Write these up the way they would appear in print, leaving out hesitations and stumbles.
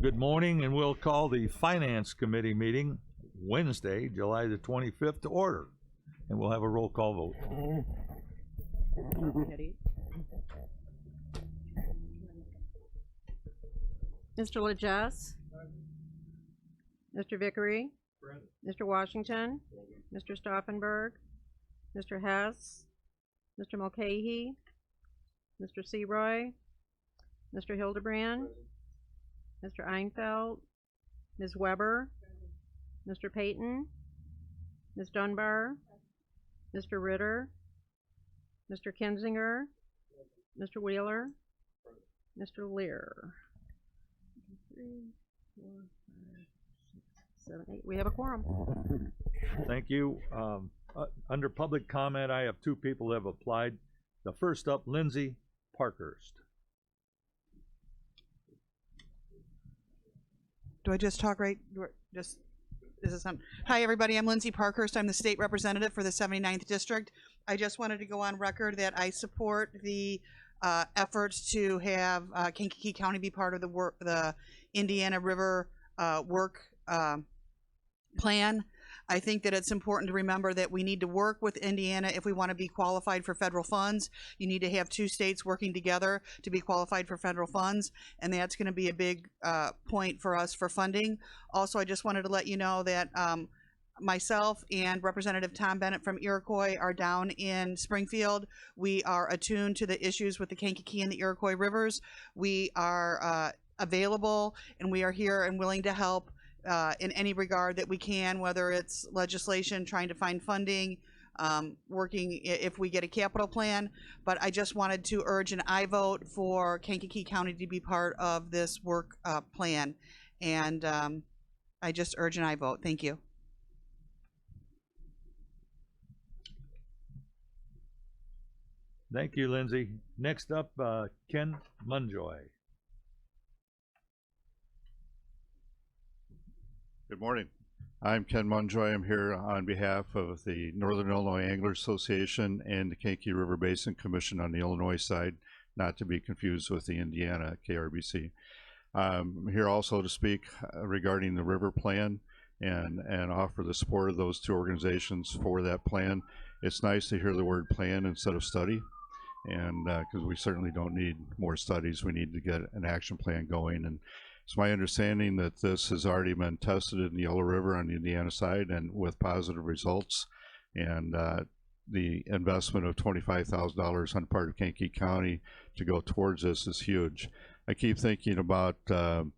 Good morning, and we'll call the Finance Committee meeting Wednesday, July the 25th to order. And we'll have a roll call vote. Mr. Legess? Mr. Vickery? Mr. Washington? Mr. Stauffenberg? Mr. Hess? Mr. Mulcahy? Mr. Seroy? Mr. Hildebrand? Mr. Einfeld? Ms. Weber? Mr. Payton? Ms. Dunbar? Mr. Ritter? Mr. Kinzinger? Mr. Wheeler? Mr. Lear? 3, 4, 5, 6, 7, 8. We have a quorum. Thank you. Under public comment, I have two people that have applied. The first up, Lindsay Parkhurst. Do I just talk right? Is this on? Hi, everybody. I'm Lindsay Parkhurst. I'm the state representative for the 79th District. I just wanted to go on record that I support the efforts to have Kankakee County be part of the Indiana River work plan. I think that it's important to remember that we need to work with Indiana if we want to be qualified for federal funds. You need to have two states working together to be qualified for federal funds, and that's going to be a big point for us for funding. Also, I just wanted to let you know that myself and Representative Tom Bennett from Iroquois are down in Springfield. We are attuned to the issues with the Kankakee and the Iroquois rivers. We are available, and we are here and willing to help in any regard that we can, whether it's legislation, trying to find funding, working if we get a capital plan. But I just wanted to urge an aye vote for Kankakee County to be part of this work plan. And I just urge an aye vote. Thank you. Thank you, Lindsay. Next up, Ken Munjoy. Good morning. I'm Ken Munjoy. I'm here on behalf of the Northern Illinois Anglers Association and the Kankakee River Basin Commission on the Illinois side, not to be confused with the Indiana KRBC. I'm here also to speak regarding the river plan and offer the support of those two organizations for that plan. It's nice to hear the word plan instead of study, and because we certainly don't need more studies, we need to get an action plan going. And it's my understanding that this has already been tested in the Yellow River on the Indiana side and with positive results. And the investment of $25,000 on the part of Kankakee County to go towards this is huge. I keep thinking about, the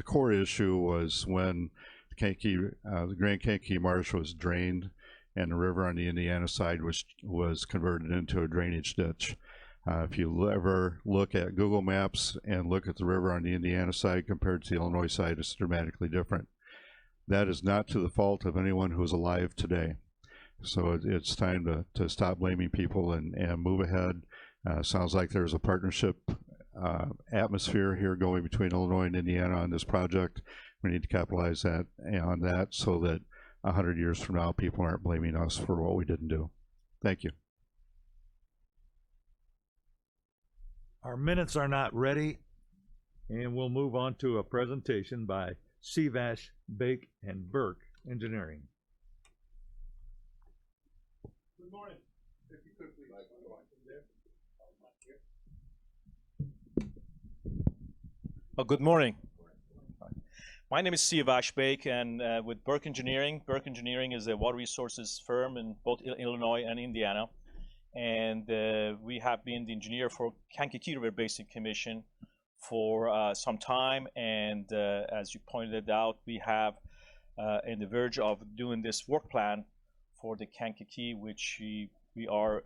core issue was when the Grand Kankakee Marsh was drained and the river on the Indiana side was converted into a drainage ditch. If you ever look at Google Maps and look at the river on the Indiana side compared to the Illinois side, it's dramatically different. That is not to the fault of anyone who's alive today. So it's time to stop blaming people and move ahead. Sounds like there's a partnership atmosphere here going between Illinois and Indiana on this project. We need to capitalize on that so that 100 years from now, people aren't blaming us for what we didn't do. Thank you. Our minutes are not ready, and we'll move on to a presentation by Sevash, Bake, and Burke Engineering. Good morning. If you could please. Good morning. My name is Sevash Bake, and with Burke Engineering. Burke Engineering is a water resources firm in both Illinois and Indiana. And we have been the engineer for Kankakee River Basin Commission for some time. And as you pointed out, we have in the verge of doing this work plan for the Kankakee, which we are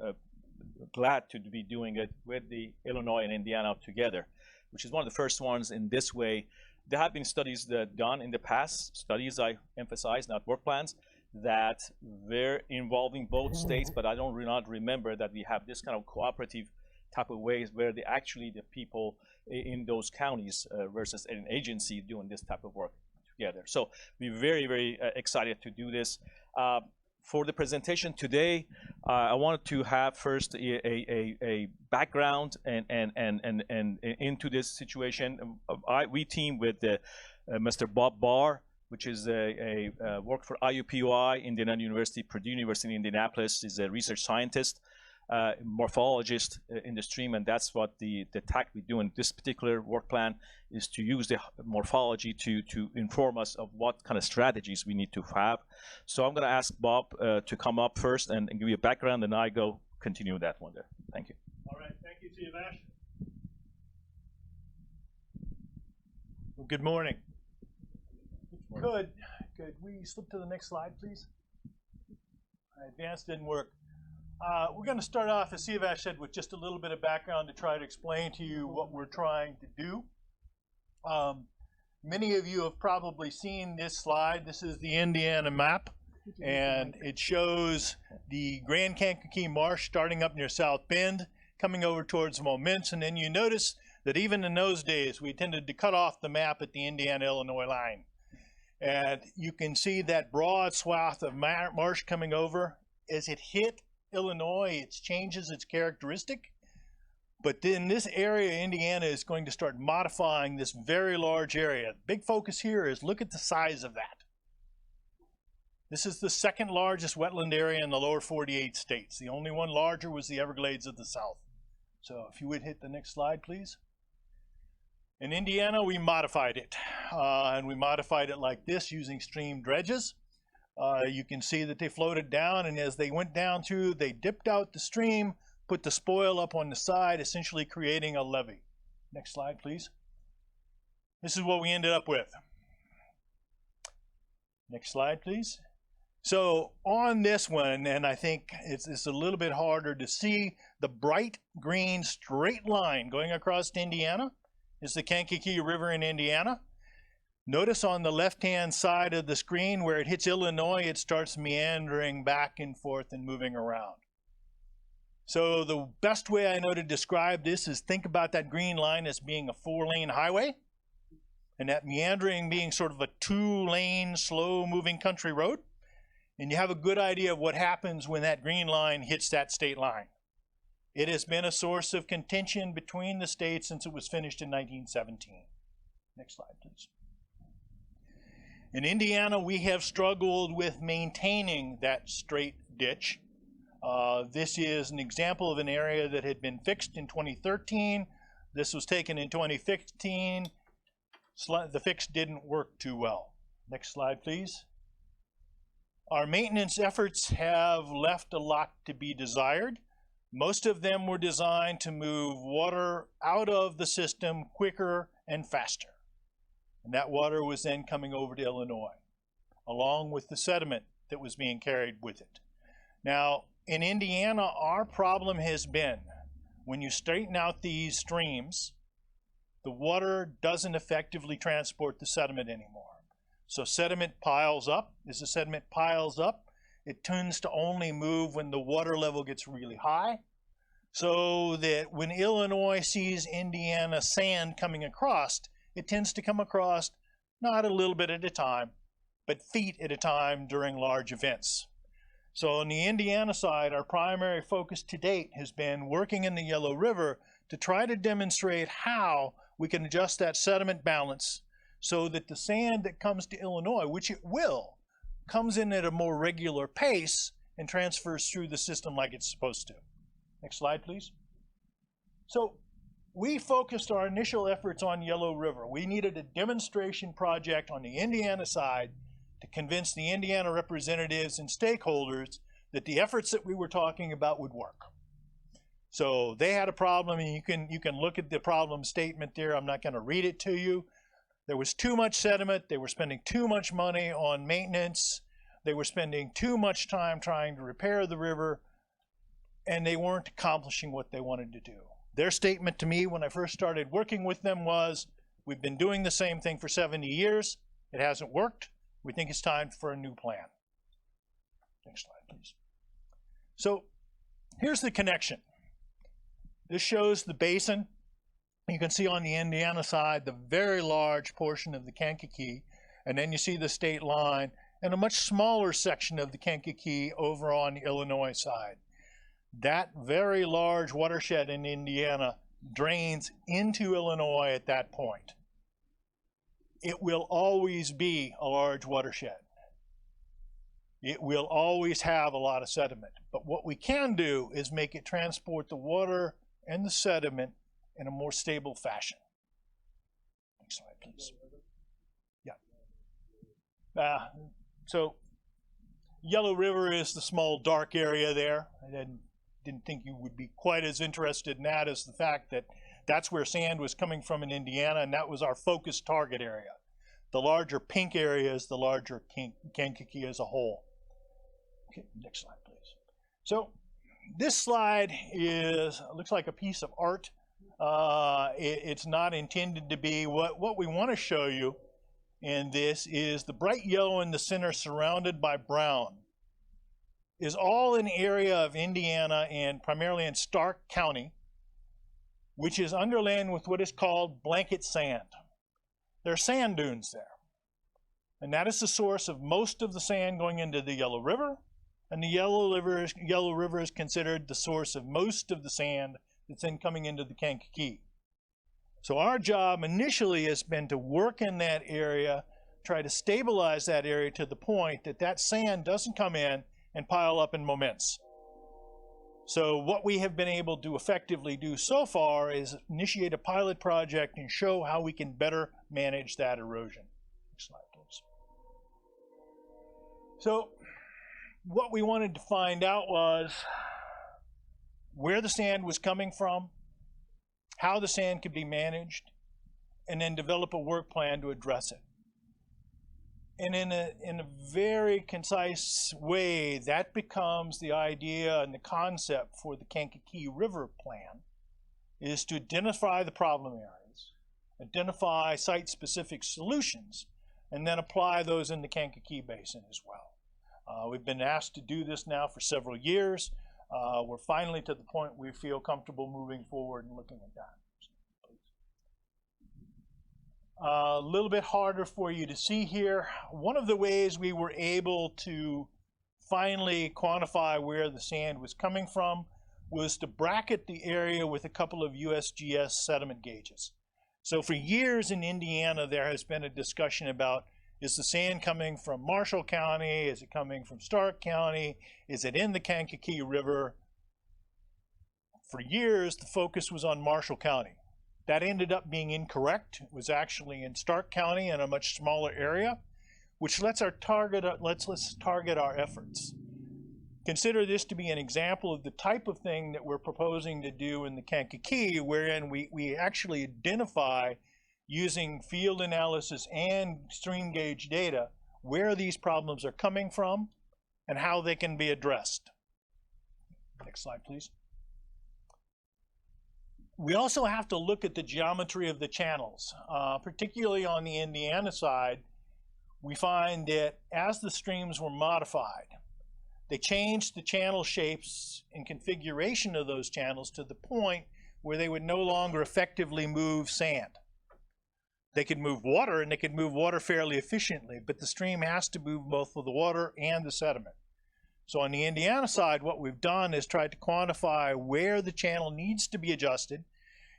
glad to be doing it with the Illinois and Indiana together, which is one of the first ones in this way. There have been studies that done in the past, studies I emphasize, not work plans, that were involving both states, but I don't not remember that we have this kind of cooperative type of ways where the people in those counties versus an agency doing this type of work together. So we're very, very excited to do this. for the presentation today, I wanted to have first a background and into this situation. We team with Mr. Bob Barr, which is worked for IUPUI, Indiana University, Purdue University in Indianapolis. Is a research scientist, morphologist in the stream, and that's what the tack we do in this particular work plan is to use the morphology to inform us of what kind of strategies we need to have. So I'm going to ask Bob to come up first and give you a background, and I go continue that one there. Thank you. All right, thank you, Siavash. Well, good morning. Good. We slip to the next slide, please? Advanced didn't work. We're going to start off, as Siavash said, with just a little bit of background to try to explain to you what we're trying to do. Many of you have probably seen this slide. This is the Indiana map, and it shows the Grand Kankakee Marsh starting up near South Bend, coming over towards Momence, and then you notice that even in those days, we tended to cut off the map at the Indiana-Illinois line. And you can see that broad swath of marsh coming over. As it hit Illinois, it changes its characteristic. But then this area, Indiana, is going to start modifying this very large area. Big focus here is look at the size of that. This is the second largest wetland area in the lower 48 states. The only one larger was the Everglades of the South. So if you would hit the next slide, please. In Indiana, we modified it, and we modified it like this using stream dredges. You can see that they floated down, and as they went down through, they dipped out the stream, put the spoil up on the side, essentially creating a levee. Next slide, please. This is what we ended up with. Next slide, please. So on this one, and I think it's a little bit harder to see, the bright green straight line going across Indiana is the Kankakee River in Indiana. Notice on the left-hand side of the screen where it hits Illinois, it starts meandering back and forth and moving around. So the best way I know to describe this is think about that green line as being a 4-lane highway, and that meandering being sort of a 2-lane, slow-moving country road. And you have a good idea of what happens when that green line hits that state line. It has been a source of contention between the states since it was finished in 1917. Next slide, please. In Indiana, we have struggled with maintaining that straight ditch. This is an example of an area that had been fixed in 2013. This was taken in 2015. The fix didn't work too well. Next slide, please. Our maintenance efforts have left a lot to be desired. Most of them were designed to move water out of the system quicker and faster. And that water was then coming over to Illinois, along with the sediment that was being carried with it. Now, in Indiana, our problem has been, when you straighten out these streams, the water doesn't effectively transport the sediment anymore. So sediment piles up. As the sediment piles up, it tends to only move when the water level gets really high, so that when Illinois sees Indiana sand coming across, it tends to come across not a little bit at a time, but feet at a time during large events. So on the Indiana side, our primary focus to date has been working in the Yellow River to try to demonstrate how we can adjust that sediment balance so that the sand that comes to Illinois, which it will, comes in at a more regular pace and transfers through the system like it's supposed to. Next slide, please. So we focused our initial efforts on Yellow River. We needed a demonstration project on the Indiana side to convince the Indiana representatives and stakeholders that the efforts that we were talking about would work. So they had a problem, and you can look at the problem statement there. I'm not going to read it to you. There was too much sediment. They were spending too much money on maintenance. They were spending too much time trying to repair the river, and they weren't accomplishing what they wanted to do. Their statement to me when I first started working with them was, we've been doing the same thing for 70 years. It hasn't worked. We think it's time for a new plan. Next slide, please. So here's the connection. This shows the basin. You can see on the Indiana side the very large portion of the Kankakee, and then you see the state line, and a much smaller section of the Kankakee over on the Illinois side. That very large watershed in Indiana drains into Illinois at that point. It will always be a large watershed. It will always have a lot of sediment. But what we can do is make it transport the water and the sediment in a more stable fashion. Next slide, please. Yeah. So Yellow River is the small dark area there. I didn't think you would be quite as interested in that as the fact that that's where sand was coming from in Indiana, and that was our focus target area. The larger pink area is the larger Kankakee as a whole. Okay, next slide, please. So this slide looks like a piece of art. It's not intended to be. What we want to show you in this is the bright yellow in the center surrounded by brown is all an area of Indiana and primarily in Stark County, which is underlain with what is called blanket sand. There are sand dunes there. And that is the source of most of the sand going into the Yellow River. And the Yellow River is considered the source of most of the sand that's then coming into the Kankakee. So our job initially has been to work in that area, try to stabilize that area to the point that that sand doesn't come in and pile up in moments. So what we have been able to effectively do so far is initiate a pilot project and show how we can better manage that erosion. Next slide, please. So what we wanted to find out was where the sand was coming from, how the sand could be managed, and then develop a work plan to address it. And in a very concise way, that becomes the idea and the concept for the Kankakee River Plan, is to identify the problem areas, identify site-specific solutions, and then apply those in the Kankakee Basin as well. We've been asked to do this now for several years. We're finally to the point we feel comfortable moving forward and looking at that. A little bit harder for you to see here. One of the ways we were able to finally quantify where the sand was coming from was to bracket the area with a couple of USGS sediment gauges. So for years in Indiana, there has been a discussion about, is the sand coming from Marshall County? Is it coming from Stark County? Is it in the Kankakee River? For years, the focus was on Marshall County. That ended up being incorrect. It was actually in Stark County in a much smaller area, which lets us target our efforts. Consider this to be an example of the type of thing that we're proposing to do in the Kankakee, wherein we actually identify, using field analysis and stream gauge data, where these problems are coming from and how they can be addressed. Next slide, please. We also have to look at the geometry of the channels, particularly on the Indiana side. We find that as the streams were modified, they changed the channel shapes and configuration of those channels to the point where they would no longer effectively move sand. They could move water, and they could move water fairly efficiently, but the stream has to move both the water and the sediment. So on the Indiana side, what we've done is tried to quantify where the channel needs to be adjusted.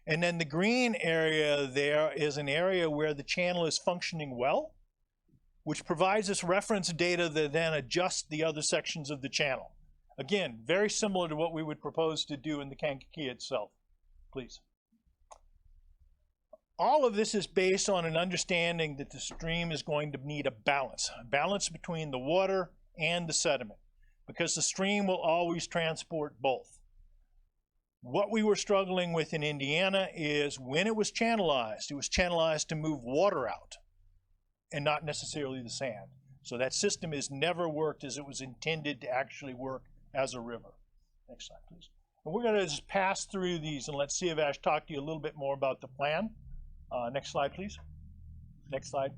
And then the green area there is an area where the channel is functioning well, which provides us reference data that then adjusts the other sections of the channel. Again, very similar to what we would propose to do in the Kankakee itself. Please. All of this is based on an understanding that the stream is going to need a balance between the water and the sediment, because the stream will always transport both. What we were struggling with in Indiana is when it was channelized to move water out and not necessarily the sand. So that system has never worked as it was intended to actually work as a river. Next slide, please. And we're going to just pass through these and let Siavash talk to you a little bit more about the plan. Next slide, please. Next slide.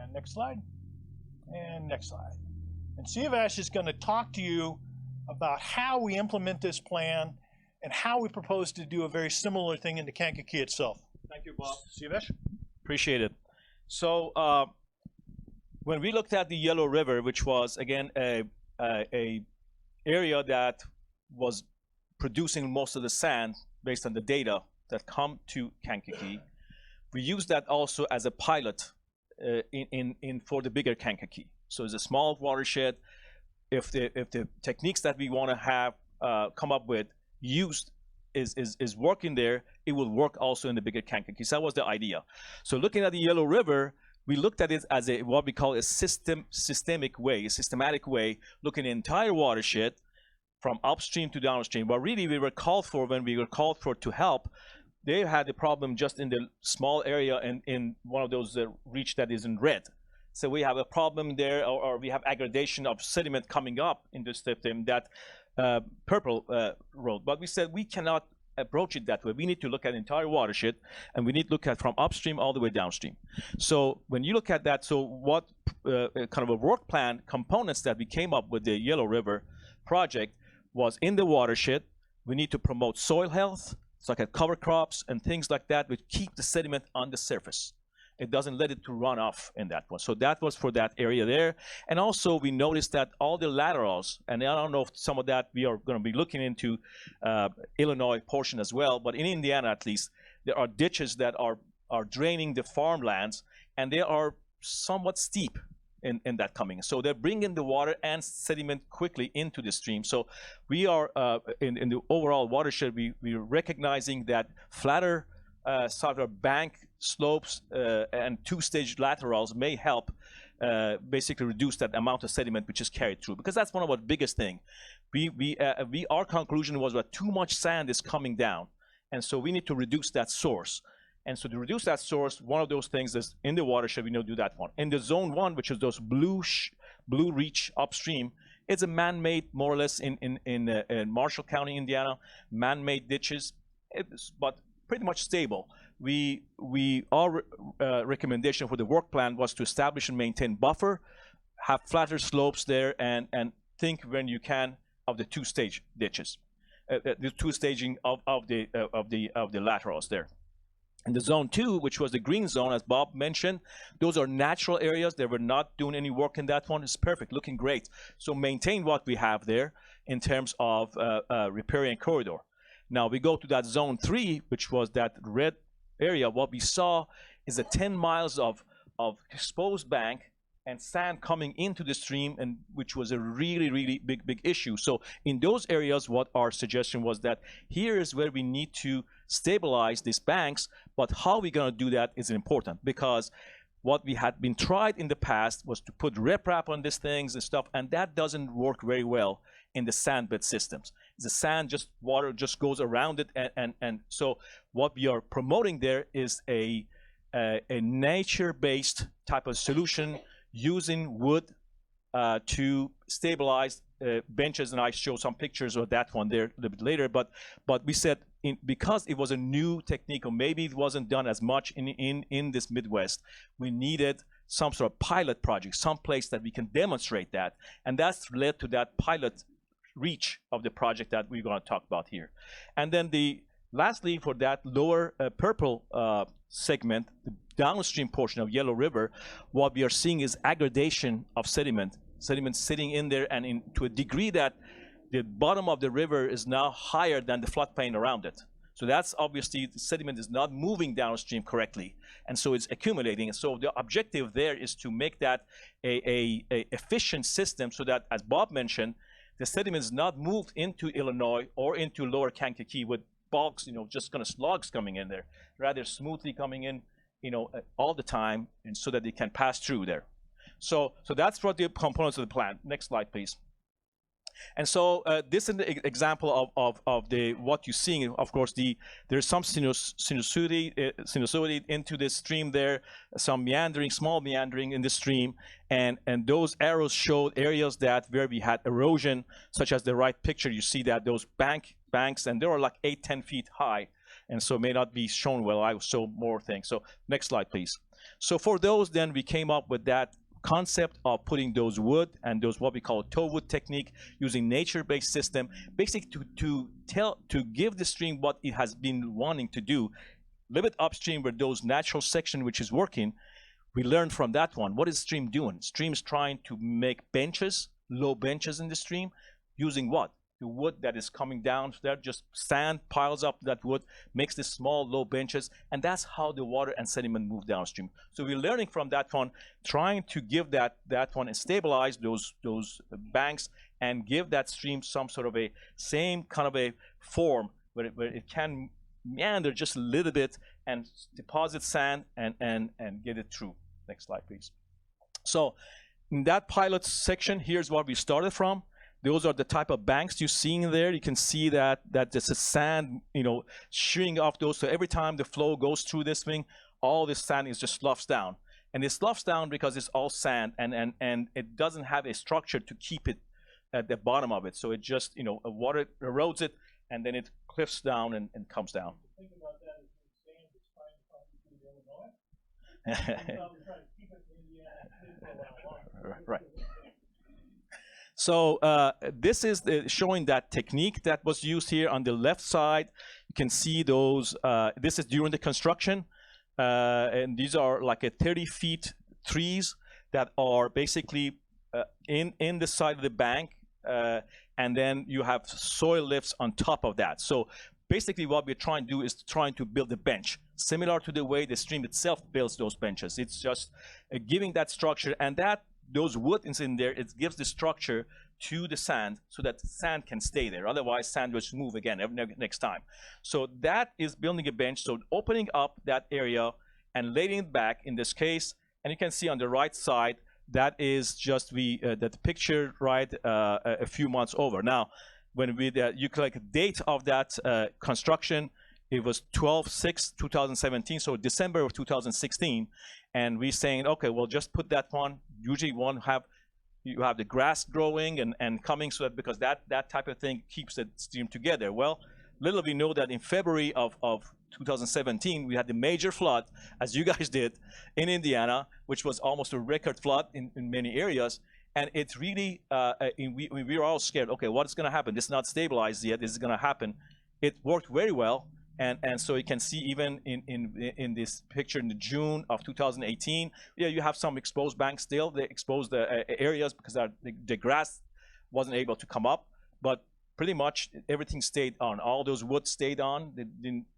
And next slide. And next slide. And Siavash is going to talk to you about how we implement this plan and how we propose to do a very similar thing in the Kankakee itself. Thank you, Bob. Siavash? Appreciate it. So when we looked at the Yellow River, which was again a area that was producing most of the sand based on the data that come to Kankakee, we used that also as a pilot for the bigger Kankakee. So it's a small watershed. If the techniques that we want to have come up with used is working there, it will work also in the bigger Kankakee. So that was the idea. So looking at the Yellow River, we looked at it as a what we call a systematic way, looking at the entire watershed from upstream to downstream. But really, when we were called for to help, they had a problem just in the small area and in one of those reach that is in red. So we have a problem there, or we have aggregation of sediment coming up in the system, that purple road. But we said we cannot approach it that way. We need to look at the entire watershed, and we need to look at from upstream all the way downstream. So when you look at that, so what kind of a work plan components that we came up with the Yellow River project was in the watershed, we need to promote soil health, so like cover crops and things like that, which keep the sediment on the surface. It doesn't let it to run off in that one. So that was for that area there. And also we noticed that all the laterals, and I don't know if some of that we are going to be looking into Illinois portion as well, but in Indiana at least, there are ditches that are draining the farmlands, and they are somewhat steep in that coming. So they're bringing the water and sediment quickly into the stream. So we are, in the overall watershed, we're recognizing that flatter sort of bank slopes and two-stage laterals may help basically reduce that amount of sediment which is carried through, because that's one of our biggest thing. Our conclusion was that too much sand is coming down, and so we need to reduce that source. And so to reduce that source, one of those things is in the watershed, we need to do that one. In the zone 1, which is those blue reach upstream, it's a man-made, more or less, in Marshall County, Indiana, man-made ditches, but pretty much stable. Our recommendation for the work plan was to establish and maintain buffer, have flatter slopes there, and think when you can of the two-stage ditches, the two-staging of the laterals there. In the zone 2, which was the green zone, as Bob mentioned, those are natural areas. They were not doing any work in that one. It's perfect, looking great. So maintain what we have there in terms of riparian corridor. Now we go to that zone 3, which was that red area. What we saw is 10 miles of exposed bank and sand coming into the stream, and which was a really, really big issue. So in those areas, what our suggestion was that here is where we need to stabilize these banks, but how we're going to do that is important, because what we had been tried in the past was to put riprap on these things and stuff, and that doesn't work very well in the sand bed systems. The sand water just goes around it, and so what we are promoting there is a nature-based type of solution using wood to stabilize benches, and I show some pictures of that one there a little bit later. But we said because it was a new technique, or maybe it wasn't done as much in this Midwest, we needed some sort of pilot project, some place that we can demonstrate that, and that's led to that pilot reach of the project that we're going to talk about here. And then lastly, for that lower purple segment, the downstream portion of Yellow River, what we are seeing is aggregation of sediment sitting in there, and to a degree that the bottom of the river is now higher than the floodplain around it. So that's obviously the sediment is not moving downstream correctly, and so it's accumulating. And so the objective there is to make that a efficient system, so that, as Bob mentioned, the sediment is not moved into Illinois or into lower Kankakee with bulks, just kind of slugs coming in there, rather smoothly coming in, all the time, and so that they can pass through there. So that's what the components of the plan. Next slide, please. And so this is an example of what you're seeing. Of course, there's some sinuosity into the stream there, some meandering, small meandering in the stream, and those arrows show areas where we had erosion, such as the right picture. You see that those banks, and they are like 8-10 feet high, and so it may not be shown well. I will show more things. So next slide, please. So for those, then we came up with that concept of putting those wood and those what we call tow wood technique, using nature-based system, basically to give the stream what it has been wanting to do, a little bit upstream where those natural section which is working, we learned from that one, what is stream doing? Stream's trying to make benches, low benches in the stream, using what? The wood that is coming down there, just sand piles up that wood, makes these small low benches, and that's how the water and sediment move downstream. So we're learning from that one, trying to give that one and stabilize those banks and give that stream some sort of a same kind of a form where it can meander just a little bit and deposit sand and get it through. Next slide, please. So in that pilot section, here's what we started from. Those are the type of banks you're seeing there. You can see that there's a sand, shearing off those. So every time the flow goes through this thing, all this sand is just sloughs down. And it sloughs down because it's all sand and it doesn't have a structure to keep it at the bottom of it. So it just, water erodes it and then it cliffs down and comes down. Think about that as sand is trying to find Illinois. We're trying to keep it in Indiana. Right. So this is showing that technique that was used here on the left side. You can see those, this is during the construction. And these are like a 30 feet trees that are basically in the side of the bank. And then you have soil lifts on top of that. So basically what we're trying to do is trying to build a bench, similar to the way the stream itself builds those benches. It's just giving that structure, and those wood is in there, it gives the structure to the sand so that the sand can stay there. Otherwise, sand will just move again next time. So that is building a bench. So opening up that area and laying it back in this case, and you can see on the right side, that is just that picture, right, a few months over. Now, when you collect the date of that construction, it was 12/6/2017, so December of 2016, and we're saying, okay, well, just put that one. Usually, you have the grass growing and coming, so that because that type of thing keeps the stream together. Well, little we know that in February of 2017, we had the major flood, as you guys did, in Indiana, which was almost a record flood in many areas. And it's really, we were all scared. Okay, what's going to happen? This is not stabilized yet. This is going to happen. It worked very well. And so you can see even in this picture in June of 2018, yeah, you have some exposed banks still. They exposed areas because the grass wasn't able to come up. But pretty much everything stayed on. All those woods stayed on. They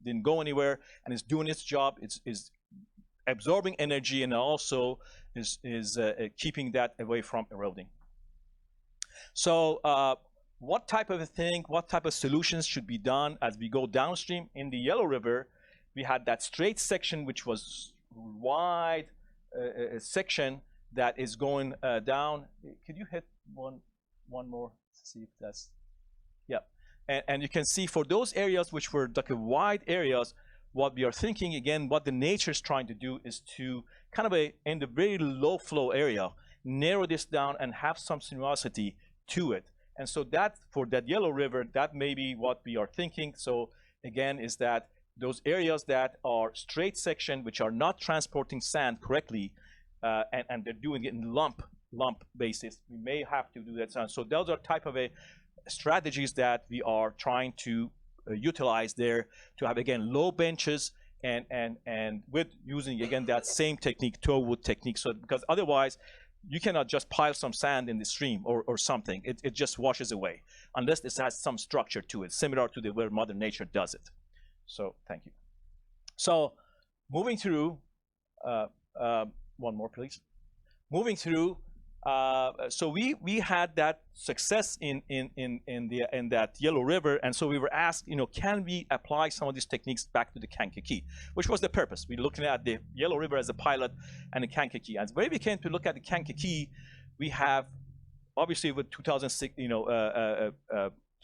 didn't go anywhere. And it's doing its job. It's absorbing energy and also is keeping that away from eroding. So what type of solutions should be done as we go downstream? In the Yellow River, we had that straight section, which was wide section that is going down. Could you hit one more to see if that's, yeah. And you can see for those areas which were like wide areas, what we are thinking, again, what the nature is trying to do is to kind of in the very low flow area, narrow this down and have some sinuosity to it. And so that, for that Yellow River, that may be what we are thinking. So again, is that those areas that are straight section, which are not transporting sand correctly, and they're doing it in lump basis, we may have to do that. So those are type of strategies that we are trying to utilize there to have, again, low benches and with using, again, that same technique, tow wood technique. So because otherwise, you cannot just pile some sand in the stream or something. It just washes away unless it has some structure to it, similar to the way Mother Nature does it. So thank you. So moving through, one more please. Moving through, so we had that success in that Yellow River, and so we were asked, can we apply some of these techniques back to the Kankakee, which was the purpose. We're looking at the Yellow River as a pilot and the Kankakee. And when we came to look at the Kankakee, we have obviously with 2006,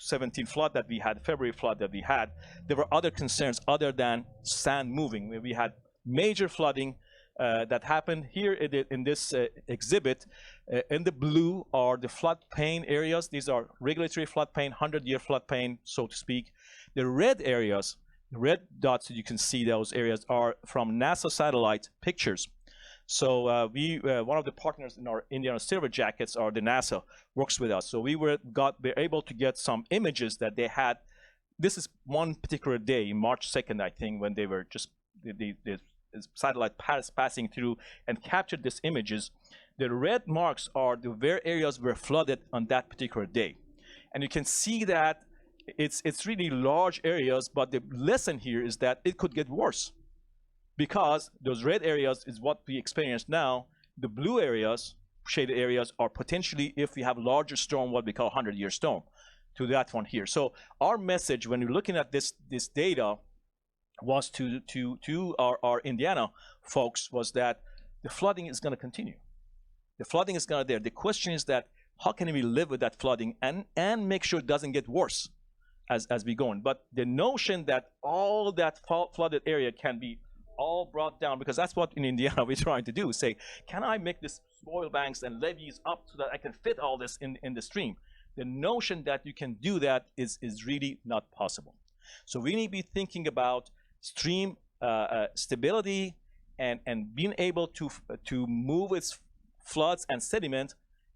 17 flood that we had, February flood that we had, there were other concerns other than sand moving. We had major flooding that happened here in this exhibit. In the blue are the floodplain areas. These are regulatory floodplain, 100-year floodplain, so to speak. The red areas, the red dots that you can see, those areas are from NASA satellite pictures. So one of the partners in our Indiana Silver Jackets are the NASA, works with us. So we were able to get some images that they had. This is one particular day, March 2nd, I think, when they were just, the satellite passing through and captured these images. The red marks are the where areas were flooded on that particular day. And you can see that it's really large areas, but the lesson here is that it could get worse, because those red areas is what we experience now. The blue areas, shaded areas, are potentially, if we have larger storm, what we call 100-year storm, to that one here. So our message when we're looking at this data was to our Indiana folks was that the flooding is going to continue. The flooding is going to there. The question is that how can we live with that flooding and make sure it doesn't get worse as we go on. But the notion that all that flooded area can be all brought down, because that's what in Indiana we're trying to do, say, can I make this spoil banks and levees up so that I can fit all this in the stream? The notion that you can do that is really not possible. So we need to be thinking about stream stability and being able to move its floods and sediment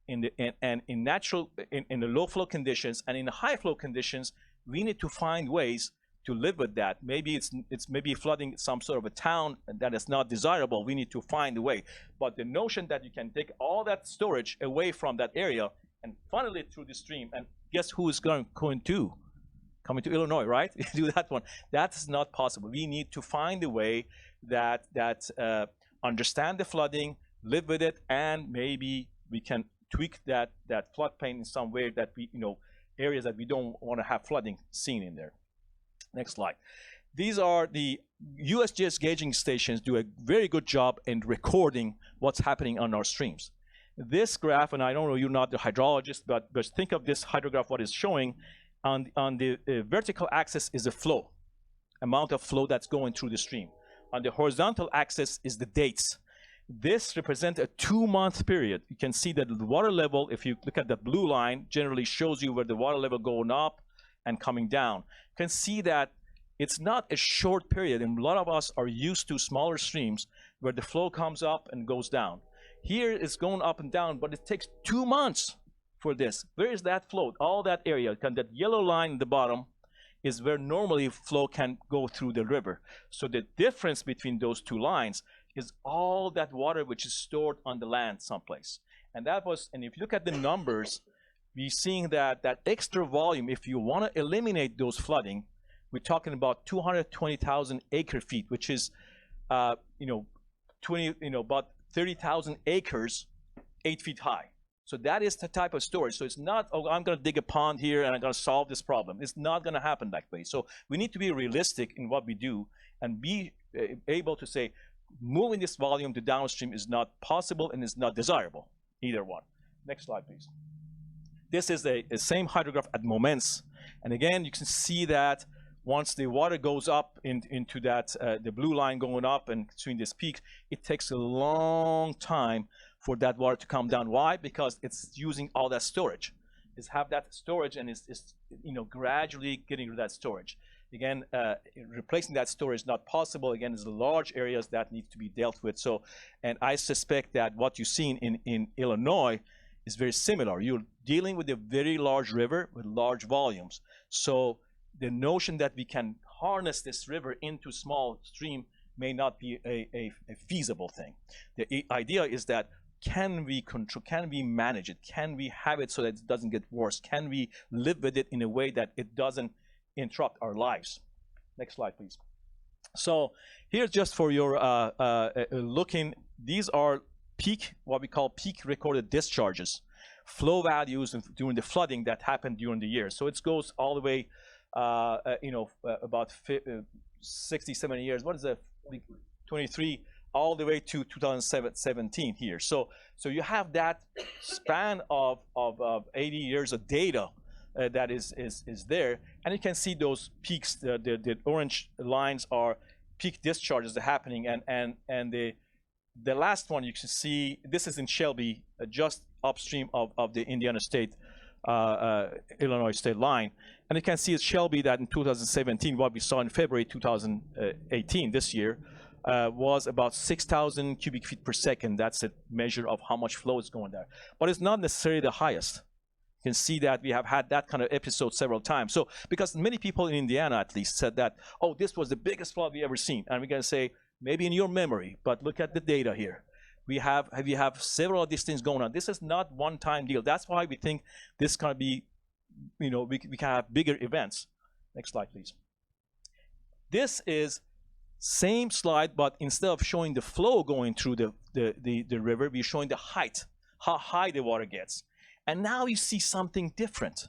in the low flow conditions, and in the high flow conditions we need to find ways to live with that. Maybe it's maybe flooding some sort of a town that is not desirable. We need to find a way. But the notion that you can take all that storage away from that area and funnel it through the stream, and guess who is coming to Illinois, right? Do that one. That's not possible. We need to find a way that understand the flooding, live with it, and maybe we can tweak that floodplain in some way that we, areas that we don't want to have flooding seen in there. Next slide. These are the USGS gauging stations do a very good job in recording what's happening on our streams. This graph, and I don't know, you're not the hydrologist, but think of this hydrograph, what is showing on the vertical axis is the flow, amount of flow that's going through the stream. On the horizontal axis is the dates. This represents a 2-month period. You can see that the water level, if you look at the blue line, generally shows you where the water level going up and coming down. You can see that it's not a short period, and a lot of us are used to smaller streams where the flow comes up and goes down. Here it's going up and down, but it takes 2 months for this. Where is that flow? All that area, that yellow line in the bottom is where normally flow can go through the river. So the difference between those two lines is all that water which is stored on the land someplace. And if you look at the numbers, we're seeing that extra volume, if you want to eliminate those flooding, we're talking about 220,000 acre feet, which is, about 30,000 acres, 8 feet high. So that is the type of storage. So it's not, oh, I'm going to dig a pond here and I'm going to solve this problem. It's not going to happen that way. So we need to be realistic in what we do and be able to say, moving this volume to downstream is not possible and is not desirable, either one. Next slide, please. This is the same hydrograph at moments. And again, you can see that once the water goes up into that, the blue line going up and between this peak, it takes a long time for that water to come down. Why? Because it's using all that storage. It's have that storage and it's gradually getting rid of that storage. Again, replacing that storage is not possible. Again, there's large areas that need to be dealt with. So, and I suspect that what you've seen in Illinois is very similar. You're dealing with a very large river with large volumes. So the notion that we can harness this river into small stream may not be a feasible thing. The idea is that can we control, can we manage it? Can we have it so that it doesn't get worse? Can we live with it in a way that it doesn't interrupt our lives? Next slide, please. So here's just for your looking, these are what we call peak recorded discharges, flow values during the flooding that happened during the year. So it goes all the way, about 60, 70 years. What is that? 23, all the way to 2017 here. So you have that span of 80 years of data that is there, and you can see those peaks. The orange lines are peak discharges that are happening, and the last one you can see, this is in Shelby, just upstream of the Indiana State, Illinois State line. And you can see at Shelby that in 2017, what we saw in February 2018, this year, was about 6,000 cubic feet per second. That's a measure of how much flow is going there. But it's not necessarily the highest. You can see that we have had that kind of episode several times. So, because many people in Indiana at least said that, oh, this was the biggest flood we ever seen. And we're going to say, maybe in your memory, but look at the data here. We have several of these things going on. This is not one-time deal. That's why we think this can be, we can have bigger events. Next slide, please. This is same slide, but instead of showing the flow going through the river, we're showing the height, how high the water gets. And now you see something different.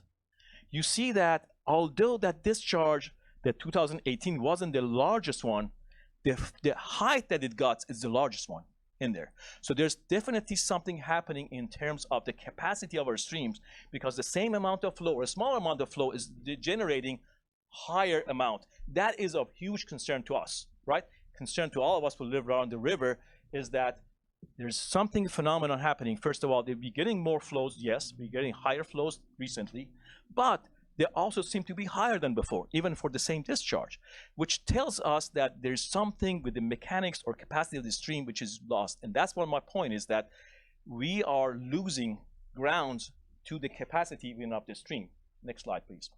You see that although that discharge, the 2018 wasn't the largest one, the height that it got is the largest one in there. So there's definitely something happening in terms of the capacity of our streams, because the same amount of flow or a smaller amount of flow is generating higher amount. That is of huge concern to us, right? Concern to all of us who live around the river is that there's something phenomenon happening. First of all, they'll be getting more flows. Yes, we're getting higher flows recently, but they also seem to be higher than before, even for the same discharge, which tells us that there's something with the mechanics or capacity of the stream which is lost. And that's what my point is, that we are losing grounds to the capacity even of the stream. Next slide, please.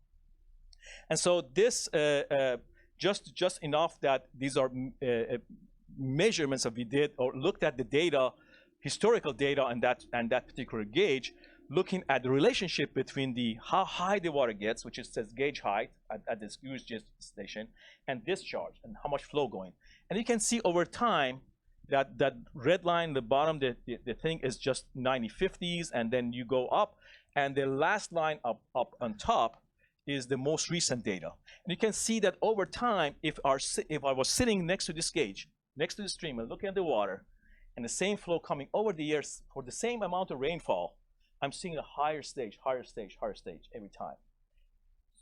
And so this, just enough that these are measurements that we did or looked at the data, historical data on that particular gauge, looking at the relationship between how high the water gets, which is says gauge height at the USGS station, and discharge and how much flow going. And you can see over time that red line, the bottom, the thing is just 90/50s, and then you go up, and the last line up on top is the most recent data. And you can see that over time, if I was sitting next to this gauge, next to the stream, and looking at the water, and the same flow coming over the years for the same amount of rainfall, I'm seeing a higher stage every time.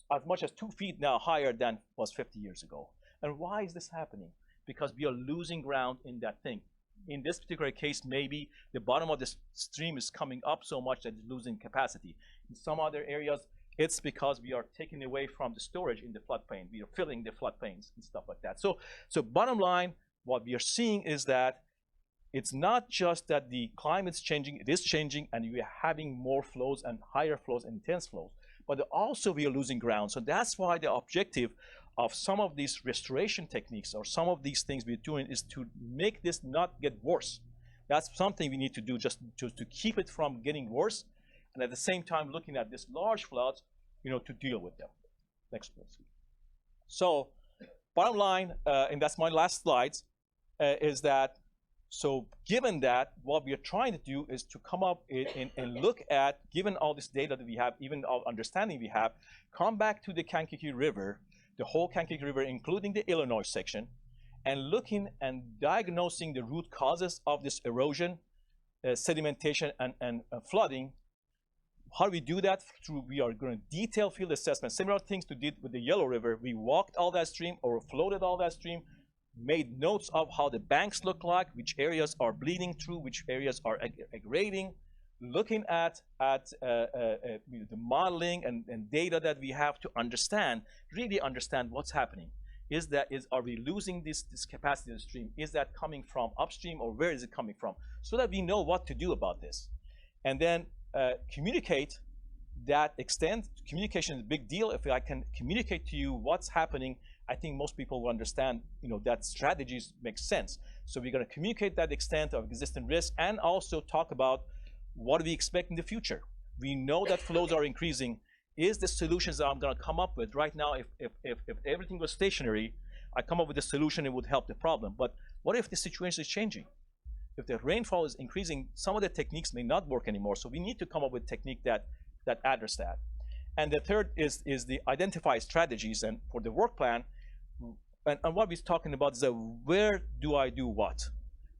As much as 2 feet now higher than was 50 years ago. And why is this happening? Because we are losing ground in that thing. In this particular case, maybe the bottom of the stream is coming up so much that it's losing capacity. In some other areas, it's because we are taking away from the storage in the floodplain. We are filling the floodplains and stuff like that. So bottom line, what we are seeing is that it's not just that the climate's changing, it is changing, and we are having more flows and higher flows and intense flows, but also we are losing ground. So that's why the objective of some of these restoration techniques or some of these things we're doing is to make this not get worse. That's something we need to do just to keep it from getting worse, and at the same time looking at this large floods, to deal with them. Next, please. So bottom line, and that's my last slides, is that so given that, what we are trying to do is to come up and look at, given all this data that we have, even all understanding we have, come back to the Kankakee River, the whole Kankakee River, including the Illinois section, and looking and diagnosing the root causes of this erosion, sedimentation, and flooding. How do we do that? We are going to detail field assessment, similar things to did with the Yellow River. We walked all that stream or floated all that stream, made notes of how the banks look like, which areas are bleeding through, which areas are aggrading, looking at the modeling and data that we have to understand, really understand what's happening. Are we losing this capacity of the stream? Is that coming from upstream, or where is it coming from? So that we know what to do about this. And then communicate that extent. Communication is a big deal. If I can communicate to you what's happening, I think most people will understand, that strategies make sense. So we're going to communicate that extent of existing risk and also talk about what do we expect in the future. We know that flows are increasing. Is the solutions that I'm going to come up with right now, if everything was stationary, I come up with a solution, it would help the problem. But what if the situation is changing? If the rainfall is increasing, some of the techniques may not work anymore. So we need to come up with a technique that address that. And the third is the identify strategies. And for the work plan, and what we're talking about is where do I do what?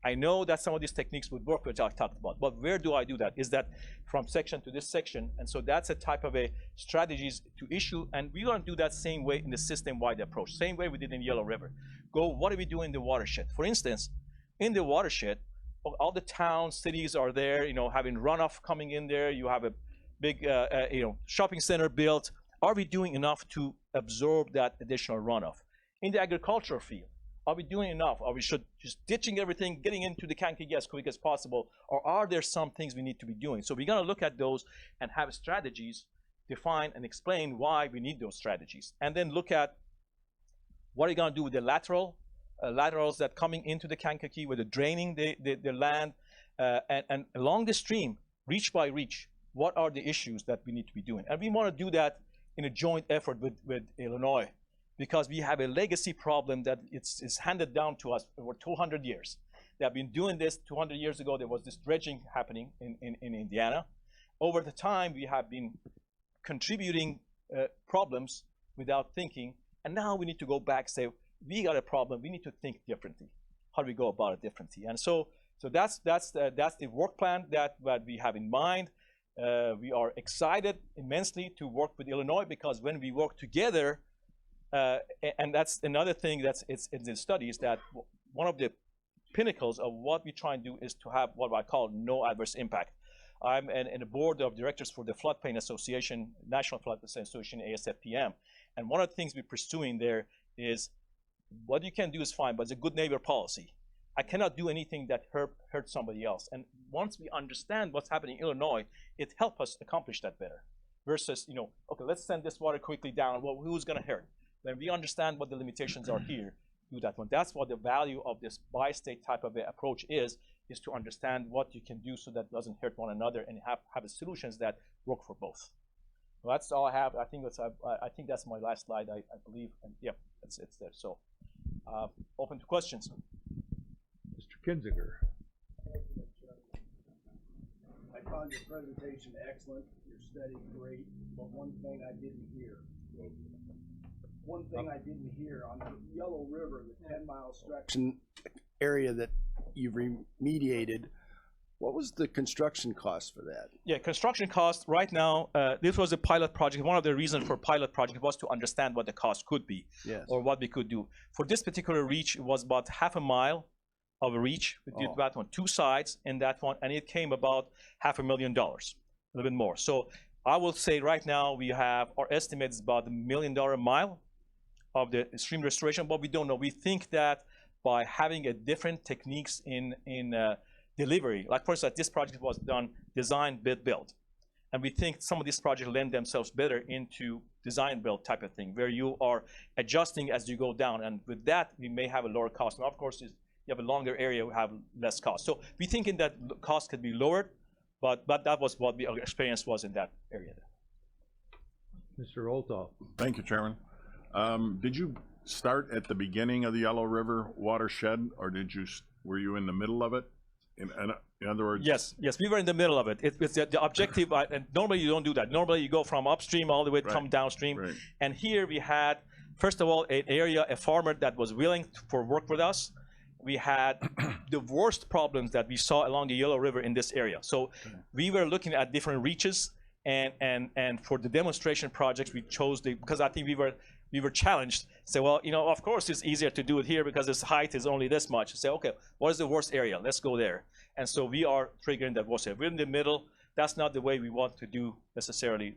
I know that some of these techniques would work, which I talked about, but where do I do that? Is that from section to this section? And so that's a type of a strategies to issue, and we're going to do that same way in the system-wide approach, same way we did in Yellow River. What do we do in the watershed? For instance, in the watershed, all the towns, cities are there, having runoff coming in there. You have a big, shopping center built. Are we doing enough to absorb that additional runoff? In the agricultural field, are we doing enough? Are we just ditching everything, getting into the Kankakee as quick as possible? Or are there some things we need to be doing? So we're going to look at those and have strategies, define and explain why we need those strategies. And then look at what are you going to do with the lateral laterals that coming into the Kankakee, where they're draining the land, and along the stream, reach by reach, what are the issues that we need to be doing? And we want to do that in a joint effort with Illinois, because we have a legacy problem that is handed down to us over 200 years. They have been doing this 200 years ago. There was this dredging happening in Indiana. Over the time, we have been contributing problems without thinking, and now we need to go back and say, we got a problem, we need to think differently. How do we go about it differently? And so that's the work plan that we have in mind. We are excited immensely to work with Illinois, because when we work together, and that's another thing that's in the studies, that one of the pinnacles of what we try and do is to have what I call no adverse impact. I'm in the board of directors for the Floodplain Association, National Floodplain Association, ASFPM. And one of the things we're pursuing there is, what you can do is fine, but it's a good neighbor policy. I cannot do anything that hurts somebody else. And once we understand what's happening in Illinois, it helps us accomplish that better. Versus, okay, let's send this water quickly down. Well, who's going to hurt? When we understand what the limitations are here, do that one. That's what the value of this bi-state type of approach is to understand what you can do so that it doesn't hurt one another, and have solutions that work for both. Well, that's all I have. I think that's my last slide, I believe. And yeah, it's there. So open to questions. Mr. Kinzinger. I found your presentation excellent, your study great, but one thing I didn't hear on the Yellow River, the 10-mile stretch area that you've remediated, what was the construction cost for that? Yeah, construction cost right now, this was a pilot project. One of the reasons for pilot project was to understand what the cost could be, Yes. or what we could do. For this particular reach, it was about half a mile of a reach. We did that one, 2 sides in that one, and it came about $500,000, a little bit more. So I will say right now we have, our estimate is about $1 million a mile of the stream restoration, but we don't know. We think that by having a different techniques in delivery, like for instance, this project was done design, bid, build. And we think some of these projects lend themselves better into design build type of thing, where you are adjusting as you go down. And with that, we may have a lower cost. Now, of course, you have a longer area, we have less cost. So we thinking that cost could be lowered, but that was what our experience was in that area. Mr. Olthoff. Thank you, Chairman. Did you start at the beginning of the Yellow River watershed, or were you in the middle of it? In other words, Yes, we were in the middle of it. It's the objective, and normally you don't do that. Normally you go from upstream all the way to come downstream. Right. And here we had, first of all, an area, a farmer that was willing to work with us. We had the worst problems that we saw along the Yellow River in this area. So we were looking at different reaches, and for the demonstration projects, we chose because I think we were challenged. Say, well, of course it's easier to do it here because its height is only this much. Say, okay, what is the worst area? Let's go there. And so we are triggering that worst area. We're in the middle. That's not the way we want to do necessarily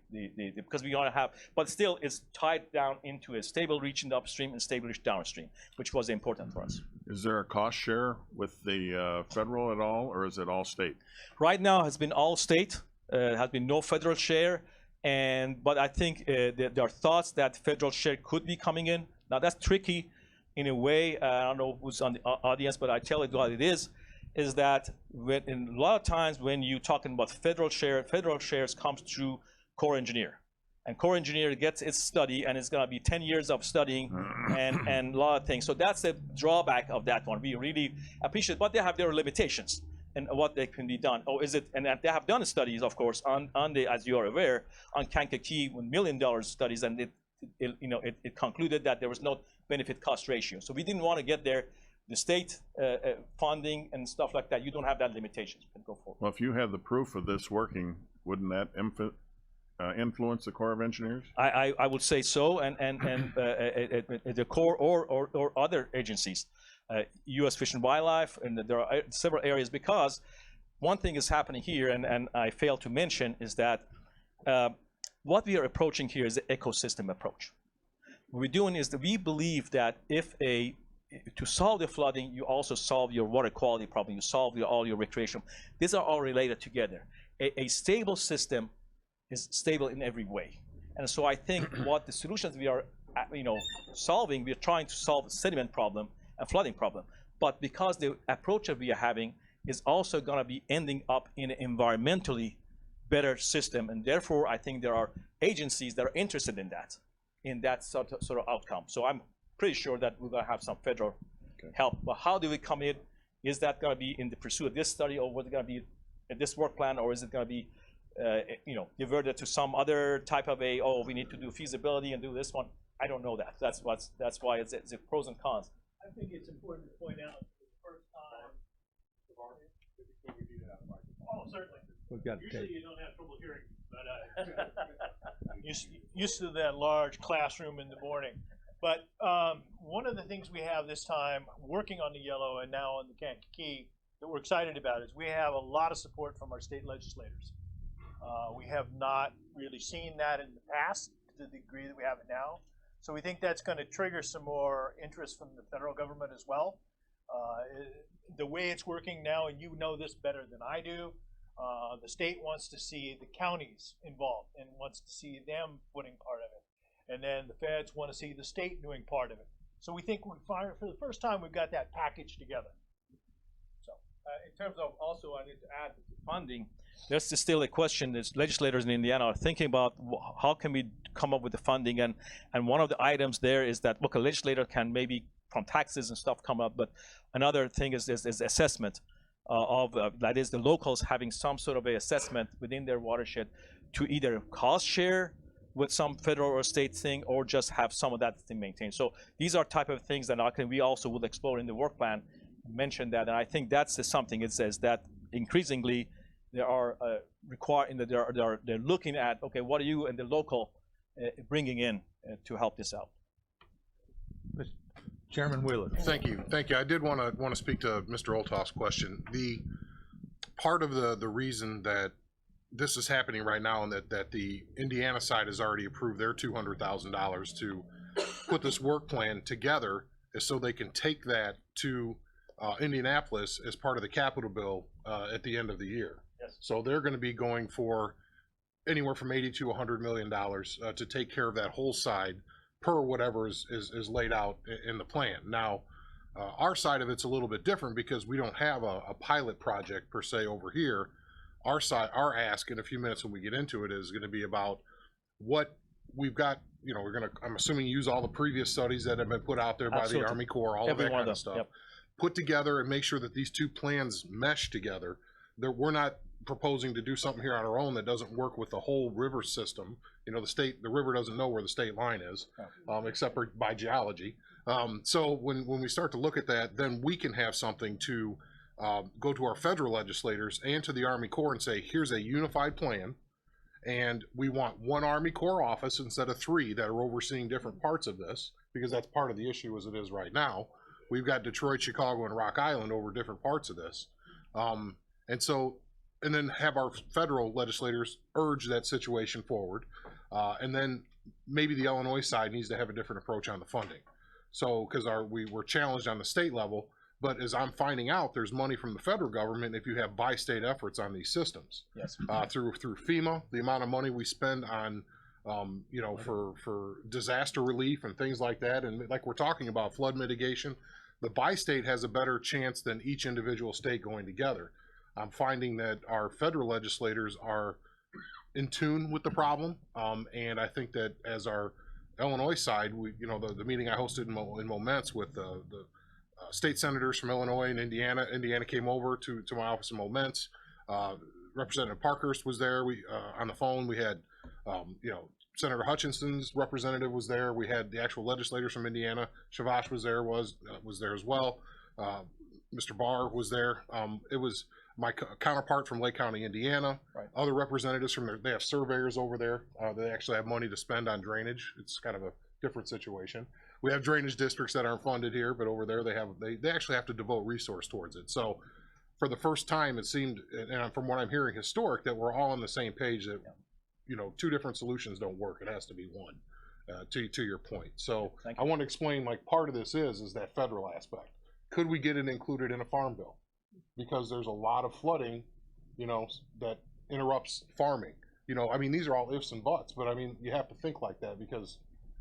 because we want to have, but still it's tied down into a stable reach in the upstream and stable reach downstream, which was important for us. is there a cost share with the federal at all, or is it all state? Right now has been all state. Has been no federal share. But I think there are thoughts that federal share could be coming in. Now that's tricky in a way. I don't know who's on the audience, but I tell you what it is that in a lot of times when you're talking about federal shares comes through Corps Engineer. And Corps Engineer gets its study, and it's going to be 10 years of studying and a lot of things. So that's the drawback of that one. We really appreciate it, but they have their limitations and what they can be done. And they have done studies, of course, on the, as you are aware, on Kankakee with $1 million studies, and it concluded that there was no benefit cost ratio. So we didn't want to get there. The state funding and stuff like that, you don't have that limitation. You can go forward. Well, if you have the proof of this working, wouldn't that influence the Corps of Engineers? I would say so, and the Corps or other agencies, U.S. Fish and Wildlife, and there are several areas, because one thing is happening here, and I failed to mention, is that what we are approaching here is an ecosystem approach. What we're doing is that we believe that to solve the flooding, you also solve your water quality problem, you solve all your recreation. These are all related together. A stable system is stable in every way. And so I think what the solutions we are solving, we are trying to solve the sediment problem a flooding problem. But because the approach that we are having is also going to be ending up in an environmentally better system, and therefore I think there are agencies that are interested in that sort of outcome. So I'm pretty sure that we're going to have some federal help. But how do we commit? Is that going to be in the pursuit of this study, or was it going to be in this work plan, or is it going to be diverted to some other type of we need to do feasibility and do this one? I don't know that. That's why it's the pros and cons. I think it's important to point out for the first time. Oh, certainly. We've got Usually you don't have trouble hearing, but used to that large classroom in the morning. But one of the things we have this time, working on the Yellow and now on the Kankakee, that we're excited about is we have a lot of support from our state legislators. We have not really seen that in the past to the degree that we have it now. So we think that's going to trigger some more interest from the federal government as well. The way it's working now, and you know this better than I do, the state wants to see the counties involved and wants to see them putting part of it. And then the feds want to see the state doing part of it. So we think for the first time we've got that package together. So in terms of also, I need to add funding. There's still a question that legislators in Indiana are thinking about how can we come up with the funding, and one of the items there is that look, a legislator can maybe from taxes and stuff come up, but another thing is assessment of that is the locals having some sort of a assessment within their watershed to either cost share with some federal or state thing, or just have some of that thing maintained. So these are type of things that we also will explore in the work plan. Mention that, and I think that's something. It says that increasingly there are they're looking at, okay, what are you and the local bringing in to help this out? Chairman Wheeler. Thank you. I did want to speak to Mr. Oltoff's question. The part of the reason that this is happening right now, and that the Indiana side has already approved their $200,000 to put this work plan together, is so they can take that to Indianapolis as part of the capital bill at the end of the year. Yes. So they're going to be going for anywhere from $80 to $100 million to take care of that whole side, per whatever is laid out in the plan. Now, our side of it's a little bit different because we don't have a pilot project per se over here. Our side, our ask in a few minutes when we get into it is going to be about what we've got. You know, we're going to, I'm assuming, use all the previous studies that have been put out there by Absolutely. the Army Corps, all Every of that one kind of of stuff. them. Yep. Put together and make sure that these two plans mesh together. That we're not proposing to do something here on our own that doesn't work with the whole river system. You know, the river doesn't know where the state line is, except for by geology. So when we start to look at that, then we can have something to go to our federal legislators and to the Army Corps and say, here's a unified plan, and we want one Army Corps office instead of 3 that are overseeing different parts of this, because that's part of the issue as it is right now. We've got Detroit, Chicago, and Rock Island over different parts of this. And then have our federal legislators urge that situation forward. And then maybe the Illinois side needs to have a different approach on the funding. So, because we were challenged on the state level, but as I'm finding out, there's money from the federal government if you have bi-state efforts on these systems. Yes. Through FEMA, the amount of money we spend on, for disaster relief and things like that, and like we're talking about flood mitigation, the bi-state has a better chance than each individual state going together. I'm finding that our federal legislators are in tune with the problem, and I think that as our Illinois side, the meeting I hosted in Moments with the state senators from Illinois and Indiana came over to my office in Moments. Representative Parkhurst was there. We on the phone we had Senator Hutchinson's representative was there. We had the actual legislators from Indiana. Shavash was there as well. Mr. Barr was there. It was my counterpart from Lake County, Indiana. Right. Other representatives from they have surveyors over there. They actually have money to spend on drainage. It's kind of a different situation. We have drainage districts that aren't funded here, but over there they actually have to devote resource towards it. So for the first time, it seemed, and from what I'm hearing, historic, that we're all on the same page that, 2 different solutions don't work. It has to be one, to your point. So I want to explain, like, part of this is that federal aspect. Could we get it included in a farm bill? Because there's a lot of flooding, that interrupts farming. These are all ifs and buts, but you have to think like that because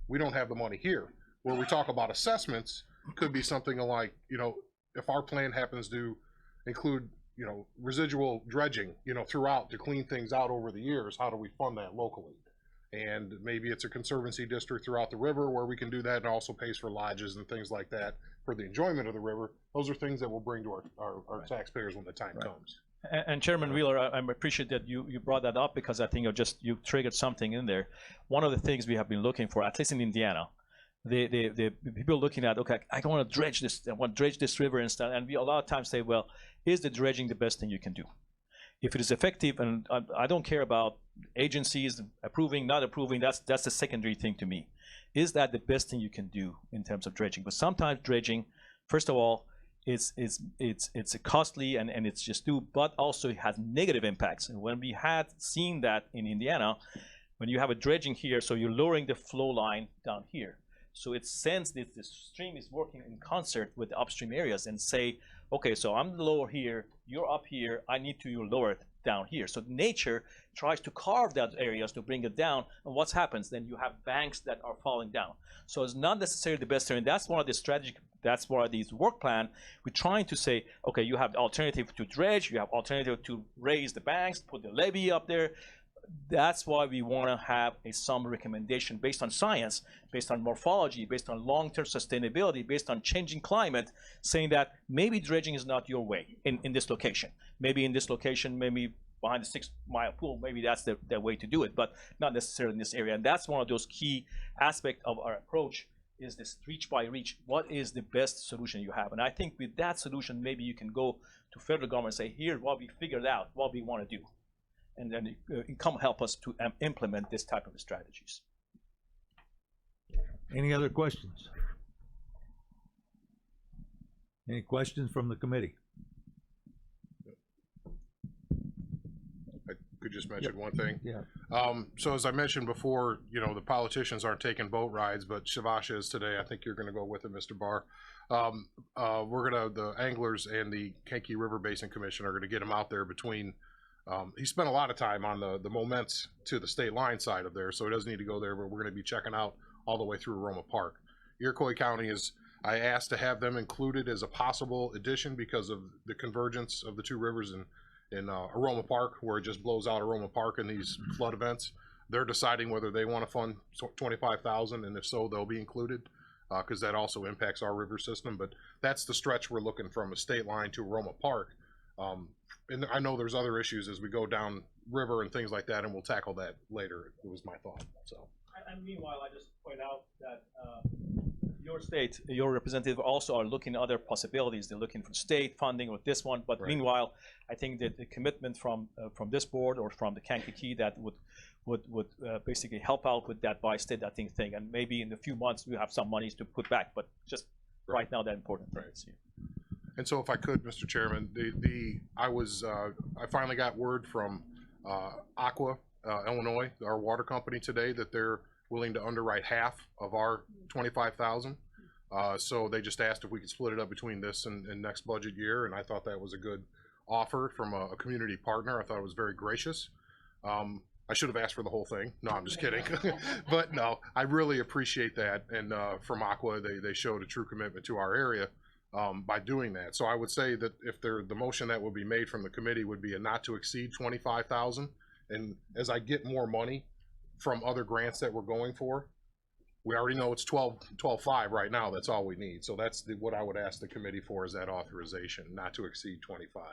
we don't have the money here. Where we talk about assessments, could be something like, you know, if our plan happens to include, you know, residual dredging, you know, throughout to clean things out over the years, how do we fund that locally? And maybe it's a conservancy district throughout the river where we can do that, and also pays for lodges and things like that for the enjoyment of the river. Those are things that we'll bring to our taxpayers when the time comes. And Chairman Wheeler, I appreciate that you brought that up, because I think you triggered something in there. One of the things we have been looking for, at least in Indiana, the people looking at, okay, I want to dredge this, I want to dredge this river and stuff, and we a lot of times say, well, is the dredging the best thing you can do? If it is effective, and I don't care about agencies approving, not approving, that's the secondary thing to me. Is that the best thing you can do in terms of dredging? But sometimes dredging, first of all, it's costly and it's just but also it has negative impacts. And when we had seen that in Indiana, when you have a dredging here, so you're lowering the flow line down here. So it sends that the stream is working in concert with the upstream areas and say, okay, so I'm lower here, you're up here, I need to lower it down here. So nature tries to carve that areas to bring it down, and what happens? Then you have banks that are falling down. So it's not necessarily the best area, and that's one of the strategic, that's one of these work plan. We're trying to say, okay, you have alternative to dredge, you have alternative to raise the banks, put the levee up there. That's why we want to have some recommendation based on science, based on morphology, based on long-term sustainability, based on changing climate, saying that maybe dredging is not your way in this location. Maybe in this location, maybe behind the 6 Mile pool, maybe that's the way to do it, but not necessarily in this area. And that's one of those key aspects of our approach, is this reach by reach. What is the best solution you have? And I think with that solution, maybe you can go to federal government and say, here's what we figured out, what we want to do. And then come help us to implement this type of strategies. Any other questions? Any questions from the committee? I could just mention one thing. Yeah. So as I mentioned before, you know, the politicians aren't taking boat rides, but Shivash is today. I think you're going to go with it, Mr. Barr. The anglers and the Kankakee River Basin Commission are going to get him out there between. He spent a lot of time on the moments to the state line side of there, so he doesn't need to go there, but we're going to be checking out all the way through Aroma Park. Iroquois County I asked to have them included as a possible addition because of the convergence of the two rivers in Aroma Park, where it just blows out Aroma Park in these flood events. They're deciding whether they want to fund $25,000, and if so, they'll be included, because that also impacts our river system. But that's the stretch we're looking from a state line to Aroma Park. And I know there's other issues as we go down river and things like that, and we'll tackle that later. It was my thought. So. And meanwhile, I just point out that your state, your representative also are looking at other possibilities. They're looking for state funding with this one. But meanwhile, I think that the commitment from this board or from the Kankakee that would basically help out with that by state, I think, thing. And maybe in a few months we have some monies to put back. But just right now, the important thing is here. And so, if I could, Mr. Chairman, I finally got word from Aqua Illinois, our water company today, that they're willing to underwrite half of our $25,000. So they just asked if we could split it up between this and next budget year, and I thought that was a good offer from a community partner. I thought it was very gracious. I should have asked for the whole thing. No, I'm just kidding. But no, I really appreciate that. And from Aqua, they showed a true commitment to our area. By doing that. So I would say that if the motion that would be made from the committee would be a not to exceed 25,000, and as I get more money from other grants that we're going for, we already know it's 12.5 right now. That's all we need. So that's what I would ask the committee for, is that authorization not to exceed 25,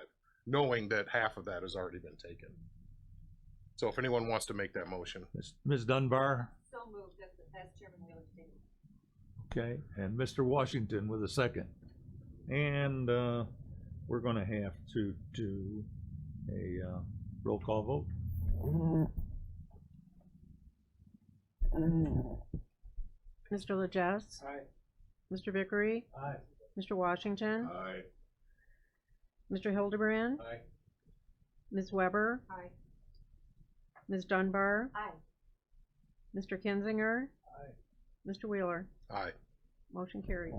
knowing that half of that has already been taken. So if anyone wants to make that motion. Ms. Dunbar? So moved, as Chairman Wheeler stated. Okay, and Mr. Washington with a second. And we're going to have to do a roll call vote. Mr. Lejess? Aye. Mr. Vickery? Aye. Mr. Washington? Aye. Mr. Hildebrand? Aye. Ms. Weber? Aye. Ms. Dunbar? Aye. Mr. Kinzinger? Aye. Mr. Wheeler? Aye. Motion carried.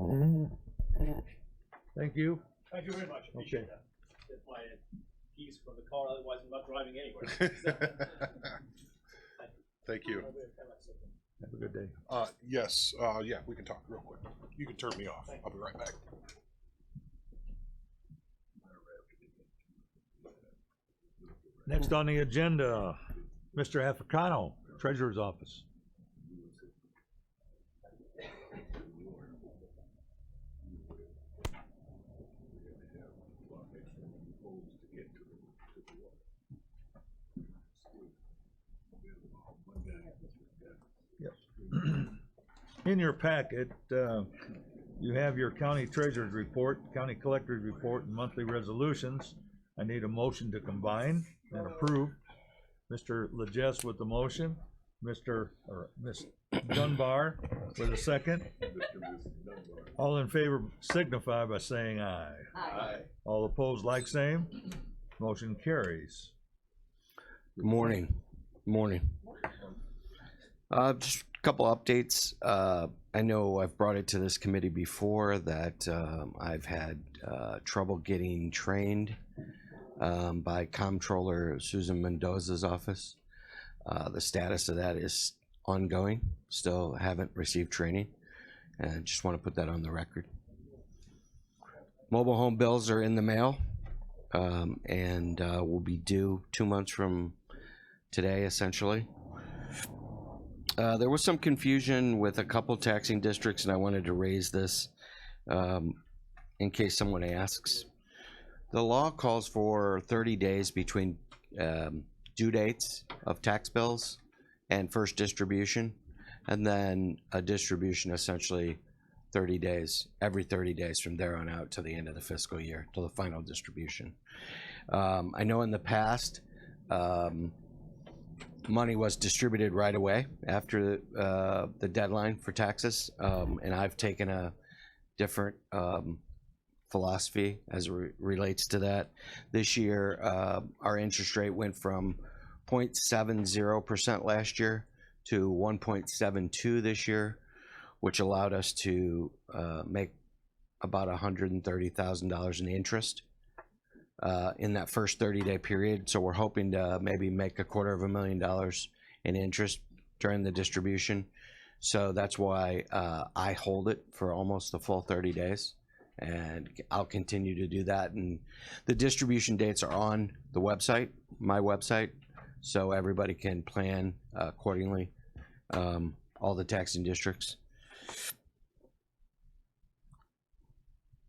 Thank you. Thank you very much. Appreciate Okay. that. That's my piece from the car. Otherwise, I'm not driving anywhere. Thank you. Have a good day. Yes, yeah, we can talk real quick. You can turn me off. I'll be right back. Next on the agenda, Mr. Africano, Treasurer's Office. In your packet, you have your county treasurer's report, county collector's report, and monthly resolutions. I need a motion to combine and approve. Mr. Legess with the motion, Ms. Dunbar with a second. All in favor signify by saying aye. Aye. All opposed, like same. Motion carries. Good morning. Morning. Just a couple updates. I know I've brought it to this committee before that I've had trouble getting trained by Comptroller Susan Mendoza's office. The status of that is ongoing. Still haven't received training. And just want to put that on the record. Mobile home bills are in the mail and will be due 2 months from today, essentially. There was some confusion with a couple taxing districts, and I wanted to raise this in case someone asks. The law calls for 30 days between due dates of tax bills and first distribution, and then a distribution essentially 30 days, every 30 days from there on out to the end of the fiscal year, to the final distribution. I know in the past, money was distributed right away after the deadline for taxes, and I've taken a different philosophy as it relates to that. This year, our interest rate went from 0.70% last year to 1.72 this year, which allowed us to make about $130,000 in interest in that first 30-day period. So we're hoping to maybe make $250,000 in interest during the distribution. So that's why I hold it for almost the full 30 days. And I'll continue to do that. And the distribution dates are on the website, my website, so everybody can plan accordingly, all the taxing districts.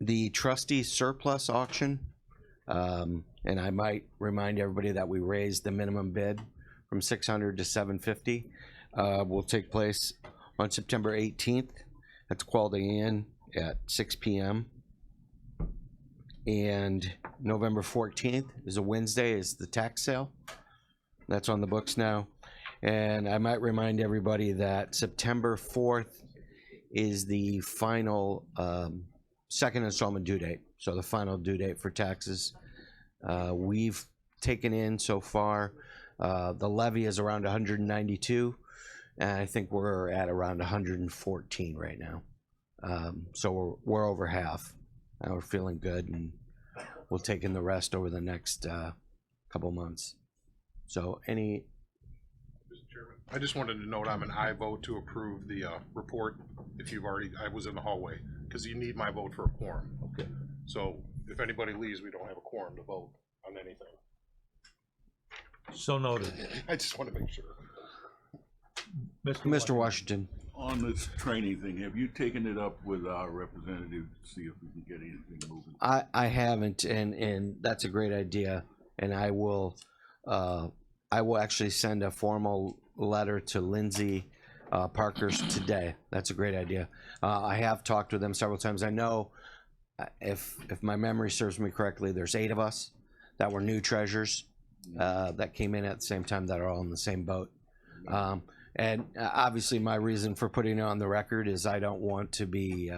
The trustee surplus auction, and I might remind everybody that we raised the minimum bid from $600 to $750, will take place on September 18th. That's Quality Inn at 6 p.m. And November 14th is a Wednesday, is the tax sale. That's on the books now. And I might remind everybody that September 4th is the final second installment due date. So the final due date for taxes. We've taken in so far, the levy is around 192, and I think we're at around 114 right now. So we're over half. And we're feeling good, and we'll take in the rest over the next couple months. So Mr. Chairman, I just wanted to note I'm an aye vote to approve the report. If you've already, I was in the hallway, because you need my vote for a quorum. Okay. So if anybody leaves, we don't have a quorum to vote on anything. So noted. I just want to make sure. Mr. Washington. On this training thing, have you taken it up with our representative to see if we can get anything moving? I haven't, and that's a great idea, and I will actually send a formal letter to Lindsay Parkhurst today. That's a great idea. I have talked with them several times. I know, if my memory serves me correctly, there's 8 of us that were new treasurers that came in at the same time that are all in the same boat. And obviously my reason for putting it on the record is I don't want to be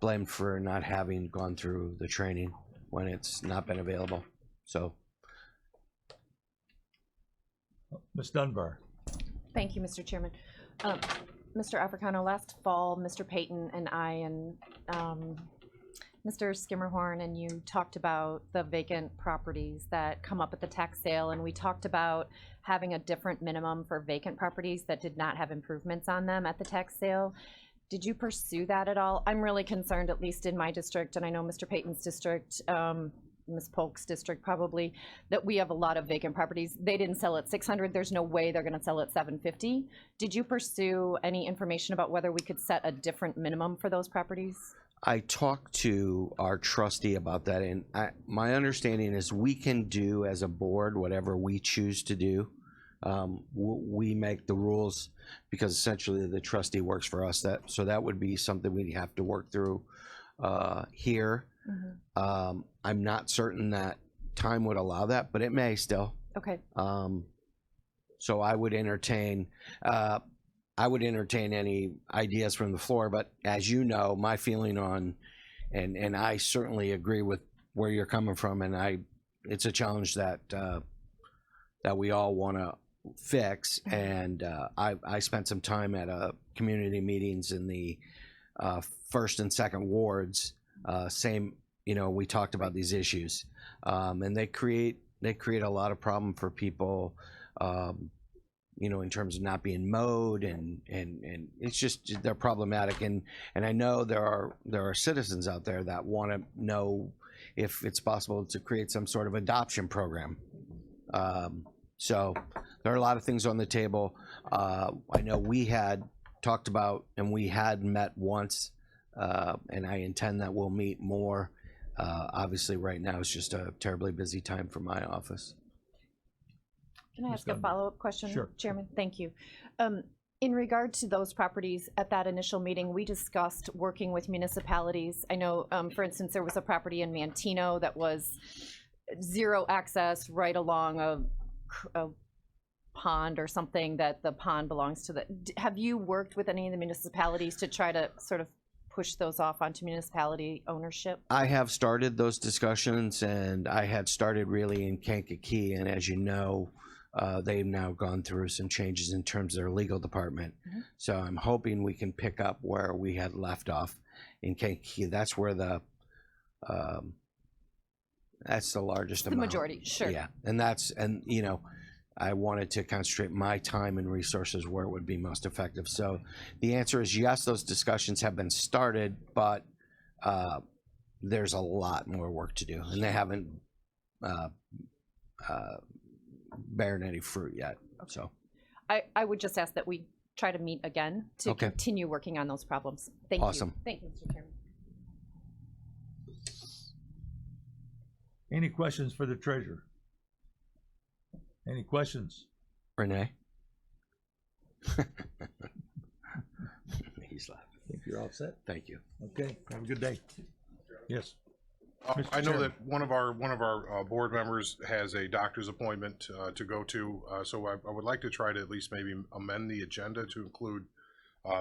blamed for not having gone through the training when it's not been available. So. Ms. Dunbar. Thank you, Mr. Chairman. Mr. Africano, last fall, Mr. Payton and I and Mr. Skimmerhorn, and you talked about the vacant properties that come up at the tax sale, and we talked about having a different minimum for vacant properties that did not have improvements on them at the tax sale. Did you pursue that at all? I'm really concerned, at least in my district, and I know Mr. Payton's district, Ms. Polk's district probably, that we have a lot of vacant properties. They didn't sell at 600. There's no way they're gonna sell at 750. Did you pursue any information about whether we could set a different minimum for those properties? I talked to our trustee about that, and my understanding is we can do as a board whatever we choose to do. We make the rules because essentially the trustee works for us. So that would be something we'd have to work through here. Mm-hmm. I'm not certain that time would allow that, but it may still. Okay. So I would entertain any ideas from the floor, but as you know, my feeling on, and I certainly agree with where you're coming from, and it's a challenge that we all want to fix. And I spent some time at community meetings in the first and second wards. We talked about these issues, and they create a lot of problem for people. In terms of not being mowed, and it's just, they're problematic, and I know there are citizens out there that want to know if it's possible to create some sort of adoption program. So there are a lot of things on the table. I know we had talked about, and we had met once, and I intend that we'll meet more. Obviously right now it's just a terribly busy time for my office. Can I ask a follow-up question? Sure. Chairman? Thank you. In regard to those properties, at that initial meeting, we discussed working with municipalities. I know, for instance, there was a property in Mantino that was zero access right along a pond or something, that the pond belongs to have you worked with any of the municipalities to try to sort of push those off onto municipality ownership? I have started those discussions, and I had started really in Kankakee, and as you know, they've now gone through some changes in terms of their legal department. Mm-hmm. So I'm hoping we can pick up where we had left off in Kankakee. That's where that's the largest The amount. majority, sure. Yeah, and I wanted to concentrate my time and resources where it would be most effective. So the answer is yes, those discussions have been started, but there's a lot more work to do, and they haven't bearing any fruit yet. So I would just ask that we try to meet again to Okay. continue working on those problems. Thank Awesome. you. Thank you, Mr. Chairman. Any questions for the treasurer? Any questions? Renee? He's laughing. I think you're all set. Thank you. Okay, have a good day. Yes. Mr. I know Chairman. that one of our board members has a doctor's appointment to go to, so I would like to try to at least maybe amend the agenda to include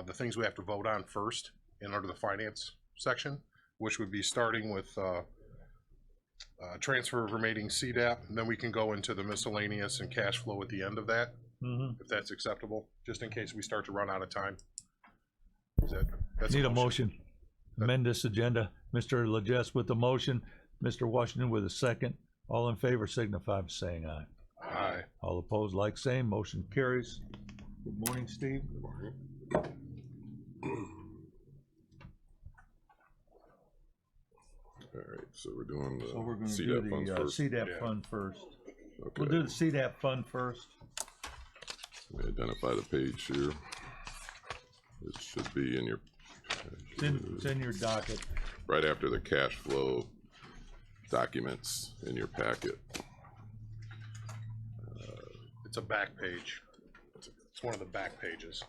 the things we have to vote on first in under the finance section, which would be starting with transfer of remaining CDAP, and then we can go into the miscellaneous and cash flow at the end of that, if that's acceptable, just in case we start to run out of time. That's Need a motion. Amend this agenda. Mr. Legess with the motion, Mr. Washington with a second. All in favor signify by saying aye. Aye. All opposed, like same. Motion carries. Good morning, Steve. Good morning. All right, so we're doing the So we're gonna do CDAP funds the first. CDAP fund first. Okay. We'll do the CDAP fund first. Let me identify the page here. It should be in your, It's in your docket. right after the cash flow documents in your packet. It's a back page. It's one of the back pages.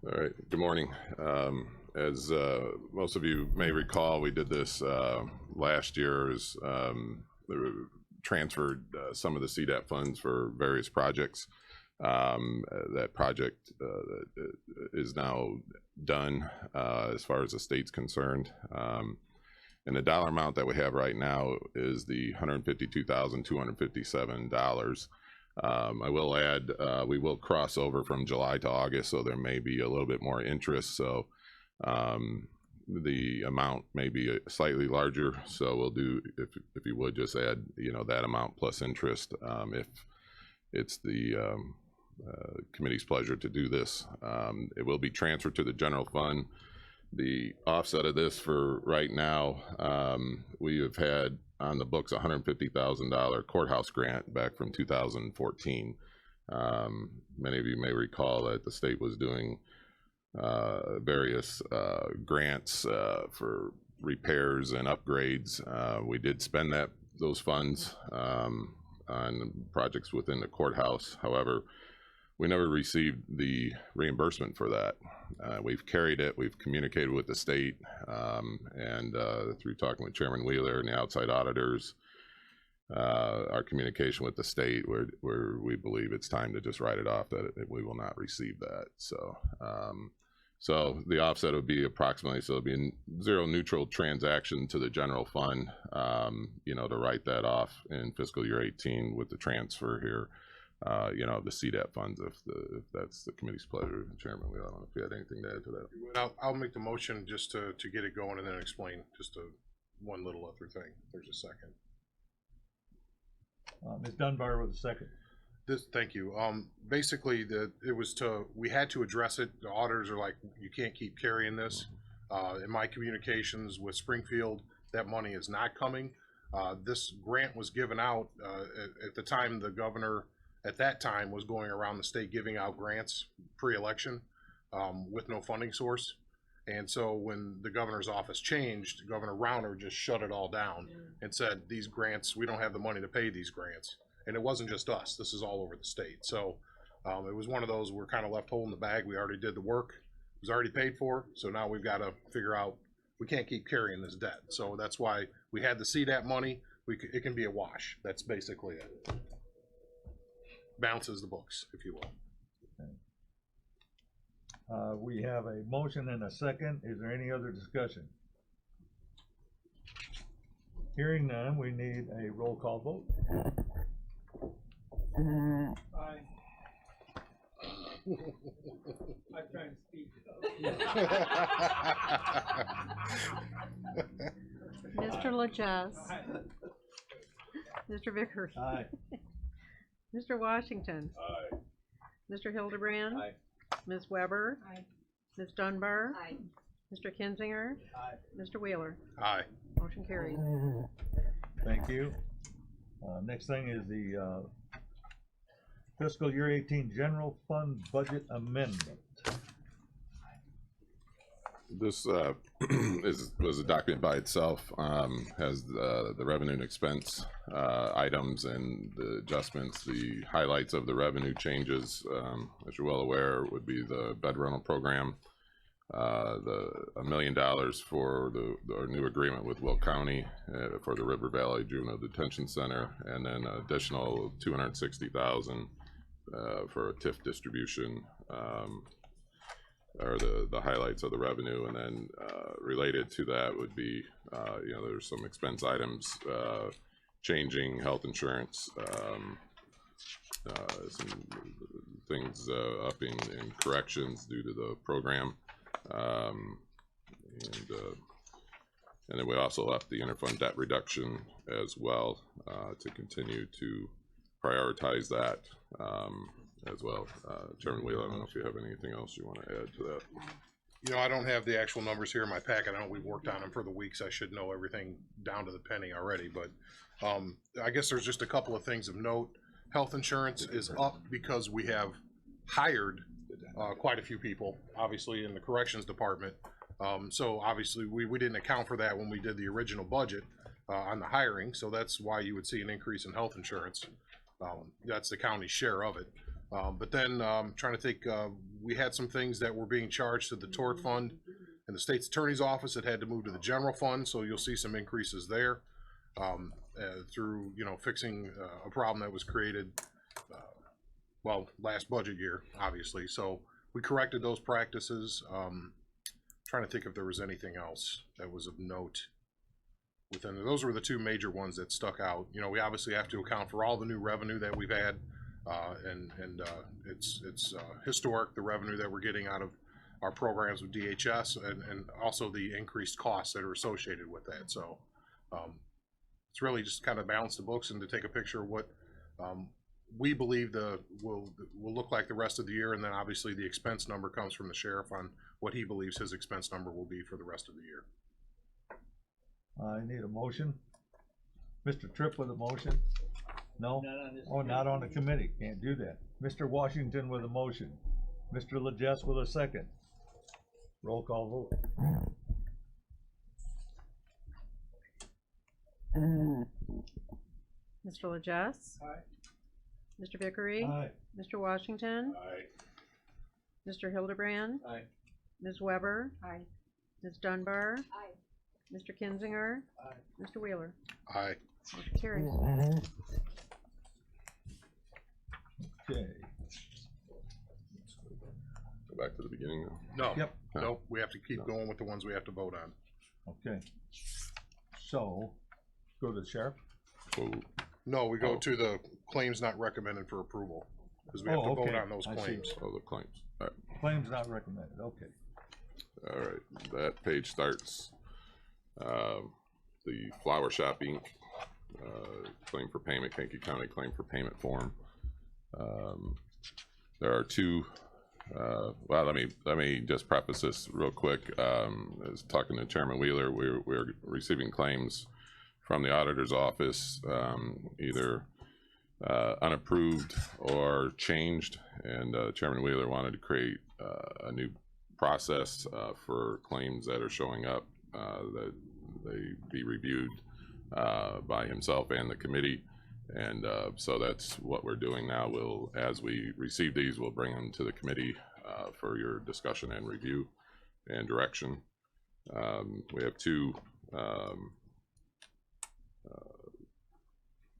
All right, good morning. As most of you may recall, we did this last year as transferred some of the CDAP funds for various projects. That project is now done as far as the state's concerned. And the dollar amount that we have right now is the $152,257. I will add, we will cross over from July to August, so there may be a little bit more interest. So the amount may be slightly larger. So we'll do, if you would just add, that amount plus interest, if it's the committee's pleasure to do this. It will be transferred to the general fund. The offset of this for right now, we have had on the books $150,000 courthouse grant back from 2014. Many of you may recall that the state was doing various grants for repairs and upgrades. We did spend those funds on projects within the courthouse. However, we never received the reimbursement for that. We've carried it, we've communicated with the state, and through talking with Chairman Wheeler and the outside auditors, our communication with the state, where we believe it's time to just write it off, that we will not receive that. So the offset would be approximately, so it'd be a zero neutral transaction to the general fund, to write that off in fiscal year 18 with the transfer here. The CDAP funds, if that's the committee's pleasure. Chairman, I don't know if you had anything to add to that. I'll make the motion just to get it going and then explain just one little other thing. There's a second. Ms. Dunbar with a second. Thank you. Basically, we had to address it. The auditors are like, you can't keep carrying this. In my communications with Springfield, that money is not coming. This grant was given out at the time. The governor at that time was going around the state giving out grants pre-election with no funding source. And so when the governor's office changed, Governor Rauner just shut it all down and said, these grants, we don't have the money to pay these grants. And it wasn't just us, this is all over the state. So it was one of those, we're kind of left holding the bag. We already did the work, it was already paid for. So now we've got to figure out, we can't keep carrying this debt. So that's why we had the CDAP money. It can be a wash. That's basically it. Bounces the books, if you will. We have a motion and a second. Is there any other discussion? Hearing none, we need a roll call vote. Aye. I'm trying to speak. Mr. Lajes. Mr. Vickers. Aye. Mr. Washington. Aye. Mr. Hildebrand. Aye. Ms. Weber. Aye. Ms. Dunbar. Aye. Mr. Kinzinger. Aye. Mr. Wheeler. Aye. Motion carried. Thank you. Next thing is the fiscal year 18 general fund budget amendment. This was a document by itself, has the revenue and expense items and the adjustments. The highlights of the revenue changes, as you're well aware, would be the bed rental program, the $1 million for our new agreement with Will County for the River Valley Juvenile Detention Center, and then additional $260,000 for a TIF distribution. Are the highlights of the revenue, and then related to that would be, there's some expense items, changing health insurance, some things upping in corrections due to the program, and then we also left the interfund debt reduction as well to continue to prioritize that. As well. Chairman Wheeler, I don't know if you have anything else you want to add to that. I don't have the actual numbers here in my packet. I know we've worked on them for the weeks. I should know everything down to the penny already, but I guess there's just a couple of things of note. Health insurance is up because we have hired quite a few people, obviously, in the corrections department. So obviously we didn't account for that when we did the original budget on the hiring. So that's why you would see an increase in health insurance. That's the county's share of it. But then trying to think, we had some things that were being charged to the tort fund and the state's attorney's office that had to move to the general fund. So you'll see some increases there through, fixing a problem that was created, last budget year, obviously. So we corrected those practices. Trying to think if there was anything else that was of note within. Those were the two major ones that stuck out. We obviously have to account for all the new revenue that we've had. And it's historic, the revenue that we're getting out of our programs with DHS, and also the increased costs that are associated with that. So it's really just kind of balance the books and to take a picture of what we believe will look like the rest of the year, and then obviously the expense number comes from the sheriff on what he believes his expense number will be for the rest of the year. I need a motion. Mr. Tripp with a motion? No? Oh, not on the committee, can't do that. Mr. Washington with a motion. Mr. Legess with a second. Roll call vote. Mr. Legess. Aye. Mr. Vickery. Aye. Mr. Washington. Aye. Mr. Hildebrand. Aye. Ms. Weber. Aye. Ms. Dunbar. Aye. Mr. Kinzinger. Aye. Mr. Wheeler. Aye. Motion carries. Okay. Go back to the beginning now. No, Yep. no, we have to keep going with the ones we have to vote on. Okay. So, go to the sheriff. So, No, we go Oh. to the claims not recommended for approval, because we have to Oh, vote okay. on those I see. claims. oh, the claims. All right. Claims not recommended, okay. All right, that page starts, the Flower Shop Inc., claim for payment, Kankakee County claim for payment form. There are two, well, let me just preface this real quick. As talking to Chairman Wheeler, we're receiving claims from the auditor's office, either unapproved or changed, and Chairman Wheeler wanted to create a new process for claims that are showing up, that they be reviewed by himself and the committee. And so that's what we're doing now. As we receive these, we'll bring them to the committee for your discussion and review and direction. We have two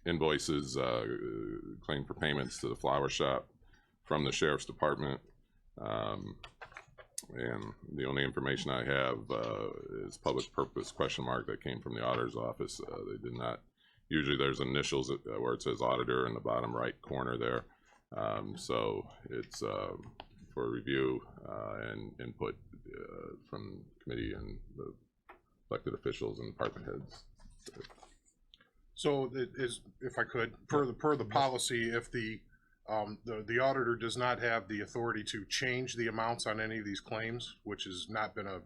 invoices, claim for payments to the Flower Shop from the Sheriff's Department. And the only information I have is public purpose ? That came from the auditor's office. They did not, usually there's initials where it says auditor in the bottom right corner there. So it's for review and input from committee and the elected officials and department heads. So it is, if I could, per the policy, if the auditor does not have the authority to change the amounts on any of these claims, which has not been a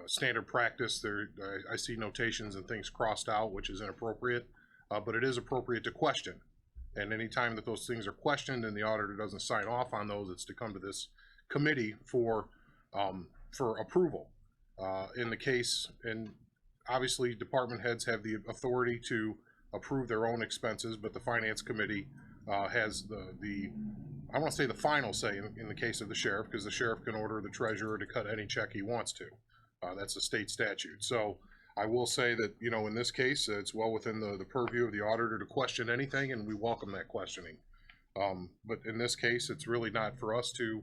standard practice. I see notations and things crossed out, which is inappropriate, but it is appropriate to question. And anytime that those things are questioned and the auditor doesn't sign off on those, it's to come to this committee for approval. In the case, and obviously department heads have the authority to approve their own expenses, but the finance committee has I want to say the final say in the case of the sheriff, because the sheriff can order the treasurer to cut any check he wants to. That's a state statute. So I will say that, you know, in this case, it's well within the purview of the auditor to question anything, and we welcome that questioning. But in this case, it's really not for us to,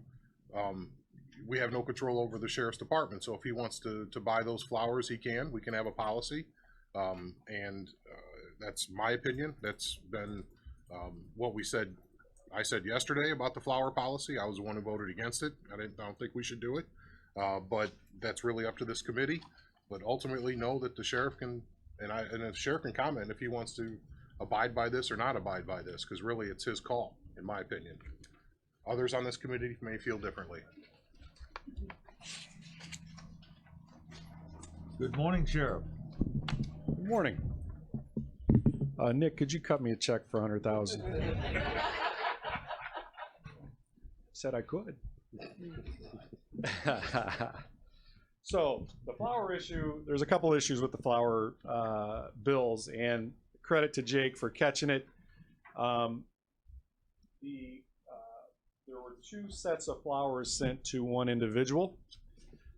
we have no control over the sheriff's department. So if he wants to buy those flowers, he can. We can have a policy. And that's my opinion. That's been what I said yesterday about the flower policy. I was the one who voted against it. I don't think we should do it. But that's really up to this committee. But ultimately, know that the sheriff can, and the sheriff can comment if he wants to abide by this or not abide by this, because really it's his call, in my opinion. Others on this committee may feel differently. Good morning, Sheriff. Good morning. Nick, could you cut me a check for 100,000? Said I could. So the flower issue, there's a couple issues with the flower bills, and credit to Jake for catching it. There were two sets of flowers sent to one individual.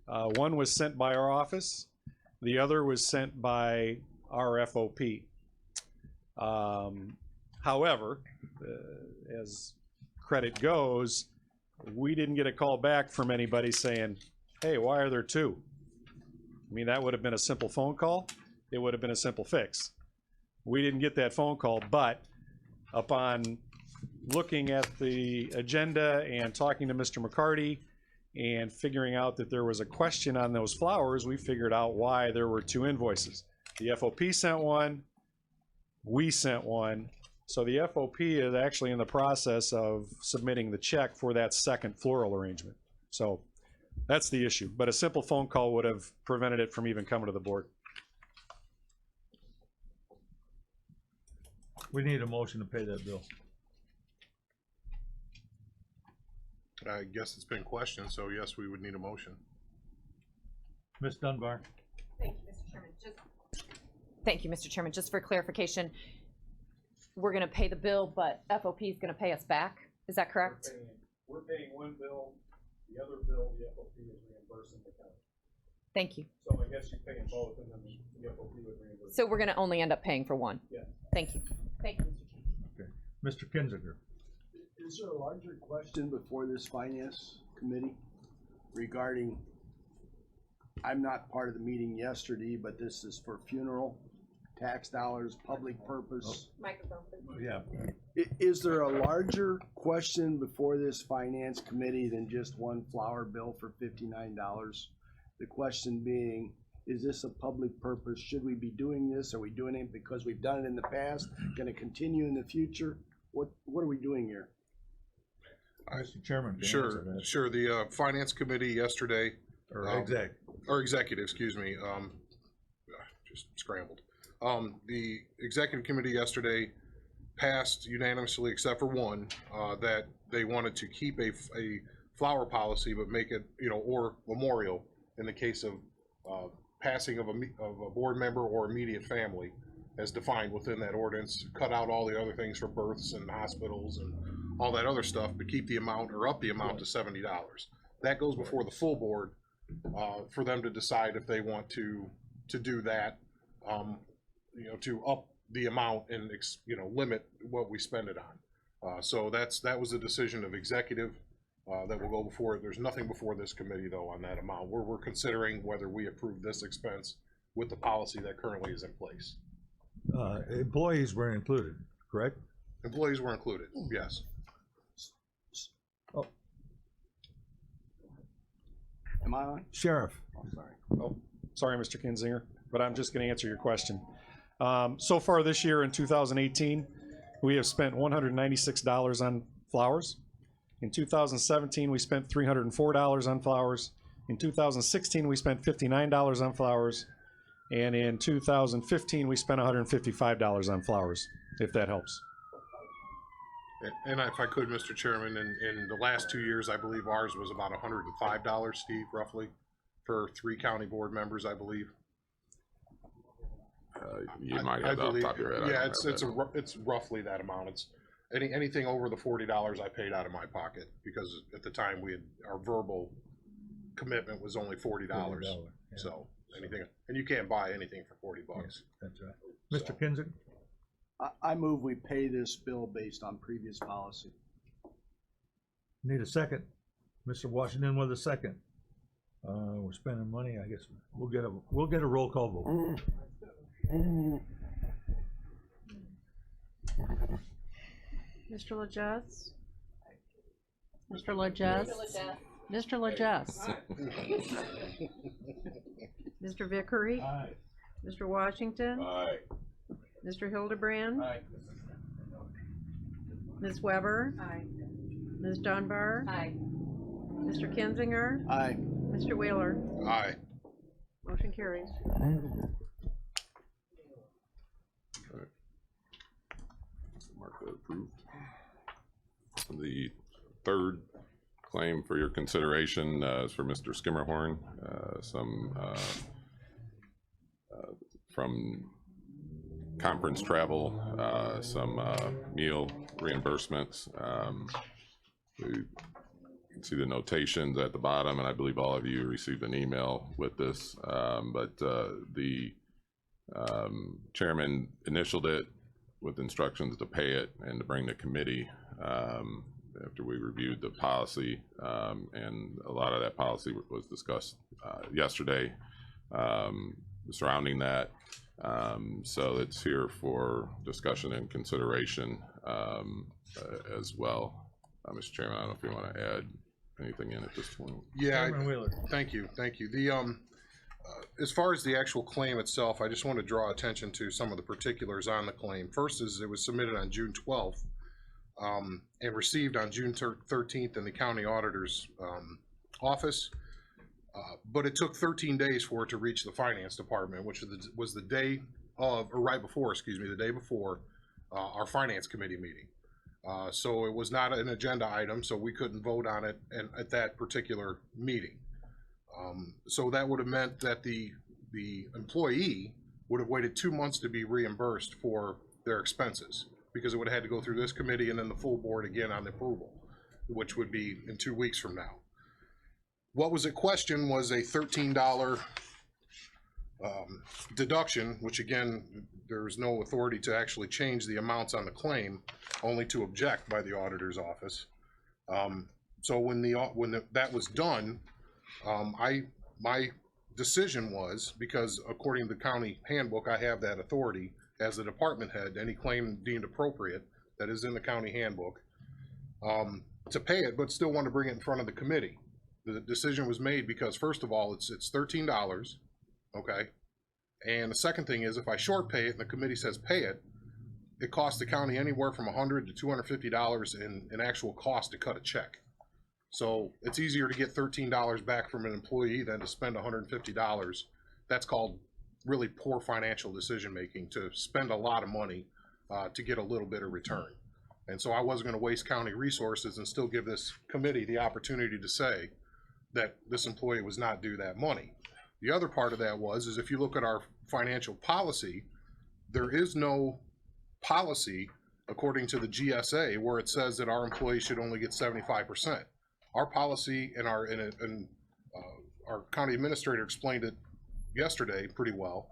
One was sent by our office. The other was sent by our FOP. However, as credit goes, we didn't get a call back from anybody saying, hey, why are there two? I mean, that would have been a simple phone call. It would have been a simple fix. We didn't get that phone call, but upon looking at the agenda and talking to Mr. McCarty and figuring out that there was a question on those flowers, we figured out why there were 2 invoices. The FOP sent one, we sent one. So the FOP is actually in the process of submitting the check for that second floral arrangement. So that's the issue, but a simple phone call would have prevented it from even coming to the board. We need a motion to pay that bill. I guess it's been questioned, so yes, we would need a motion. Ms. Dunbar? Thank you, Mr. Chairman. Thank you, Mr. Chairman. Just for clarification, we're gonna pay the bill, but FOP is gonna pay us back. Is that correct? We're paying one bill, the other bill, the FOP is reimbursing the county. Thank you. So I guess you're paying both, and then the FOP would reimburse. So we're gonna only end up paying for one? Yeah. Thank you. Thank you, Mr. Chairman. Okay. Mr. Kinzinger? Is there a larger question before this finance committee regarding, I'm not part of the meeting yesterday, but this is for funeral, tax dollars, public purpose. Microphone, please. Yeah. Is there a larger question before this finance committee than just one flower bill for $59? The question being, is this a public purpose? Should we be doing this? Are we doing it because we've done it in the past? Gonna continue in the future? What are we doing here? Mr. Chairman. can Sure, answer that. sure. The finance committee yesterday, Or executive, excuse me, just scrambled. The executive committee yesterday passed unanimously, except for one, that they wanted to keep a flower policy, but make it, or memorial in the case of passing of a board member or immediate family, as defined within that ordinance. Cut out all the other things for births and hospitals and all that other stuff, but keep the amount or up the amount to $70. That goes before the full board for them to decide if they want to do that, to up the amount and limit what we spend it on. So that was a decision of executive that will go before. There's nothing before this committee though on that amount. We're considering whether we approve this expense with the policy that currently is in place. Employees were included, correct? Employees were included, yes. Oh. Am I on? Sheriff? Oh, sorry. Oh, sorry, Mr. Kinzinger, but I'm just going to answer your question. So far this year in 2018, we have spent $196 on flowers. In 2017, we spent $304 on flowers. In 2016, we spent $59 on flowers. And in 2015, we spent $155 on flowers, if that helps. And if I could, Mr. Chairman, in the last 2 years, I believe ours was about $105, Steve, roughly, for 3 county board members, I believe. You might have that off the top of your head. Yeah, it's roughly that amount. It's anything over the $40 I paid out of my pocket, because at the time our verbal commitment was only $40. Yeah. So anything, and you can't buy anything for $40. Yes, that's right. Mr. Kinzinger? I move we pay this bill based on previous policy. Need a second? Mr. Washington with a second. We're spending money, I guess we'll get a roll call vote. Mr. Legess? Mr. Legess? Mr. Legess? Mr. Vickery? Aye. Mr. Washington? Aye. Mr. Hildebrand? Aye. Ms. Weber? Aye. Ms. Dunbar? Aye. Mr. Kinzinger? Aye. Mr. Wheeler? Aye. Motion carries. Mark that approved. The third claim for your consideration is for Mr. Skimmerhorn. Some from conference travel, some meal reimbursements. You can see the notations at the bottom, and I believe all of you received an email with this, but the chairman initialed it with instructions to pay it and to bring the committee after we reviewed the policy, and a lot of that policy was discussed yesterday surrounding that. So it's here for discussion and consideration as well. Mr. Chairman, I don't know if you want to add anything in at this point. Yeah, Chairman Wheeler. thank you. The as far as the actual claim itself, I just want to draw attention to some of the particulars on the claim. First is it was submitted on June 12th and received on June 13th in the county auditor's office. But it took 13 days for it to reach the finance department, which was the day of, or right before, excuse me, the day before our finance committee meeting. So it was not an agenda item, so we couldn't vote on it at that particular meeting. So that would have meant that the employee would have waited 2 months to be reimbursed for their expenses, because it would have had to go through this committee and then the full board again on the approval, which would be in 2 weeks from now. What was at question was a $13 deduction, which again, there's no authority to actually change the amounts on the claim, only to object by the auditor's office. So when that was done, my decision was, because according to the county handbook, I have that authority as the department head, any claim deemed appropriate that is in the county handbook, to pay it, but still want to bring it in front of the committee. The decision was made because, first of all, it's $13, okay? And the second thing is, if I short pay it and the committee says pay it, it costs the county anywhere from $100 to $250 in actual cost to cut a check. So it's easier to get $13 back from an employee than to spend $150. That's called really poor financial decision making, to spend a lot of money to get a little bit of return. And so I wasn't going to waste county resources and still give this committee the opportunity to say that this employee was not due that money. The other part of that is if you look at our financial policy, there is no policy according to the GSA where it says that our employees should only get 75%. Our policy and our county administrator explained it yesterday pretty well,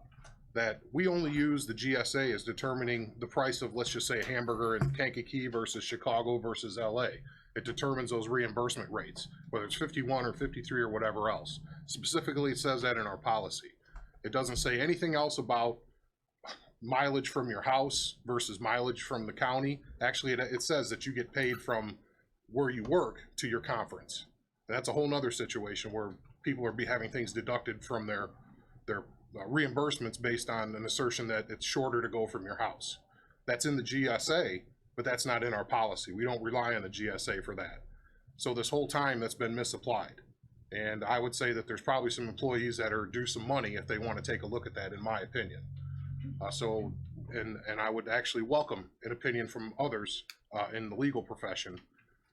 that we only use the GSA as determining the price of, let's just say, a hamburger in Kankakee versus Chicago versus LA. It determines those reimbursement rates, whether it's 51 or 53 or whatever else. Specifically, it says that in our policy. It doesn't say anything else about mileage from your house versus mileage from the county. Actually, it says that you get paid from where you work to your conference. And that's a whole nother situation where people are having things deducted from their reimbursements based on an assertion that it's shorter to go from your house. That's in the GSA, but that's not in our policy. We don't rely on the GSA for that. So this whole time that's been misapplied. And I would say that there's probably some employees that are due some money if they want to take a look at that, in my opinion. And I would actually welcome an opinion from others in the legal profession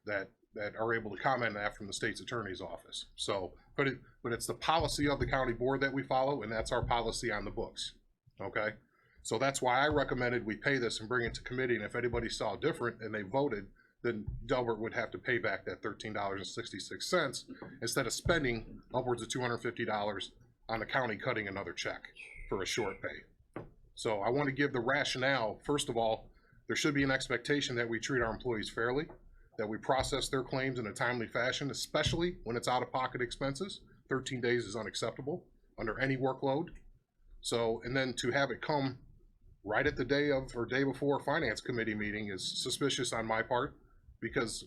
that are able to comment on that from the state's attorney's office. So, but it's the policy of the county board that we follow, and that's our policy on the books, okay? So that's why I recommended we pay this and bring it to committee, and if anybody saw different and they voted, then Delbert would have to pay back that $13.66 instead of spending upwards of $250 on the county cutting another check for a short pay. So I want to give the rationale. First of all, there should be an expectation that we treat our employees fairly, that we process their claims in a timely fashion, especially when it's out-of-pocket expenses. 13 days is unacceptable under any workload. So, and then to have it come right at the day of or day before a finance committee meeting is suspicious on my part, because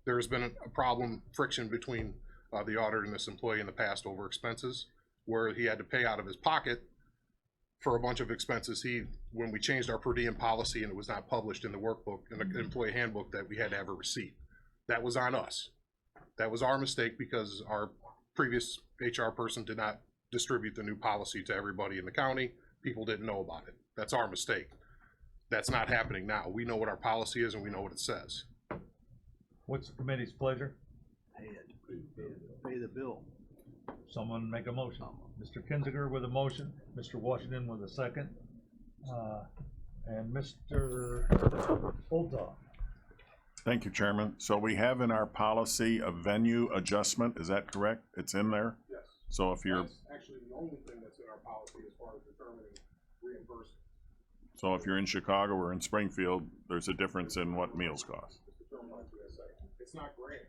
there's been a problem, friction between the auditor and this employee in the past over expenses, where he had to pay out of his pocket for a bunch of expenses. When we changed our per diem policy and it was not published in the workbook, in the employee handbook, that we had to have a receipt. That was on us. That was our mistake, because our previous HR person did not distribute the new policy to everybody in the county. People didn't know about it. That's our mistake. That's not happening now. We know what our policy is and we know what it says. What's the committee's pleasure? Pay it. Pay the bill. Someone make a motion. Mr. Kinzinger with a motion, Mr. Washington with a second, and Mr. Olthoff. Thank you, Chairman. So we have in our policy a venue adjustment, is that correct? It's in there? Yes. So if you're, That's actually the only thing that's in our policy as far as determining reimbursement. so if you're in Chicago or in Springfield, there's a difference in what meals cost. It's determined by GSA. It's not grand,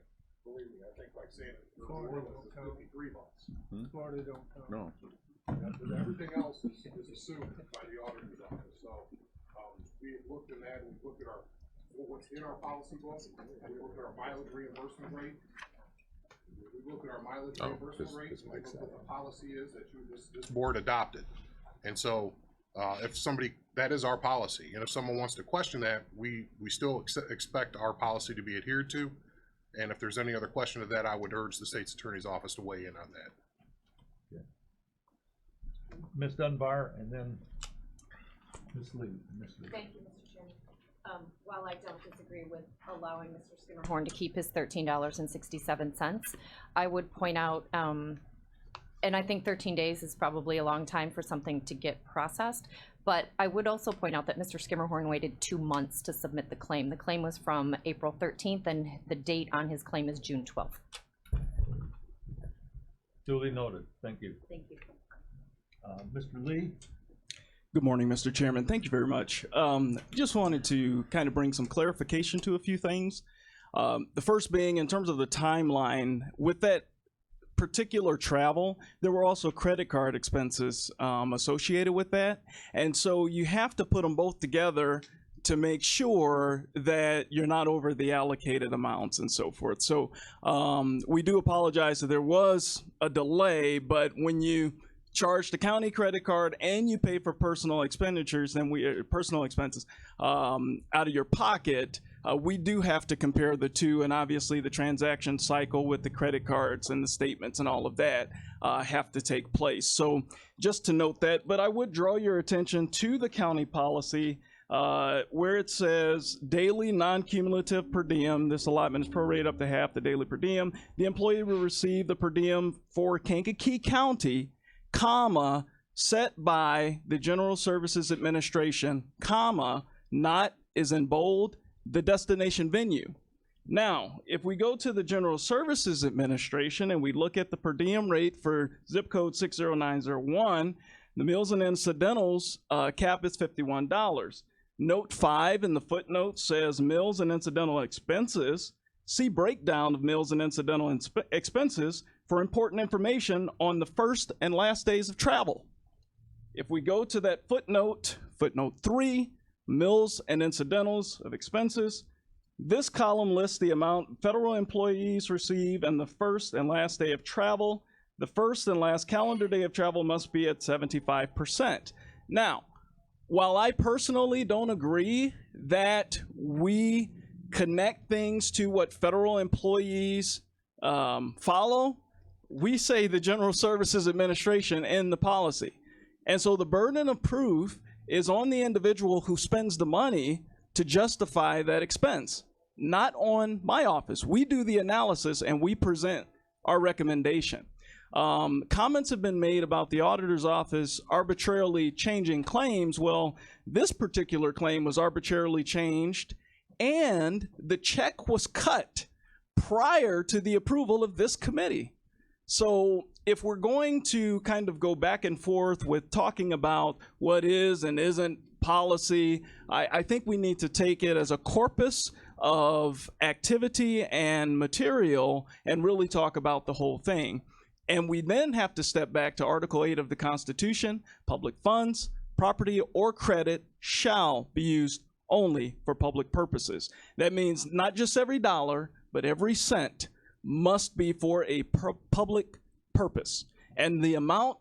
believe me. I think like saying New Orleans is $53. Hmm? Florida don't count. No. Everything else is assumed by the auditor's office, so, we looked in that, and we looked at what's in our policy book, and we looked at our mileage reimbursement rate. We looked at our mileage reimbursement rate, and we looked at what the policy is that this board adopted. And so, if somebody, that is our policy, and if someone wants to question that, we still expect our policy to be adhered to. And if there's any other question of that, I would urge the state's attorney's office to weigh in on that. Ms. Dunbar, and then Ms. Lee. Thank you, Mr. Chairman. While I don't disagree with allowing Mr. Skimmerhorn to keep his $13.67, I would point out, and I think 13 days is probably a long time for something to get processed, but I would also point out that Mr. Skimmerhorn waited 2 months to submit the claim. The claim was from April 13th, and the date on his claim is June 12th. Duly noted. Thank you. Thank you. Mr. Lee? Good morning, Mr. Chairman. Thank you very much. Just wanted to kind of bring some clarification to a few things. The first being in terms of the timeline, with that particular travel, there were also credit card expenses associated with that. And so you have to put them both together to make sure that you're not over the allocated amounts and so forth. So we do apologize that there was a delay, but when you charge the county credit card and you pay for personal expenditures, then personal expenses out of your pocket, we do have to compare the two, and obviously the transaction cycle with the credit cards and the statements and all of that have to take place. So just to note that, but I would draw your attention to the county policy where it says daily non-cumulative per diem. This allotment is prorated up to half the daily per diem. The employee will receive the per diem for Kankakee County, comma, set by the General Services Administration, comma, not is in bold, the destination venue. Now, if we go to the General Services Administration and we look at the per diem rate for zip code 60901, the meals and incidentals cap is $51. Note 5 in the footnote says meals and incidental expenses. See breakdown of meals and incidental expenses for important information on the first and last days of travel. If we go to that footnote, footnote 3, meals and incidentals of expenses, this column lists the amount federal employees receive on the first and last day of travel. The first and last calendar day of travel must be at 75%. Now, while I personally don't agree that we connect things to what federal employees follow, we say the General Services Administration in the policy. And so the burden of proof is on the individual who spends the money to justify that expense, not on my office. We do the analysis and we present our recommendation. Comments have been made about the auditor's office arbitrarily changing claims. Well, this particular claim was arbitrarily changed and the check was cut prior to the approval of this committee. So if we're going to kind of go back and forth with talking about what is and isn't policy, I think we need to take it as a corpus of activity and material and really talk about the whole thing. And we then have to step back to Article 8 of the Constitution. Public funds, property, or credit shall be used only for public purposes. That means not just every dollar, but every cent must be for a public purpose. And the amount,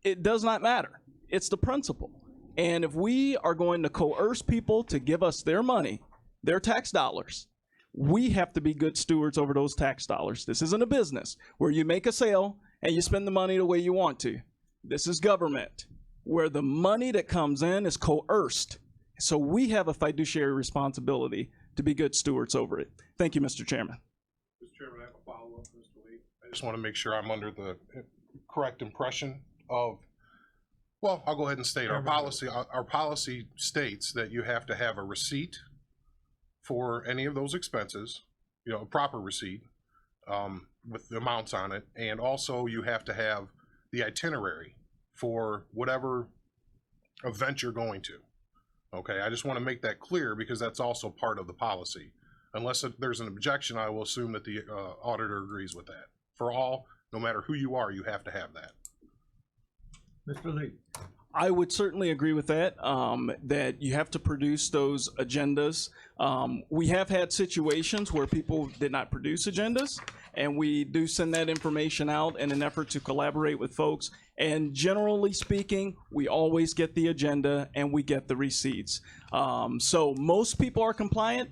it does not matter. It's the principle. And if we are going to coerce people to give us their money, their tax dollars, we have to be good stewards over those tax dollars. This isn't a business where you make a sale and you spend the money the way you want to. This is government where the money that comes in is coerced. So we have a fiduciary responsibility to be good stewards over it. Thank you, Mr. Chairman. Mr. Chairman, I have a follow-up, Mr. Lee. I just want to make sure I'm under the correct impression of, well, I'll go ahead and state our policy. Our policy states that you have to have a receipt for any of those expenses, you know, a proper receipt with the amounts on it. And also you have to have the itinerary for whatever event you're going to. Okay, I just want to make that clear because that's also part of the policy. Unless there's an objection, I will assume that the auditor agrees with that. For all, no matter who you are, you have to have that. Mr. Lee? I would certainly agree with that, that you have to produce those agendas. We have had situations where people did not produce agendas, and we do send that information out in an effort to collaborate with folks. And generally speaking, we always get the agenda and we get the receipts. So most people are compliant.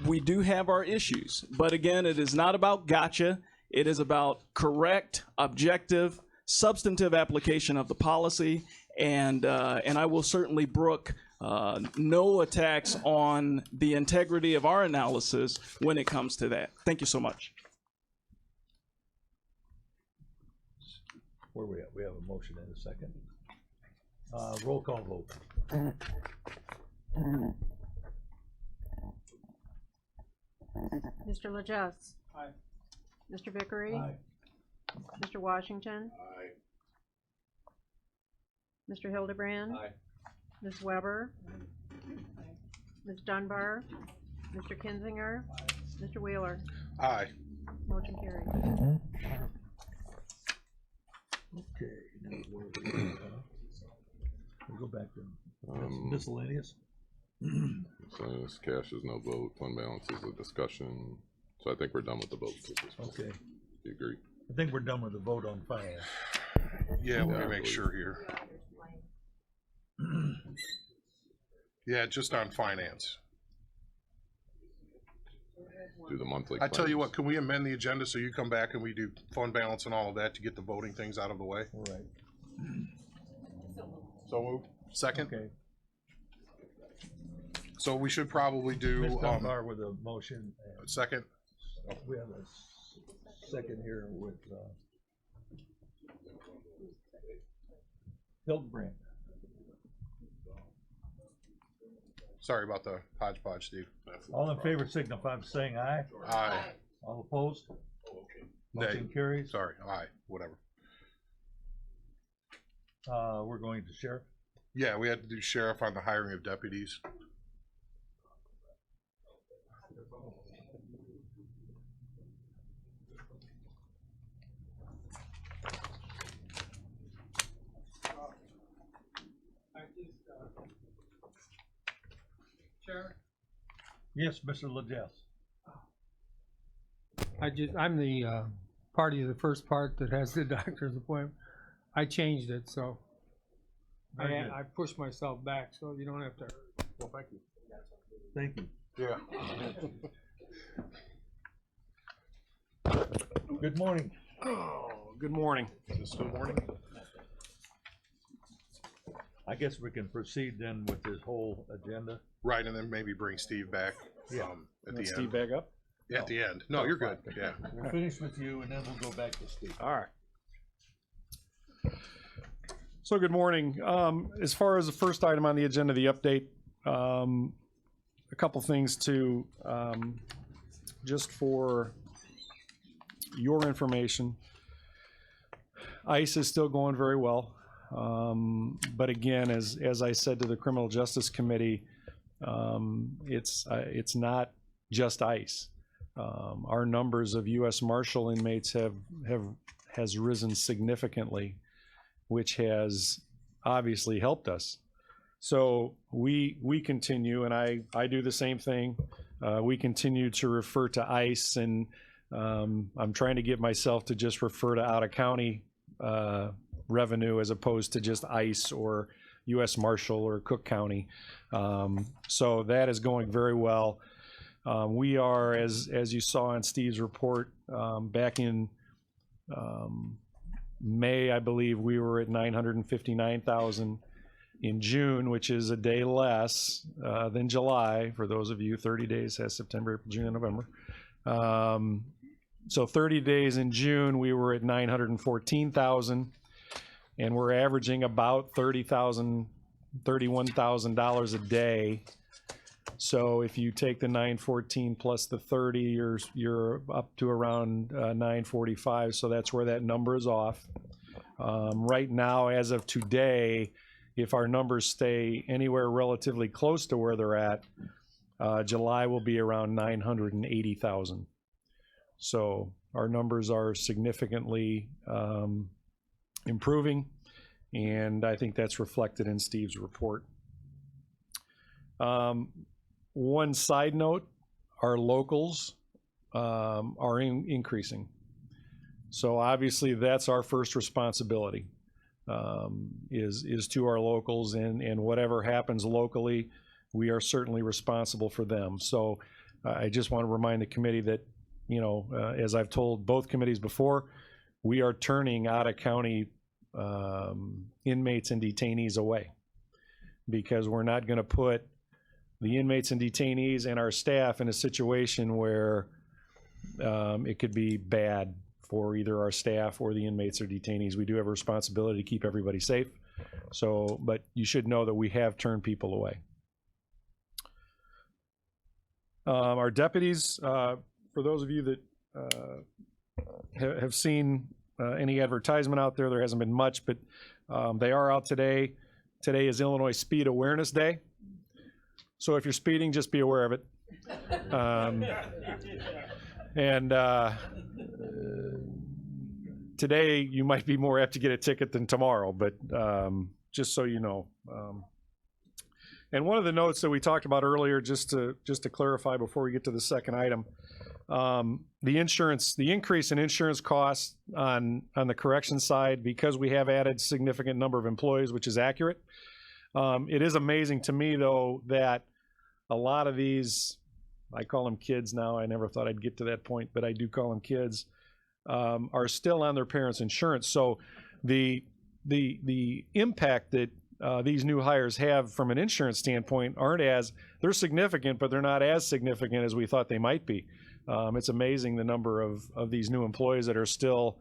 We do have our issues, but again, it is not about gotcha. It is about correct, objective, substantive application of the policy. And I will certainly brook no attacks on the integrity of our analysis when it comes to that. Thank you so much. Where we at? We have a motion in a second. Roll call vote. Mr. Legess. Aye. Mr. Vickery. Aye. Mr. Washington. Aye. Mr. Hildebrand. Aye. Ms. Weber. Ms. Dunbar. Mr. Kinzinger. Mr. Wheeler. Aye. Motion carries. Okay, now where we at? We'll go back to miscellaneous. Miscellaneous cash is no vote, fund balance is a discussion, so I think we're done with the votes at this point. Okay, You agree? I think we're done with the vote on finance. Yeah, let me Yeah, make please. sure here. Yeah, just on finance. Do the monthly. I tell you claims. what, can we amend the agenda so you come back and we do fund balance and all of that to get the voting things out of the way? All right. So moved. Second? Okay. So we should probably do, Ms. Dunbar with a motion. And second? we have a second here with Hildebrand. Sorry about the hodgepodge, Steve. All in favor signify by saying aye. Aye. All opposed? Motion Nay. carries. Sorry, aye, whatever. We're going to sheriff. Yeah, we had to do sheriff on the hiring of deputies. Chair, Yes, Mr. Legess. I'm the party of the first part that has the doctor's appointment. I changed it, so Very good. I pushed myself back, so you don't have to. Well, thank you. Thank you. Yeah. Good morning. Oh, good morning. Is it still morning? I guess we can proceed then with this whole agenda. Right, and then maybe bring Steve back, Yeah. at Want the Steve end. back up? Yeah, at the end. No, you're good, yeah. We'll finish with you and then we'll go back to Steve. All right. So good morning. As far as the first item on the agenda, the update, a couple things to, just for your information. ICE is still going very well. But again, as I said to the Criminal Justice Committee, it's not just ICE. Our numbers of U.S. Marshal inmates has risen significantly, which has obviously helped us. So we continue, and I do the same thing. We continue to refer to ICE, and I'm trying to get myself to just refer to out-of-county revenue as opposed to just ICE or U.S. Marshal or Cook County. So that is going very well. We are, as you saw in Steve's report, back in May, I believe we were at 959,000. In June, which is a day less than July, for those of you, 30 days has September, April, June, and November. So 30 days in June, we were at 914,000, and we're averaging about $31,000 a day. So if you take the 914 plus the 30, you're up to around 945. So that's where that number is off. Right now, as of today, if our numbers stay anywhere relatively close to where they're at, July will be around 980,000. So our numbers are significantly improving, And I think that's reflected in Steve's report. One side note, our locals are increasing. So obviously that's our first responsibility, is to our locals, and whatever happens locally, we are certainly responsible for them. So I just want to remind the committee that, you know, as I've told both committees before, we are turning out-of-county inmates and detainees away, because we're not going to put the inmates and detainees and our staff in a situation where it could be bad for either our staff or the inmates or detainees. We do have a responsibility to keep everybody safe. So, but you should know that we have turned people away. Our deputies, for those of you that have seen any advertisement out there, there hasn't been much, but they are out today. Today is Illinois Speed Awareness Day. So if you're speeding, just be aware of it. Today you might be more apt to get a ticket than tomorrow, but just so you know. And one of the notes that we talked about earlier, just to clarify before we get to the second item, the increase in insurance costs on the correction side, because we have added significant number of employees, which is accurate. It is amazing to me, though, that a lot of these, I call them kids now, I never thought I'd get to that point, but I do call them kids, are still on their parents' insurance. So the impact that these new hires have from an insurance standpoint they're significant, but they're not as significant as we thought they might be. It's amazing the number of these new employees that are still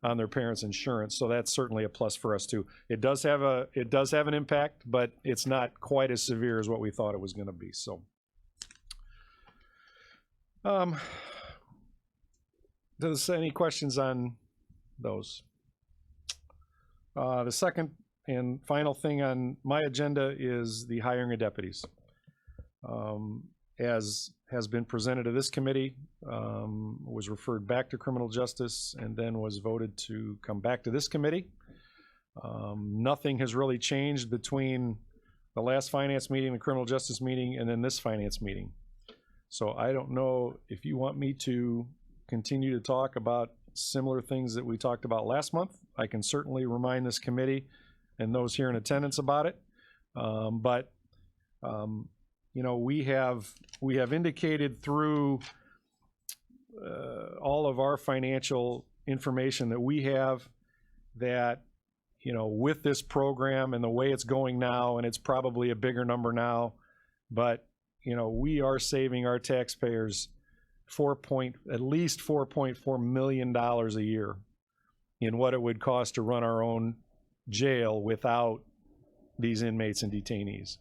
on their parents' insurance. So that's certainly a plus for us too. It does have an impact, but it's not quite as severe as what we thought it was going to be. So, any questions on those? The second and final thing on my agenda is the hiring of deputies. As has been presented to this committee, was referred back to criminal justice, and then was voted to come back to this committee. Nothing has really changed between the last finance meeting, the criminal justice meeting, and then this finance meeting. So I don't know if you want me to continue to talk about similar things that we talked about last month. I can certainly remind this committee and those here in attendance about it. You know, we have indicated through all of our financial information that we have that, you know, with this program and the way it's going now, and it's probably a bigger number now, but, you know, we are saving our taxpayers at least $4.4 million a year in what it would cost to run our own jail without these inmates and detainees.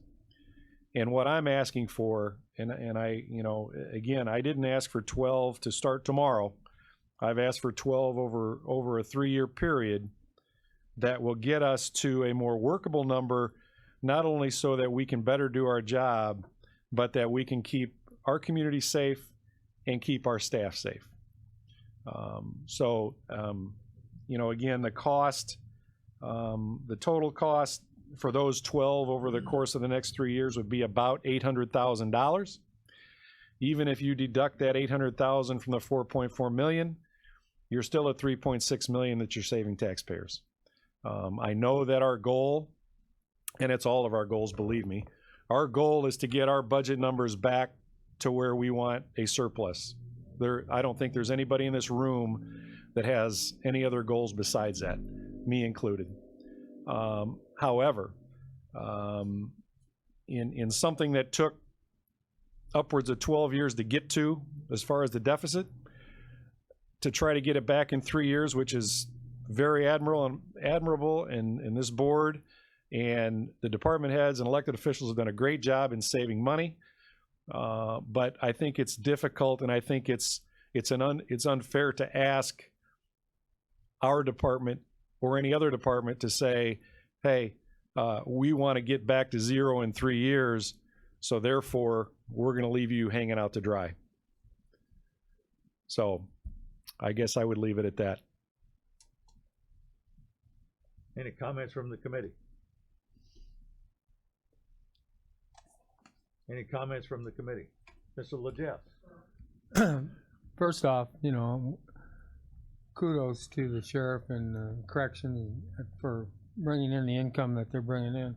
And what I'm asking for, and I, you know, again, I didn't ask for 12 to start tomorrow. I've asked for 12 over a 3-year period that will get us to a more workable number, not only so that we can better do our job, but that we can keep our community safe and keep our staff safe. You know, again, the cost, the total cost for those 12 over the course of the next 3 years would be about $800,000. Even if you deduct that $800,000 from the $4.4 million, you're still at $3.6 million that you're saving taxpayers. I know that our goal, and it's all of our goals, believe me, our goal is to get our budget numbers back to where we want a surplus. I don't think there's anybody in this room that has any other goals besides that, me included. However, in something that took upwards of 12 years to get to, as far as the deficit, to try to get it back in 3 years, which is very admirable, and this board and the department heads and elected officials have done a great job in saving money. But I think it's difficult, and I think it's unfair to ask our department or any other department to say, hey, we want to get back to zero in 3 years, so therefore we're going to leave you hanging out to dry. So I guess I would leave it at that. Any comments from the committee? Any comments from the committee? Mr. Lejeff? First off, you know, kudos to the sheriff and corrections for bringing in the income that they're bringing in.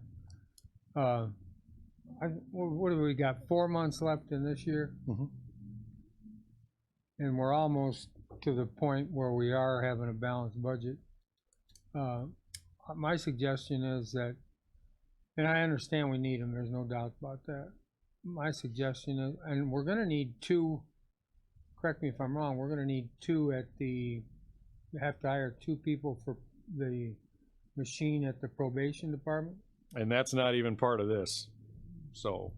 What do we got? 4 months left in this year? Mhm. And we're almost to the point where we are having a balanced budget. My suggestion is that, and I understand we need them, there's no doubt about that. My suggestion is, and we're gonna need two, correct me if I'm wrong, we're gonna need two at the, you have to hire 2 people for the machine at the probation department? And that's not even part of this. So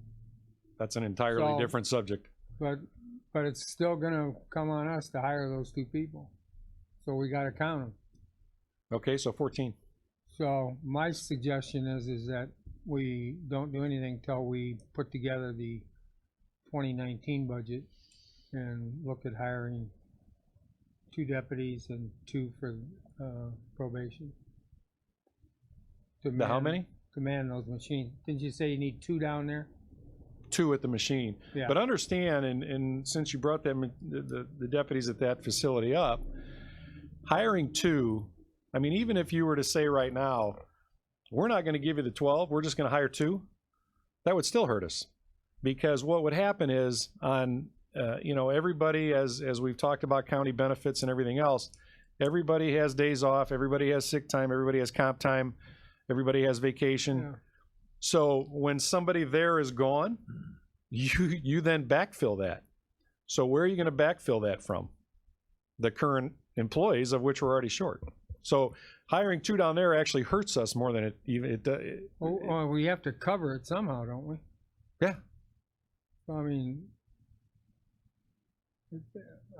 that's an entirely So- different subject. But it's still gonna come on us to hire those 2 people. So we gotta count them. Okay, so 14. So my suggestion is that we don't do anything till we put together the 2019 budget and look at hiring 2 deputies and 2 for probation. The how many? To man those machines. Didn't you say you need 2 down there? 2 at the machine. Yeah. But understand, and since you brought them, the deputies at that facility up, hiring 2, I mean, even if you were to say right now, we're not gonna give you the 12, we're just gonna hire 2, that would still hurt us. Because what would happen is on, you know, everybody, as we've talked about county benefits and everything else, everybody has days off, everybody has sick time, everybody has comp time, everybody has vacation. Yeah. So when somebody there is gone, you then backfill that. So where are you going to backfill that from? The current employees, of which we're already short. So hiring 2 down there actually hurts us more than it even. Well, we have to cover it somehow, don't we? Yeah. So, I mean,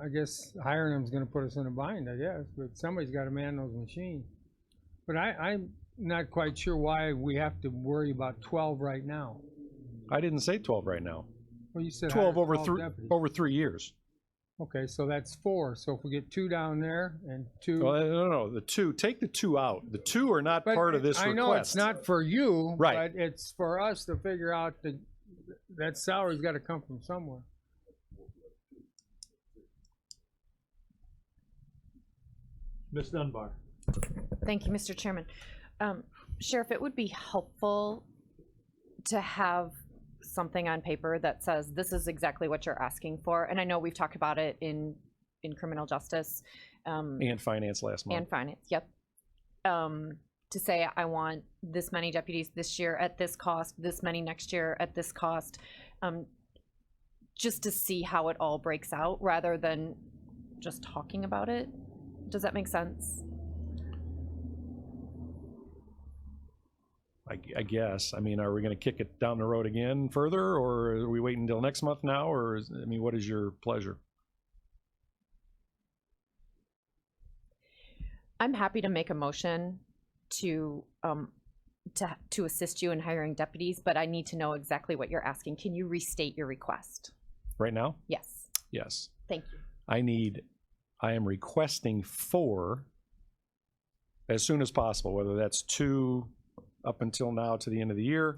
I guess hiring them is going to put us in a bind, I guess. But somebody's got to man those machines. But I'm not quite sure why we have to worry about 12 right now. I didn't say 12 right now. Well, you said 12 hire over 12 3 deputies. over 3 years. Okay, so that's 4. So if we get 2 down there and 2. Well, no, the 2. Take the 2 out. The 2 are not part of this I request. know it's not for you, Right. but it's for us to figure out that salary's got to come from somewhere. Ms. Dunbar? Thank you, Mr. Chairman. Sheriff, it would be helpful to have something on paper that says this is exactly what you're asking for. And I know we've talked about it in criminal justice. And finance last month. And finance, yep. To say I want this many deputies this year at this cost, this many next year at this cost, just to see how it all breaks out rather than just talking about it. Does that make sense? I guess. I mean, are we going to kick it down the road again further, or are we waiting until next month now, or what is your pleasure? I'm happy to make a motion to assist you in hiring deputies, but I need to know exactly what you're asking. Can you restate your request? Right now? Yes. Yes. Thank you. I am requesting 4 as soon as possible, whether that's 2 up until now to the end of the year,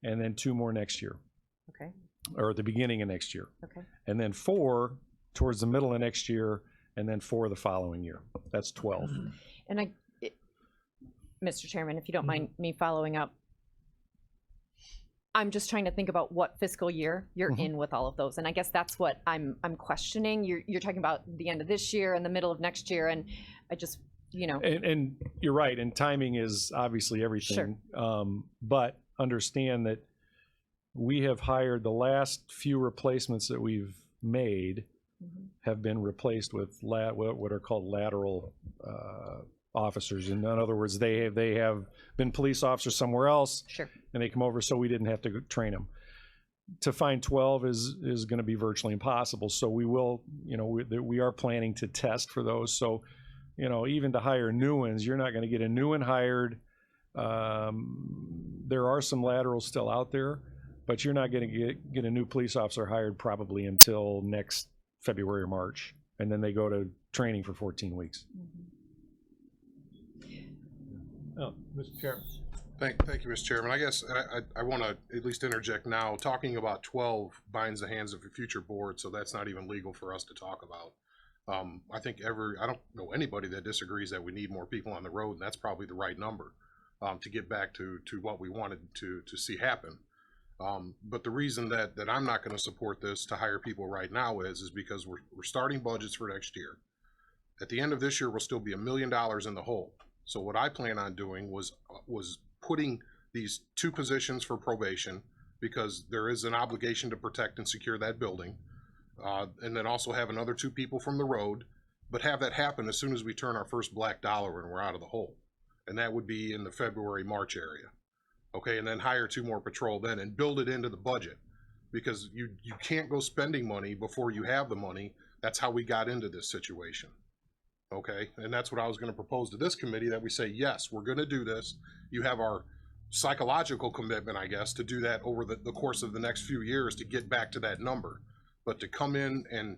and then 2 more next year. Okay. Or at the beginning of next year. Okay. And then 4 towards the middle of next year, and then 4 the following year. That's 12. And Mr. Chairman, if you don't mind me following up, I'm just trying to think about what fiscal year you're in with all of those, and I guess that's what I'm questioning. You're talking about the end of this year and the middle of next year, and I just, you know. And you're right, and timing is obviously everything. Sure. But understand that we have hired the last few replacements that we've made have been replaced with what are called lateral officers. In other words, they have been police officers somewhere else, sure, and they come over, so we didn't have to train them. To find 12 is going to be virtually impossible. So we will, you know, we are planning to test for those. So, you know, even to hire new ones, you're not going to get a new one hired. There are some laterals still out there, but you're not going to get a new police officer hired probably until next February or March, and then they go to training for 14 weeks. Oh, Mr. Chairman. Thank you, Mr. Chairman. I guess I want to at least interject now. Talking about 12 binds the hands of a future board, so that's not even legal for us to talk about. I think I don't know anybody that disagrees that we need more people on the road, and that's probably the right number to get back to what we wanted to see happen. But the reason that I'm not going to support this to hire people right now is because we're starting budgets for next year. At the end of this year, we'll still be $1 million in the hole. So what I plan on doing was putting these 2 positions for probation, because there is an obligation to protect and secure that building, and then also have another 2 people from the road, but have that happen as soon as we turn our first black dollar and we're out of the hole. And that would be in the February, March area. Okay, and then hire 2 more patrol then and build it into the budget, because you can't go spending money before you have the money. That's how we got into this situation. Okay, and that's what I was going to propose to this committee, that we say, yes, we're going to do this. You have our psychological commitment, I guess, to do that over the course of the next few years to get back to that number. But to come in and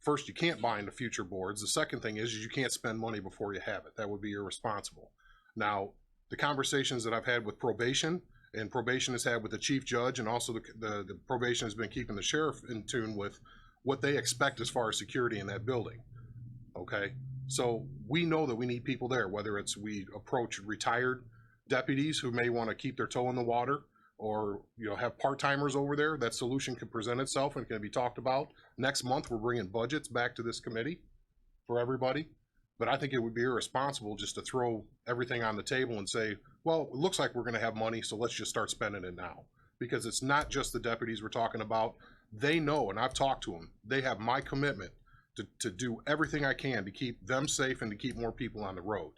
first, you can't bind the future boards. The second thing is you can't spend money before you have it. That would be irresponsible. Now, the conversations that I've had with probation, and probation has had with the chief judge, and also the probation has been keeping the sheriff in tune with what they expect as far as security in that building. Okay, so we know that we need people there, whether it's we approach retired deputies who may want to keep their toe in the water, or have part-timers over there. That solution can present itself and can be talked about. Next month, we're bringing budgets back to this committee for everybody. But I think it would be irresponsible just to throw everything on the table and say, well, it looks like we're going to have money, so let's just start spending it now. Because it's not just the deputies we're talking about. They know, and I've talked to them, they have my commitment to do everything I can to keep them safe and to keep more people on the road.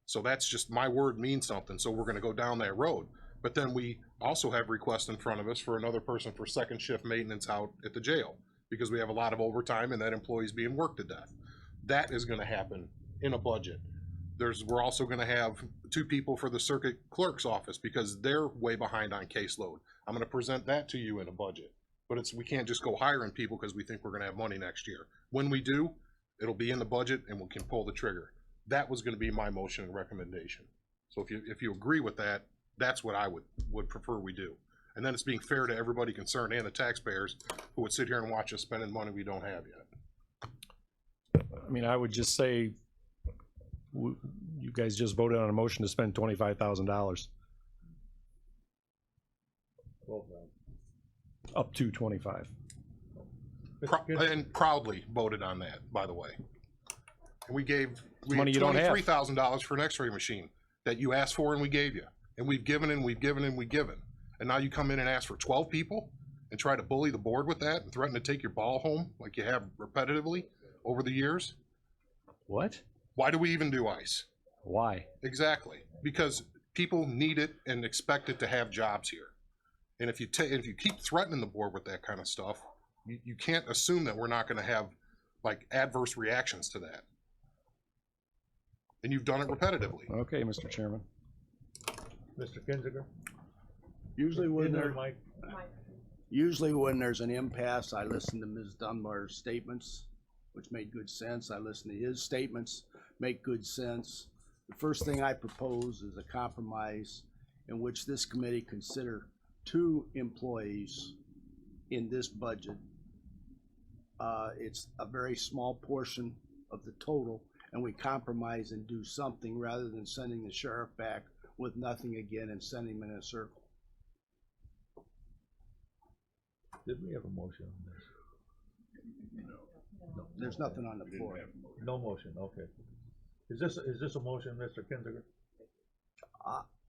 So that's just, my word means something, so we're going to go down that road. But then we also have requests in front of us for another person for second shift maintenance out at the jail, because we have a lot of overtime and that employee's being worked to death. That is going to happen in a budget. We're also going to have 2 people for the circuit clerk's office, because they're way behind on caseload. I'm going to present that to you in a budget. But we can't just go hiring people because we think we're going to have money next year. When we do, it'll be in the budget and we can pull the trigger. That was going to be my motion and recommendation. So if you agree with that, that's what I would prefer we do. And then it's being fair to everybody concerned and the taxpayers who would sit here and watch us spending money we don't have yet. I mean, I would just say, you guys just voted on a motion to spend $25,000. Up to 25. And proudly voted on that, by the way. And we gave money you don't have. $23,000 for an x-ray machine that you asked for and we gave you. And we've given and we've given and we've given. And now you come in and ask for 12 people and try to bully the board with that and threaten to take your ball home like you have repetitively over the years. What? Why do we even do ICE? Why? Exactly. Because people need it and expect it to have jobs here. And if you keep threatening the board with that kind of stuff, you can't assume that we're not going to have like adverse reactions to that. And you've done it repetitively. Okay, Mr. Chairman. Mr. Kinzinger? Usually when In there, there, Mike. usually when there's an impasse, I listen to Ms. Dunbar's statements, which made good sense. I listen to his statements, make good sense. The first thing I propose is a compromise in which this committee consider 2 employees in this budget. It's a very small portion of the total, and we compromise and do something rather than sending the sheriff back with nothing again and sending him in a circle. Did we have a motion on this? No, there's nothing on the floor. No motion, okay. Is this a motion, Mr. Kinzinger?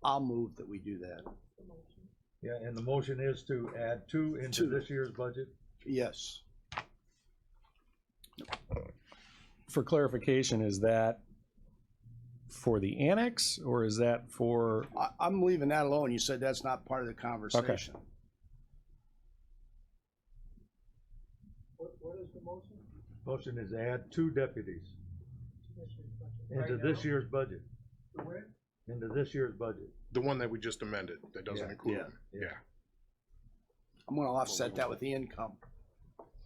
I'll move that we do that. Yeah, and the motion is to add 2 into this year's budget? Yes. For clarification, is that for the annex or is that for? I'm leaving that alone. You said that's not part of the conversation. Okay. What is the motion? Motion is to add 2 deputies into this year's budget. Into this year's budget. The one that we just amended, that doesn't include them. Yeah. I'm gonna offset that with the income.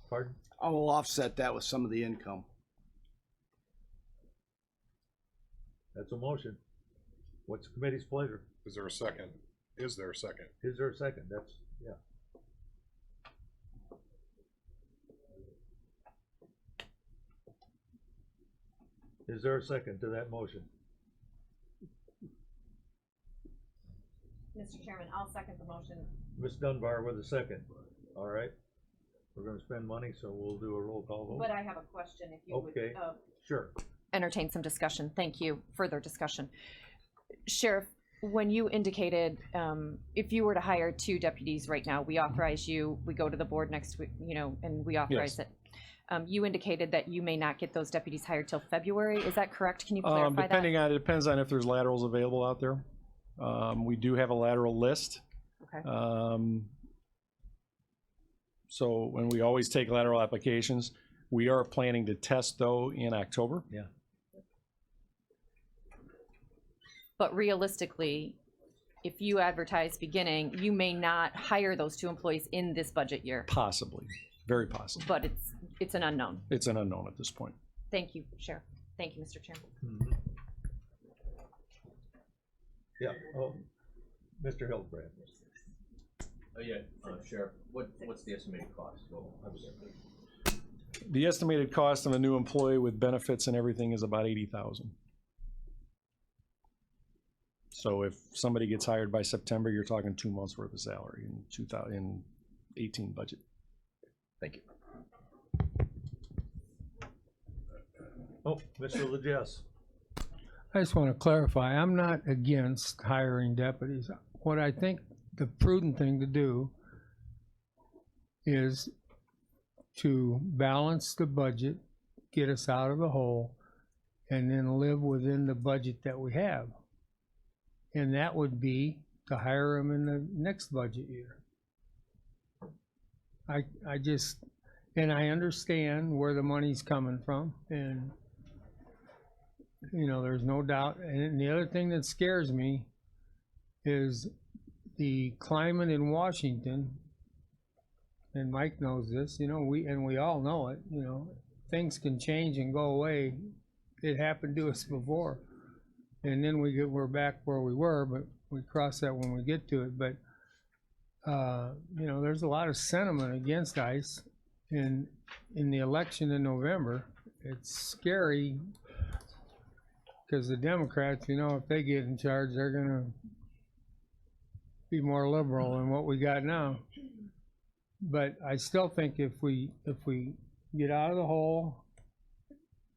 Pardon? I will offset that with some of the income. That's a motion. What's the committee's pleasure? Is there a second? Is there a second? Is there a second? That's, yeah. Is there a second to that motion? Mr. Chairman, I'll second the motion. Ms. Dunbar with a second. All right. We're gonna spend money, so we'll do a roll call vote. But I have a question if you Okay. would Sure. entertain some discussion. Thank you. Further discussion. Sheriff, when you indicated if you were to hire 2 deputies right now, we authorize you, we go to the board next week, you know, and we authorize it. You indicated that you may not get those deputies hired till February. Is that correct? Can you clarify Depending on, it depends on if there's laterals available out there. We do have a lateral list. Okay. So when we always take lateral applications, we are planning to test though in October. Yeah. But realistically, if you advertise beginning, you may not hire those 2 employees in this budget year. Possibly, very possibly. But it's an unknown. It's an unknown at this point. Thank you, Sheriff. Thank you, Mr. Chairman. Mhm. Yeah, oh, Mr. Hildebrand. Oh, yeah, Sheriff, what's the estimated cost? The estimated cost of a new employee with benefits and everything is about 80,000. So if somebody gets hired by September, you're talking 2 months worth of salary in 2018 budget. Thank you. Oh, Mr. Legess. I just want to clarify, I'm not against hiring deputies. What I think the prudent thing to do is to balance the budget, get us out of the hole, and then live within the budget that we have. And that would be to hire them in the next budget year. I just, and I understand where the money's coming from, and you know, there's no doubt. And the other thing that scares me is the climate in Washington, and Mike knows this, you know, we all know it, you know, things can change and go away. It happened to us before. And then we're back where we were, but we cross that when we get to it. But, you know, there's a lot of sentiment against ICE in the election in November. It's scary because the Democrats, you know, if they get in charge, they're gonna be more liberal than what we got now. But I still think if we get out of the hole,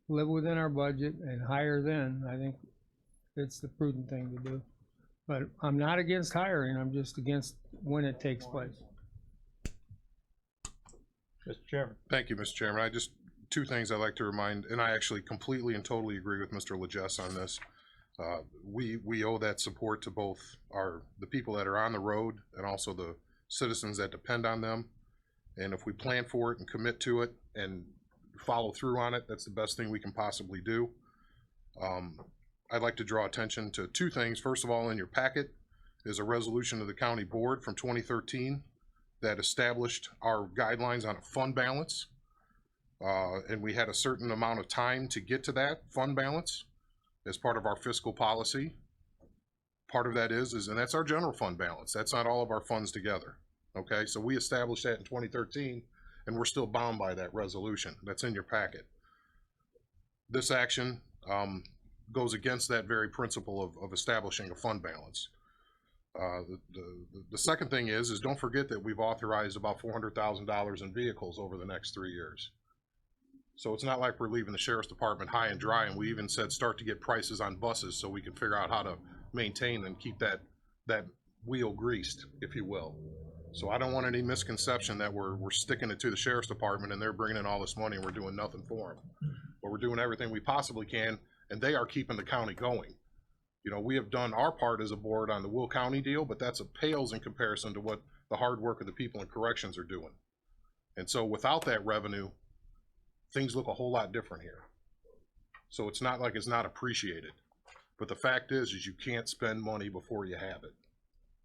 live within our budget, and hire then, I think it's the prudent thing to do. But I'm not against hiring, I'm just against when it takes place. Mr. Chairman. Thank you, Mr. Chairman. I just, 2 things I'd like to remind, and I actually completely and totally agree with Mr. Legess on this. We owe that support to both the people that are on the road and also the citizens that depend on them. And if we plan for it and commit to it and follow through on it, that's the best thing we can possibly do. I'd like to draw attention to 2 things. First of all, in your packet is a resolution of the county board from 2013 that established our guidelines on a fund balance. And we had a certain amount of time to get to that fund balance as part of our fiscal policy. Part of that is, and that's our general fund balance. That's not all of our funds together. Okay, so we established that in 2013, and we're still bound by that resolution. That's in your packet. This action goes against that very principle of establishing a fund balance. The second thing is don't forget that we've authorized about $400,000 in vehicles over the next 3 years. So it's not like we're leaving the sheriff's department high and dry, and we even said start to get prices on buses so we can figure out how to maintain and keep that wheel greased, if you will. So I don't want any misconception that we're sticking it to the sheriff's department and they're bringing in all this money and we're doing nothing for them. But we're doing everything we possibly can, and they are keeping the county going. You know, we have done our part as a board on the Will County deal, but that's pales in comparison to what the hard work of the people in corrections are doing. And so without that revenue, things look a whole lot different here. So it's not like it's not appreciated. But the fact is you can't spend money before you have it.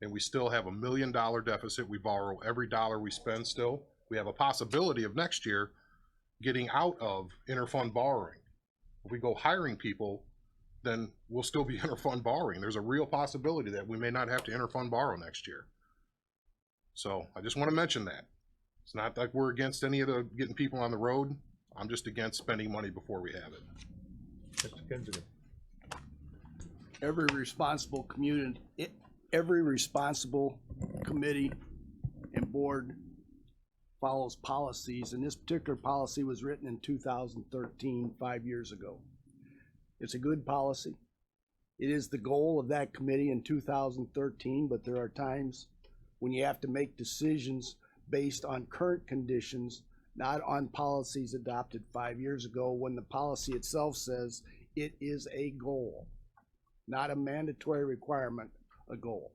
And we still have $1 million deficit. We borrow every dollar we spend still. We have a possibility of next year getting out of interfund borrowing. If we go hiring people, then we'll still be interfund borrowing. There's a real possibility that we may not have to interfund borrow next year. So I just want to mention that. It's not like we're against any of the getting people on the road. I'm just against spending money before we have it. Mr. Kinzinger. Every responsible committee and board follows policies, and this particular policy was written in 2013, 5 years ago. It's a good policy. It is the goal of that committee in 2013, but there are times when you have to make decisions based on current conditions, not on policies adopted 5 years ago, when the policy itself says it is a goal, not a mandatory requirement, a goal.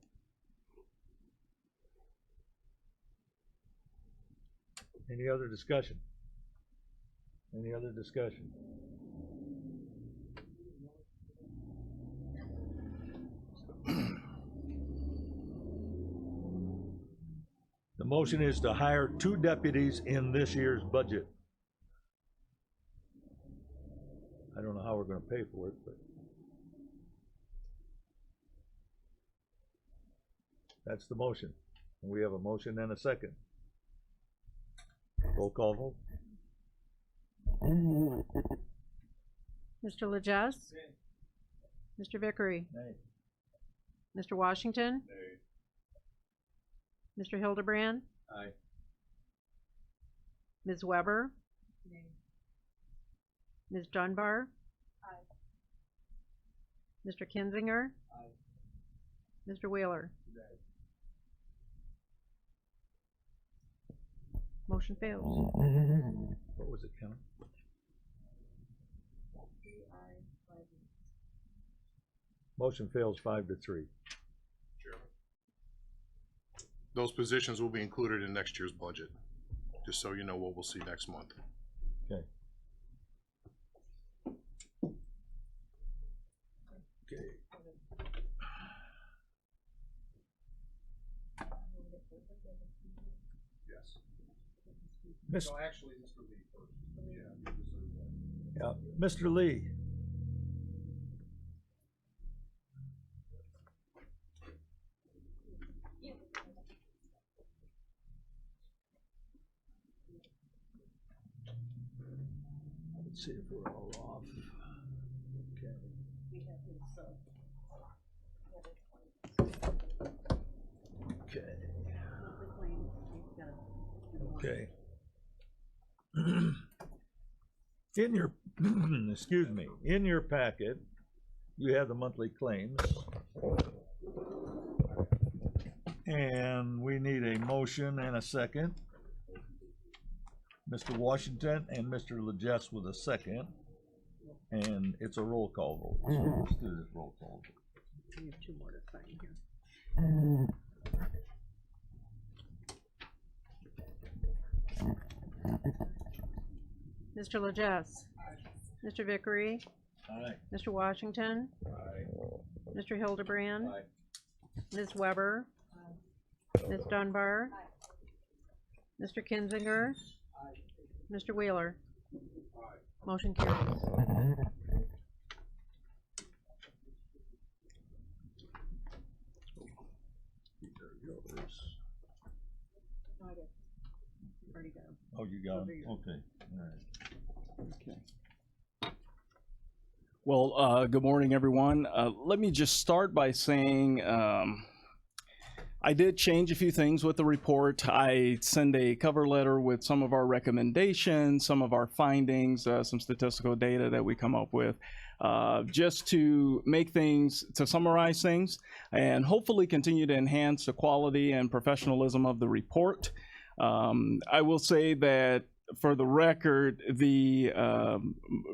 Any other discussion? Any other discussion? The motion is to hire 2 deputies in this year's budget. I don't know how we're gonna pay for it, but that's the motion. And we have a motion and a second. Roll call vote. Mr. Legess? Mr. Vickery? Mr. Washington? Mr. Hildebrand? Aye. Ms. Weber? Ms. Dunbar? Mr. Kinzinger? Mr. Wheeler? Motion fails. What was it, count? Motion fails 5-3. Those positions will be included in next year's budget, just so you know what we'll see next month. Okay. Okay. Yes. Miss- No, actually, Mr. Lee first. Yeah, you deserve that. Yeah, Mr. Lee. Let's see if we're all off. Okay. Okay. In your, excuse me, in your packet, you have the monthly claims. And we need a motion and a second. Mr. Washington and Mr. Legess with a second. And it's a roll call vote. So let's do this roll call vote. We have 2 more to sign here. Mr. Legess. Mr. Vickery. Aye. Mr. Washington. Mr. Hildebrand. Ms. Weber. Ms. Dunbar. Mr. Kinzinger. Mr. Wheeler. Motion carries. These are yours. Already got 'em. Oh, you got them? Okay, all right. Okay. Well, good morning, everyone. Let me just start by saying I did change a few things with the report. I send a cover letter with some of our recommendations, some of our findings, some statistical data that we come up with, just to make things, to summarize things, and hopefully continue to enhance the quality and professionalism of the report. I will say that for the record, the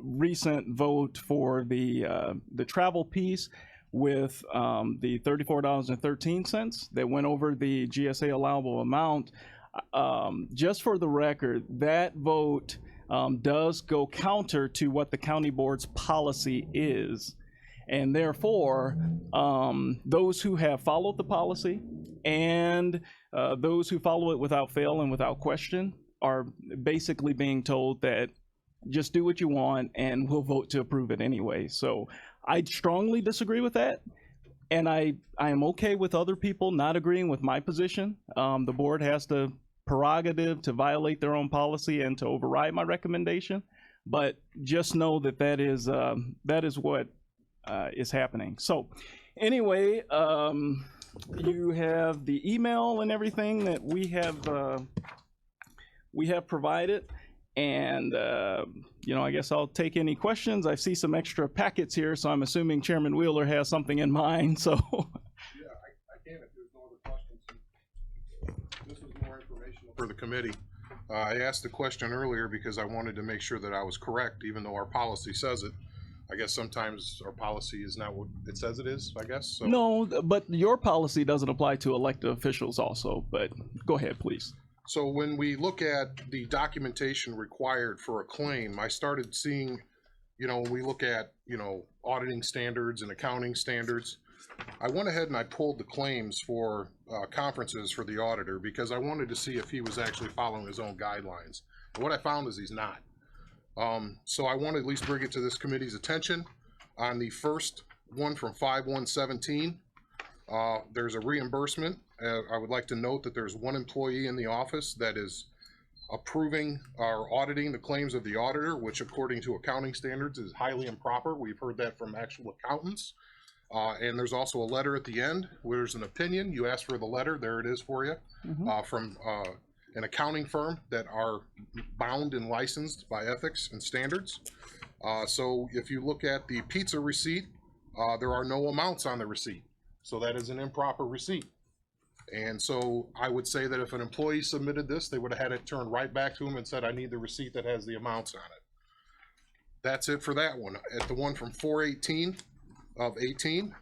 recent vote for the travel piece with the $34.13 that went over the GSA allowable amount, just for the record, that vote does go counter to what the county board's policy is. And therefore, those who have followed the policy and those who follow it without fail and without question are basically being told that just do what you want and we'll vote to approve it anyway. So I strongly disagree with that. And I am okay with other people not agreeing with my position. The board has the prerogative to violate their own policy and to override my recommendation. But just know that that is what is happening. So anyway, you have the email and everything that we have provided. And, you know, I guess I'll take any questions. I see some extra packets here, so I'm assuming Chairman Wheeler has something in mind, so. Yeah, I can if there's no other questions. This was more informational for the committee. I asked the question earlier because I wanted to make sure that I was correct, even though our policy says it. I guess sometimes our policy is not what it says it is, I guess. So. No, but your policy doesn't apply to elected officials also, but go ahead, please. So when we look at the documentation required for a claim, I started seeing, you know, when we look at, you know, auditing standards and accounting standards, I went ahead and I pulled the claims for conferences for the auditor because I wanted to see if he was actually following his own guidelines. And what I found is he's not. So I want to at least bring it to this committee's attention. On the first one from 5/1/17, there's a reimbursement. I would like to note that there's one employee in the office that is approving or auditing the claims of the auditor, which according to accounting standards is highly improper. We've heard that from actual accountants. And there's also a letter at the end where there's an opinion. You asked for the letter, there it is for you, from an accounting firm that are bound and licensed by ethics and standards. So if you look at the pizza receipt, there are no amounts on the receipt. So that is an improper receipt. And so I would say that if an employee submitted this, they would have had it turned right back to him and said, I need the receipt that has the amounts on it. That's it for that one. At the one from 4/18/18,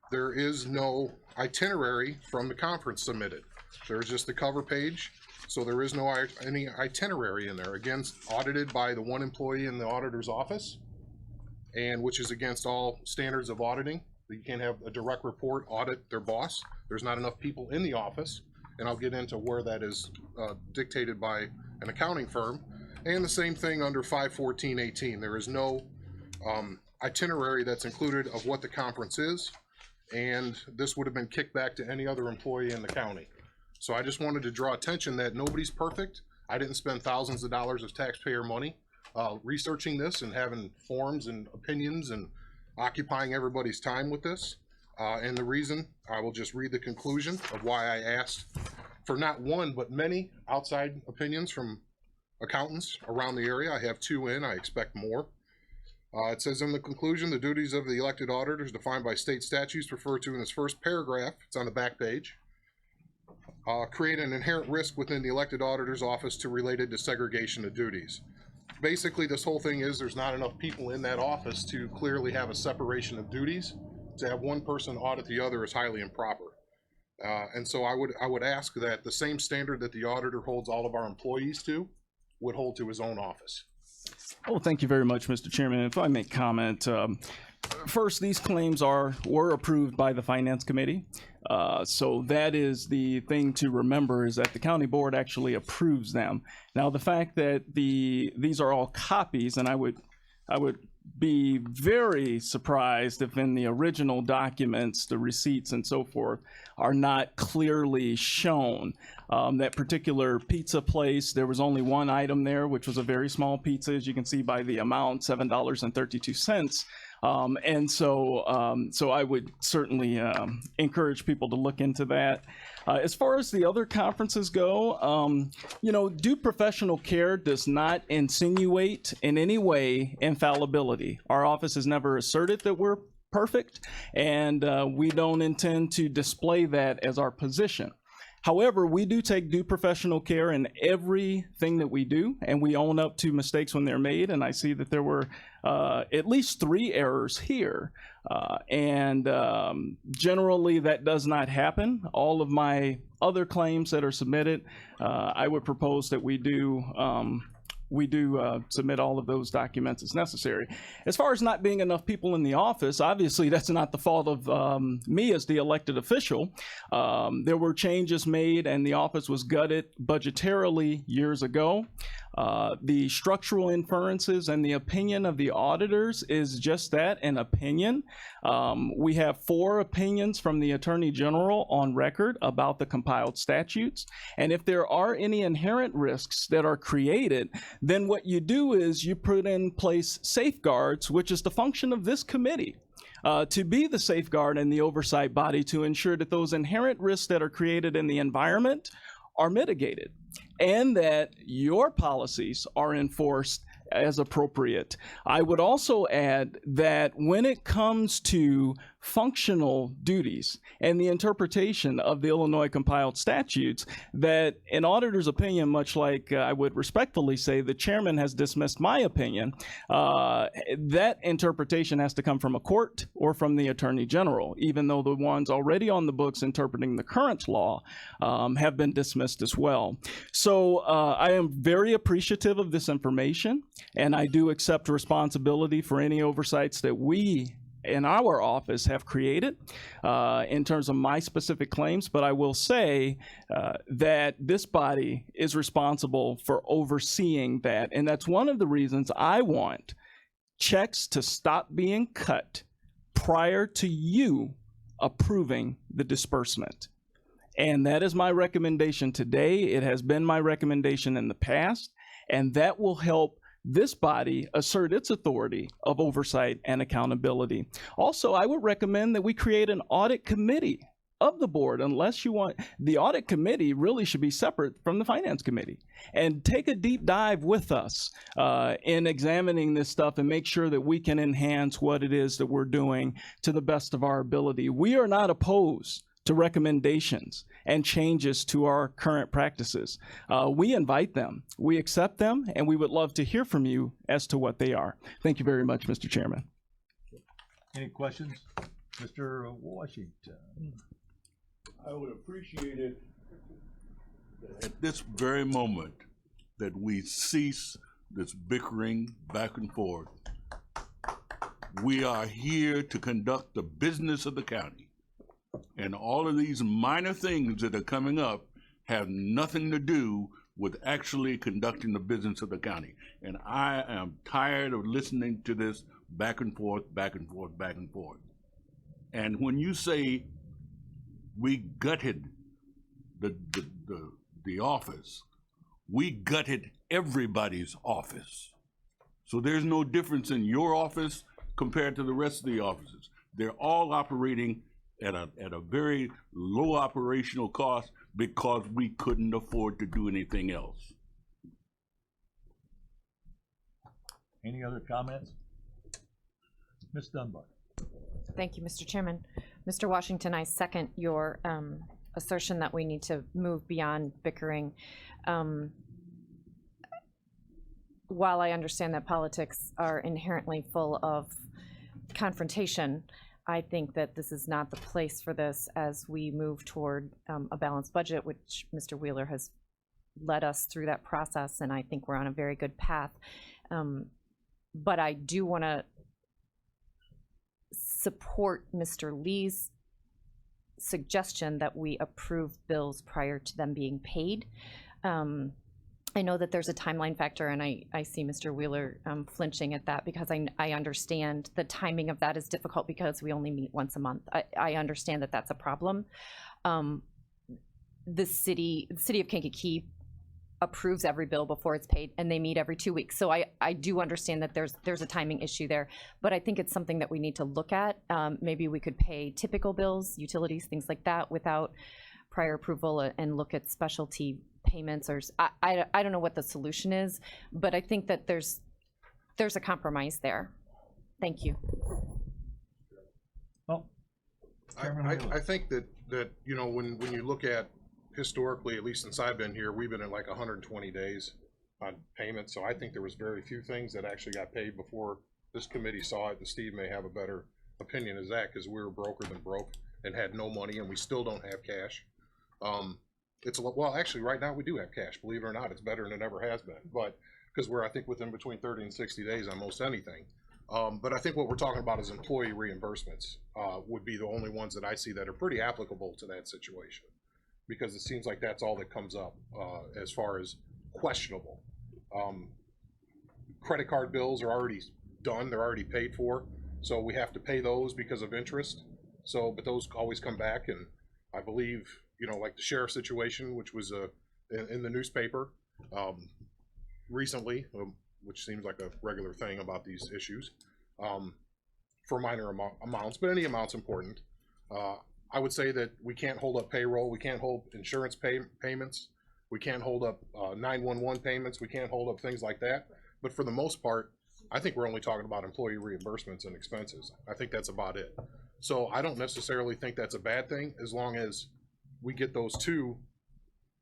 there is no itinerary from the conference submitted. There's just the cover page. So there is no any itinerary in there. Again, audited by the one employee in the auditor's office, and which is against all standards of auditing. You can't have a direct report audit their boss. There's not enough people in the office, and I'll get into where that is dictated by an accounting firm. And the same thing under 5/14/18. There is no itinerary that's included of what the conference is, and this would have been kicked back to any other employee in the county. So I just wanted to draw attention that nobody's perfect. I didn't spend thousands of dollars of taxpayer money researching this and having forms and opinions and occupying everybody's time with this. And the reason, I will just read the conclusion of why I asked for not one, but many outside opinions from accountants around the area. I have 2 in, I expect more. It says in the conclusion, the duties of the elected auditors defined by state statutes referred to in this first paragraph, it's on the back page, create an inherent risk within the elected auditor's office related to segregation of duties. Basically, this whole thing is there's not enough people in that office to clearly have a separation of duties. To have one person audit the other is highly improper. And so I would ask that the same standard that the auditor holds all of our employees to would hold to his own office. Oh, thank you very much, Mr. Chairman. If I may comment, first, these claims were approved by the Finance Committee. So that is the thing to remember, is that the county board actually approves them. Now, the fact that these are all copies, and I would be very surprised if in the original documents, the receipts and so forth are not clearly shown. That particular pizza place, there was only one item there, which was a very small pizza, as you can see by the amount, $7.32. And so I would certainly encourage people to look into that. As far as the other conferences go, you know, due professional care does not insinuate in any way infallibility. Our office has never asserted that we're perfect, and we don't intend to display that as our position. However, we do take due professional care in everything that we do, and we own up to mistakes when they're made, and I see that there were at least 3 errors here. Generally, that does not happen. All of my other claims that are submitted, I would propose that we do we do submit all of those documents as necessary. As far as not being enough people in the office, obviously that's not the fault of me as the elected official. There were changes made and the office was gutted budgetarily years ago. The structural inferences and the opinion of the auditors is just that, an opinion. We have 4 opinions from the Attorney General on record about the compiled statutes. And if there are any inherent risks that are created, then what you do is you put in place safeguards, which is the function of this committee. To be the safeguard and the oversight body to ensure that those inherent risks that are created in the environment are mitigated and that your policies are enforced as appropriate. I would also add that when it comes to functional duties and the interpretation of the Illinois compiled statutes, that in auditor's opinion, much like I would respectfully say the chairman has dismissed my opinion, that interpretation has to come from a court or from the Attorney General, even though the ones already on the books interpreting the current law have been dismissed as well. So I am very appreciative of this information, and I do accept responsibility for any oversights that we in our office have created in terms of my specific claims, but I will say that this body is responsible for overseeing that, and that's one of the reasons I want checks to stop being cut prior to you approving the disbursement. And that is my recommendation today. It has been my recommendation in the past, and that will help this body assert its authority of oversight and accountability. Also, I would recommend that we create an audit committee of the board, unless you want, the audit committee really should be separate from the finance committee, and take a deep dive with us in examining this stuff and make sure that we can enhance what it is that we're doing to the best of our ability. We are not opposed to recommendations and changes to our current practices. We invite them, we accept them, and we would love to hear from you as to what they are. Thank you very much, Mr. Chairman. Any questions? Mr. Washington. I would appreciate it at this very moment that we cease this bickering back and forth. We are here to conduct the business of the county. And all of these minor things that are coming up have nothing to do with actually conducting the business of the county. And I am tired of listening to this back and forth, back and forth, back and forth. And when you say we gutted the office, we gutted everybody's office. So there's no difference in your office compared to the rest of the offices. They're all operating at a very low operational cost because we couldn't afford to do anything else. Any other comments? Ms. Dunbar. Thank you, Mr. Chairman. Mr. Washington, I second your assertion that we need to move beyond bickering. While I understand that politics are inherently full of confrontation, I think that this is not the place for this as we move toward a balanced budget, which Mr. Wheeler has led us through that process, and I think we're on a very good path. But I do want to support Mr. Lee's suggestion that we approve bills prior to them being paid. I know that there's a timeline factor, and I see Mr. Wheeler flinching at that because I understand the timing of that is difficult because we only meet once a month. I understand that that's a problem. The city of Kankakee approves every bill before it's paid, and they meet every 2 weeks. So I do understand that there's a timing issue there, but I think it's something that we need to look at. Maybe we could pay typical bills, utilities, things like that without prior approval and look at specialty payments, or I don't know what the solution is, but I think that there's a compromise there. Thank you. Well, I think that you know, when you look at historically, at least since I've been here, we've been at like 120 days on payments. So I think there was very few things that actually got paid before this committee saw it, and Steve may have a better opinion as that, because we were broker than broke and had no money, and we still don't have cash. Well, actually right now we do have cash, believe it or not. It's better than it ever has been, but because we're, I think, within between 30 and 60 days on most anything. But I think what we're talking about is employee reimbursements would be the only ones that I see that are pretty applicable to that situation, because it seems like that's all that comes up as far as questionable. Credit card bills are already done, they're already paid for, so we have to pay those because of interest. So, but those always come back, and I believe, you know, like the sheriff situation, which was in the newspaper recently, which seems like a regular thing about these issues, for minor amounts, but any amount's important. I would say that we can't hold up payroll, we can't hold insurance payments, we can't hold up 911 payments, we can't hold up things like that. But for the most part, I think we're only talking about employee reimbursements and expenses. I think that's about it. So I don't necessarily think that's a bad thing, as long as we get those two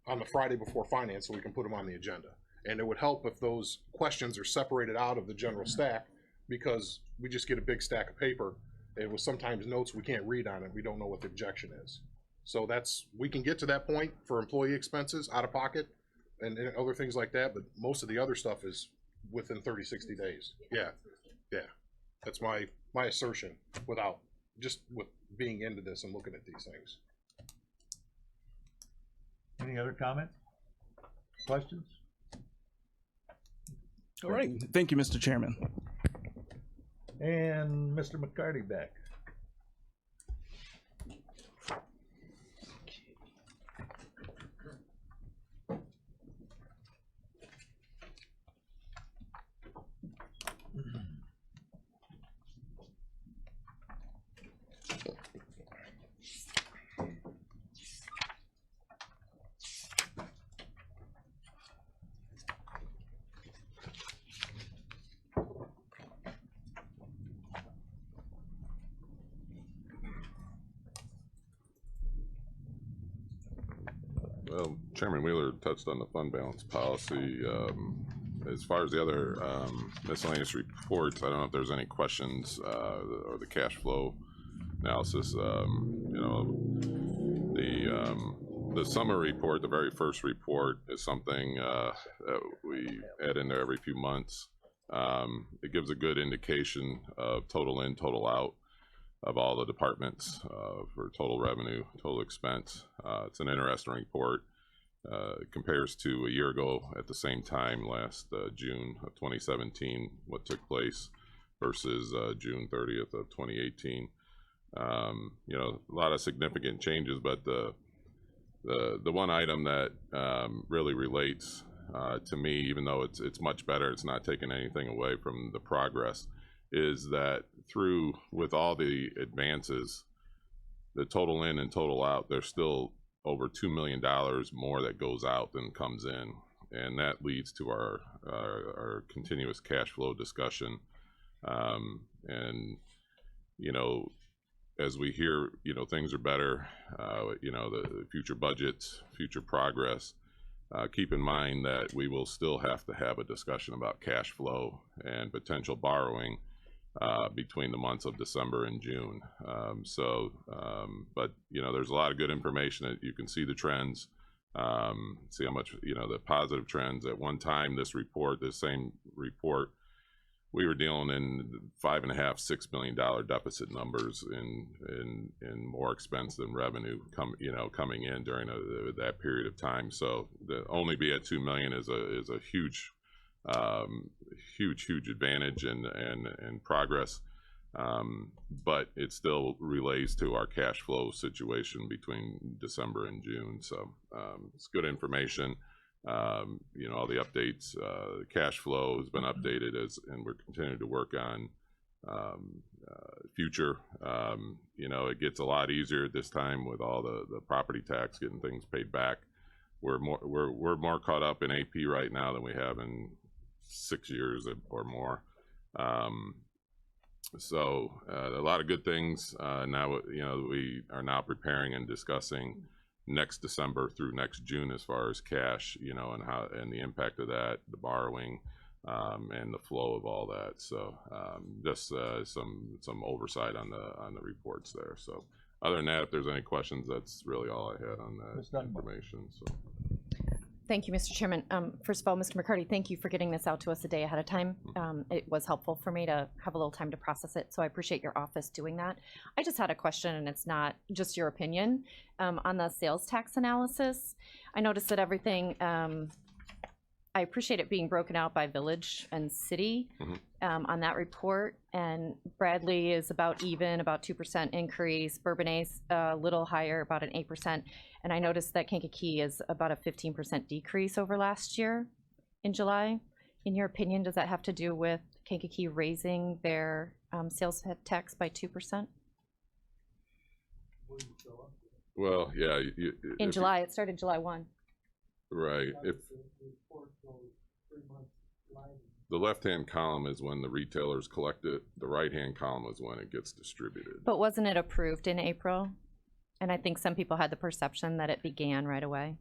on the Friday before finance so we can put them on the agenda. And it would help if those questions are separated out of the general stack, because we just get a big stack of paper and with sometimes notes we can't read on it. We don't know what the objection is. So we can get to that point for employee expenses out of pocket and other things like that, but most of the other stuff is within 30, 60 days. Yeah. That's my assertion with being into this and looking at these things. Any other comments? Questions? All right. Thank you, Mr. Chairman. And Mr. McCarty back. Well, Chairman Wheeler touched on the fund balance policy. As far as the other miscellaneous reports, I don't know if there's any questions or the cash flow analysis. You know, the summer report, the very first report, is something that we add in there every few months. It gives a good indication of total in, total out of all the departments for total revenue, total expense. It's an interesting report. It compares to a year ago at the same time last June of 2017, what took place versus June 30th of 2018. You know, a lot of significant changes, but the one item that really relates to me, even though it's much better, it's not taking anything away from the progress, is that with all the advances, the total in and total out, there's still over $2 million more that goes out than comes in. And that leads to our continuous cash flow discussion. And, you know, as we hear, you know, things are better, you know, the future budgets, future progress, keep in mind that we will still have to have a discussion about cash flow and potential borrowing between the months of December and June. But, you know, there's a lot of good information that you can see the trends, see how much, you know, the positive trends. At one time, this same report, we were dealing in $5.5, $6 million deficit numbers in more expense than revenue coming in during that period of time. So to only be at $2 million is a huge advantage and progress, but it still relates to our cash flow situation between December and June. So it's good information. You know, all the updates, cash flow has been updated and we're continuing to work on future. You know, it gets a lot easier at this time with all the property tax, getting things paid back. We're more caught up in AP right now than we have in 6 years or more. So a lot of good things. Now, you know, we are now preparing and discussing next December through next June as far as cash, you know, and the impact of that, the borrowing, and the flow of all that. So just some oversight on the reports there. So other than that, if there's any questions, that's really all I had on that information. So Thank you, Mr. Chairman. First of all, Mr. McCarty, thank you for getting this out to us a day ahead of time. It was helpful for me to have a little time to process it, so I appreciate your office doing that. I just had a question, and it's not just your opinion. On the sales tax analysis, I noticed that everything, I appreciate it being broken out by village and city on that report, and Bradley is about even, about 2% increase, Bourbonnais a little higher, about an 8%. And I noticed that Kankakee is about a 15% decrease over last year in July. In your opinion, does that have to do with Kankakee raising their sales tax by 2%? Well, yeah. In July, it started July 1. Right. If the left-hand column is when the retailers collect it, the right-hand column is when it gets distributed. But wasn't it approved in April? And I think some people had the perception that it began right away.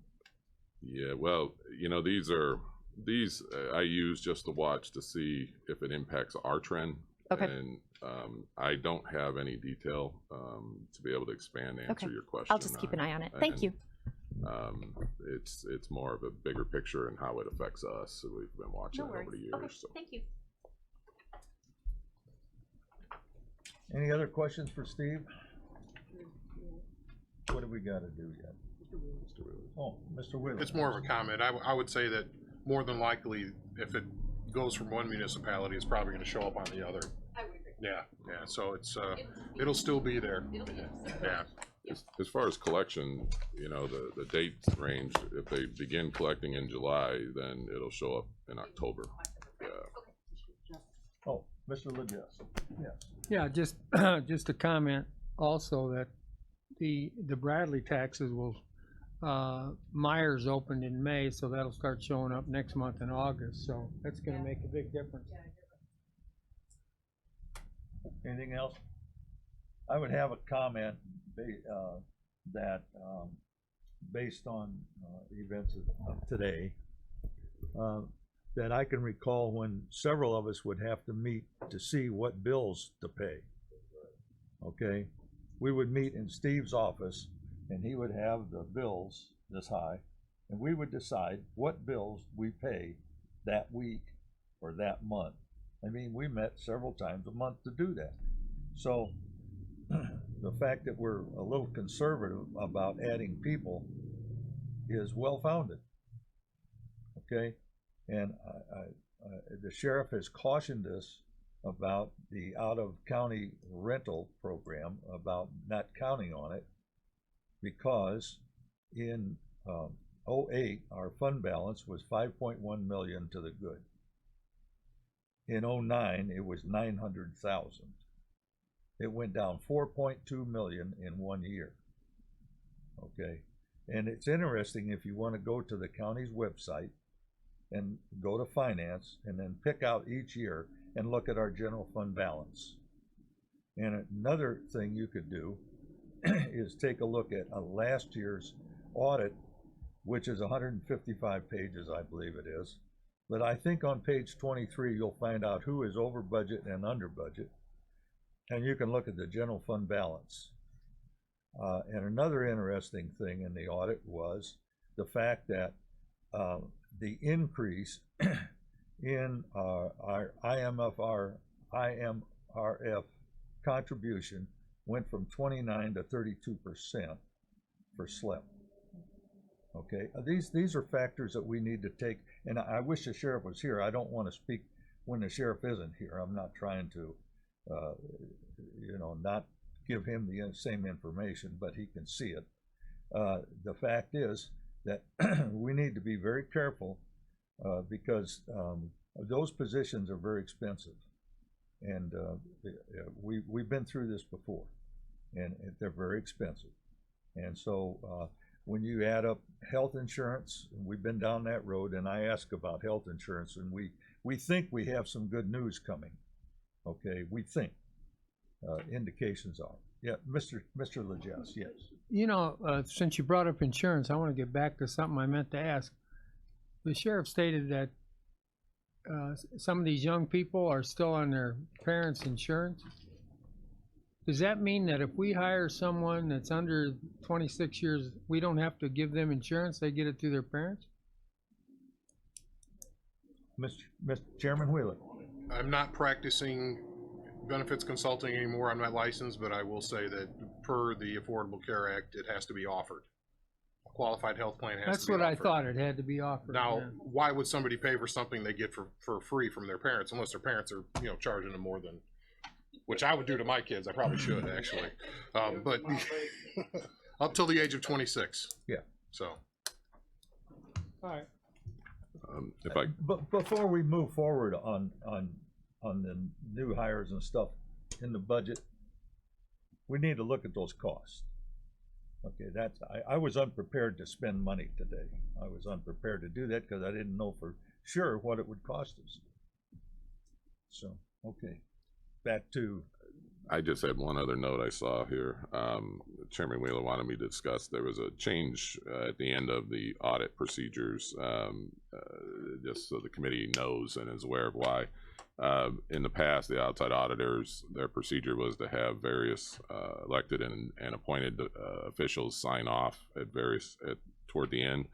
Yeah, well, you know, these I use just to watch to see if it impacts our trend. Okay. And I don't have any detail to be able to expand and answer your question. I'll just keep an eye on it. Thank you. It's more of a bigger picture and how it affects us. So we've been watching it over the years. Okay. So. Thank you. Any other questions for Steve? What do we gotta do yet? Oh, Mr. Wheeler. It's more of a comment. I would say that more than likely, if it goes from one municipality, it's probably going to show up on the other. I would agree. Yeah, yeah. So it'll still be there. Yeah. As far as collection, you know, the date range, if they begin collecting in July, then it'll show up in October. Yeah. Oh, Mr. Lejes. Yes. Yeah, just a comment also that the Bradley taxes will, Myers opened in May, so that'll start showing up next month in August, so that's gonna make a big difference. Anything else? I would have a comment that based on events of today, that I can recall when several of us would have to meet to see what bills to pay. Okay? We would meet in Steve's office, and he would have the bills this high, and we would decide what bills we pay that week or that month. I mean, we met several times a month to do that. So the fact that we're a little conservative about adding people is well-founded. Okay? And the sheriff has cautioned us about the out-of-county rental program, about not counting on it, because in 08, our fund balance was 5.1 million to the good. In 09, it was 900,000. It went down 4.2 million in 1 year. Okay, and it's interesting if you want to go to the county's website and go to finance and then pick out each year and look at our general fund balance. And another thing you could do is take a look at last year's audit, which is 155 pages, I believe it is. But I think on page 23, you'll find out who is over budget and under budget. And you can look at the general fund balance. And another interesting thing in the audit was the fact that the increase in our IMRF contribution went from 29 to 32% for SLIP. Okay, these are factors that we need to take, and I wish the sheriff was here. I don't want to speak when the sheriff isn't here. I'm not trying to, not give him the same information, but he can see it. The fact is that we need to be very careful because those positions are very expensive, and we've been through this before, and they're very expensive. And so when you add up health insurance, we've been down that road, and I ask about health insurance, and we think we have some good news coming. Okay, we think. Indications are. Yeah, Mr. Lejes, yes. You know, since you brought up insurance, I want to get back to something I meant to ask. The sheriff stated that some of these young people are still on their parents' insurance. Does that mean that if we hire someone that's under 26 years, we don't have to give them insurance? They get it through their parents? Mr. Chairman Wheeler. I'm not practicing benefits consulting anymore. I'm not licensed, but I will say that per the Affordable Care Act, it has to be offered. A qualified health plan has That's to be what I offered. thought, it had to be offered. Now, yeah. why would somebody pay for something they get for free from their parents, unless their parents are, you know, charging them more than, which I would do to my kids. I probably should, actually. But up till the age of 26. Yeah. So. All right. If I But before we move forward on the new hires and stuff in the budget, we need to look at those costs. Okay, I was unprepared to spend money today. I was unprepared to do that because I didn't know for sure what it would cost us. So, okay, back to. I just had one other note I saw here. Chairman Wheeler wanted me to discuss. There was a change at the end of the audit procedures, just so the committee knows and is aware of why. In the past, the outside auditors, their procedure was to have various elected and appointed officials sign off at toward the end.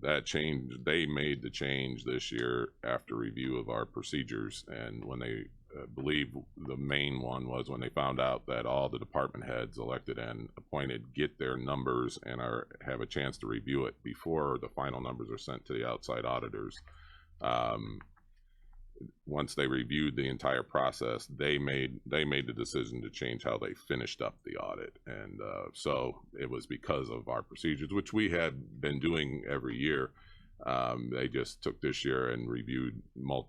That change, they made the change this year after review of our procedures, and when they believe the main one was when they found out that all the department heads, elected and appointed, get their numbers and have a chance to review it before the final numbers are sent to the outside auditors. Once they reviewed the entire process, they made the decision to change how they finished up the audit, and so it was because of our procedures, which we had been doing every year. They just took this year and reviewed.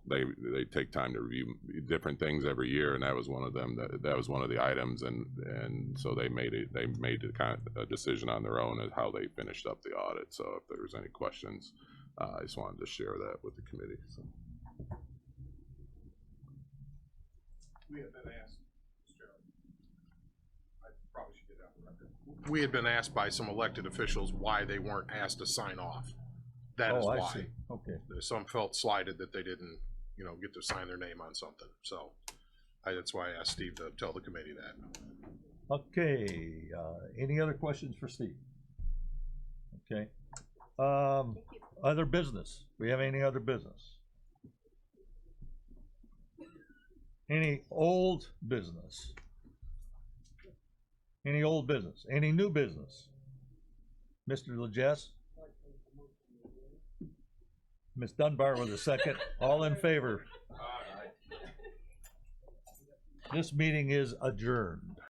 They take time to review different things every year, and that was one of them. That was one of the items, and so they made a decision on their own as how they finished up the audit. So if there was any questions, I just wanted to share that with the committee. So. We had been asked, Mr. Chairman, I probably should get it on the record. We had been asked by some elected officials why they weren't asked to sign off. That is I why. see. Okay. Some felt slighted that they didn't, you know, get to sign their name on something. So that's why I asked Steve to tell the committee that. Okay, any other questions for Steve? Okay. Other business? We have any other business? Any old business? Any old business? Any new business? Mr. Legess? Ms. Dunbar with a second. All in favor? This meeting is adjourned.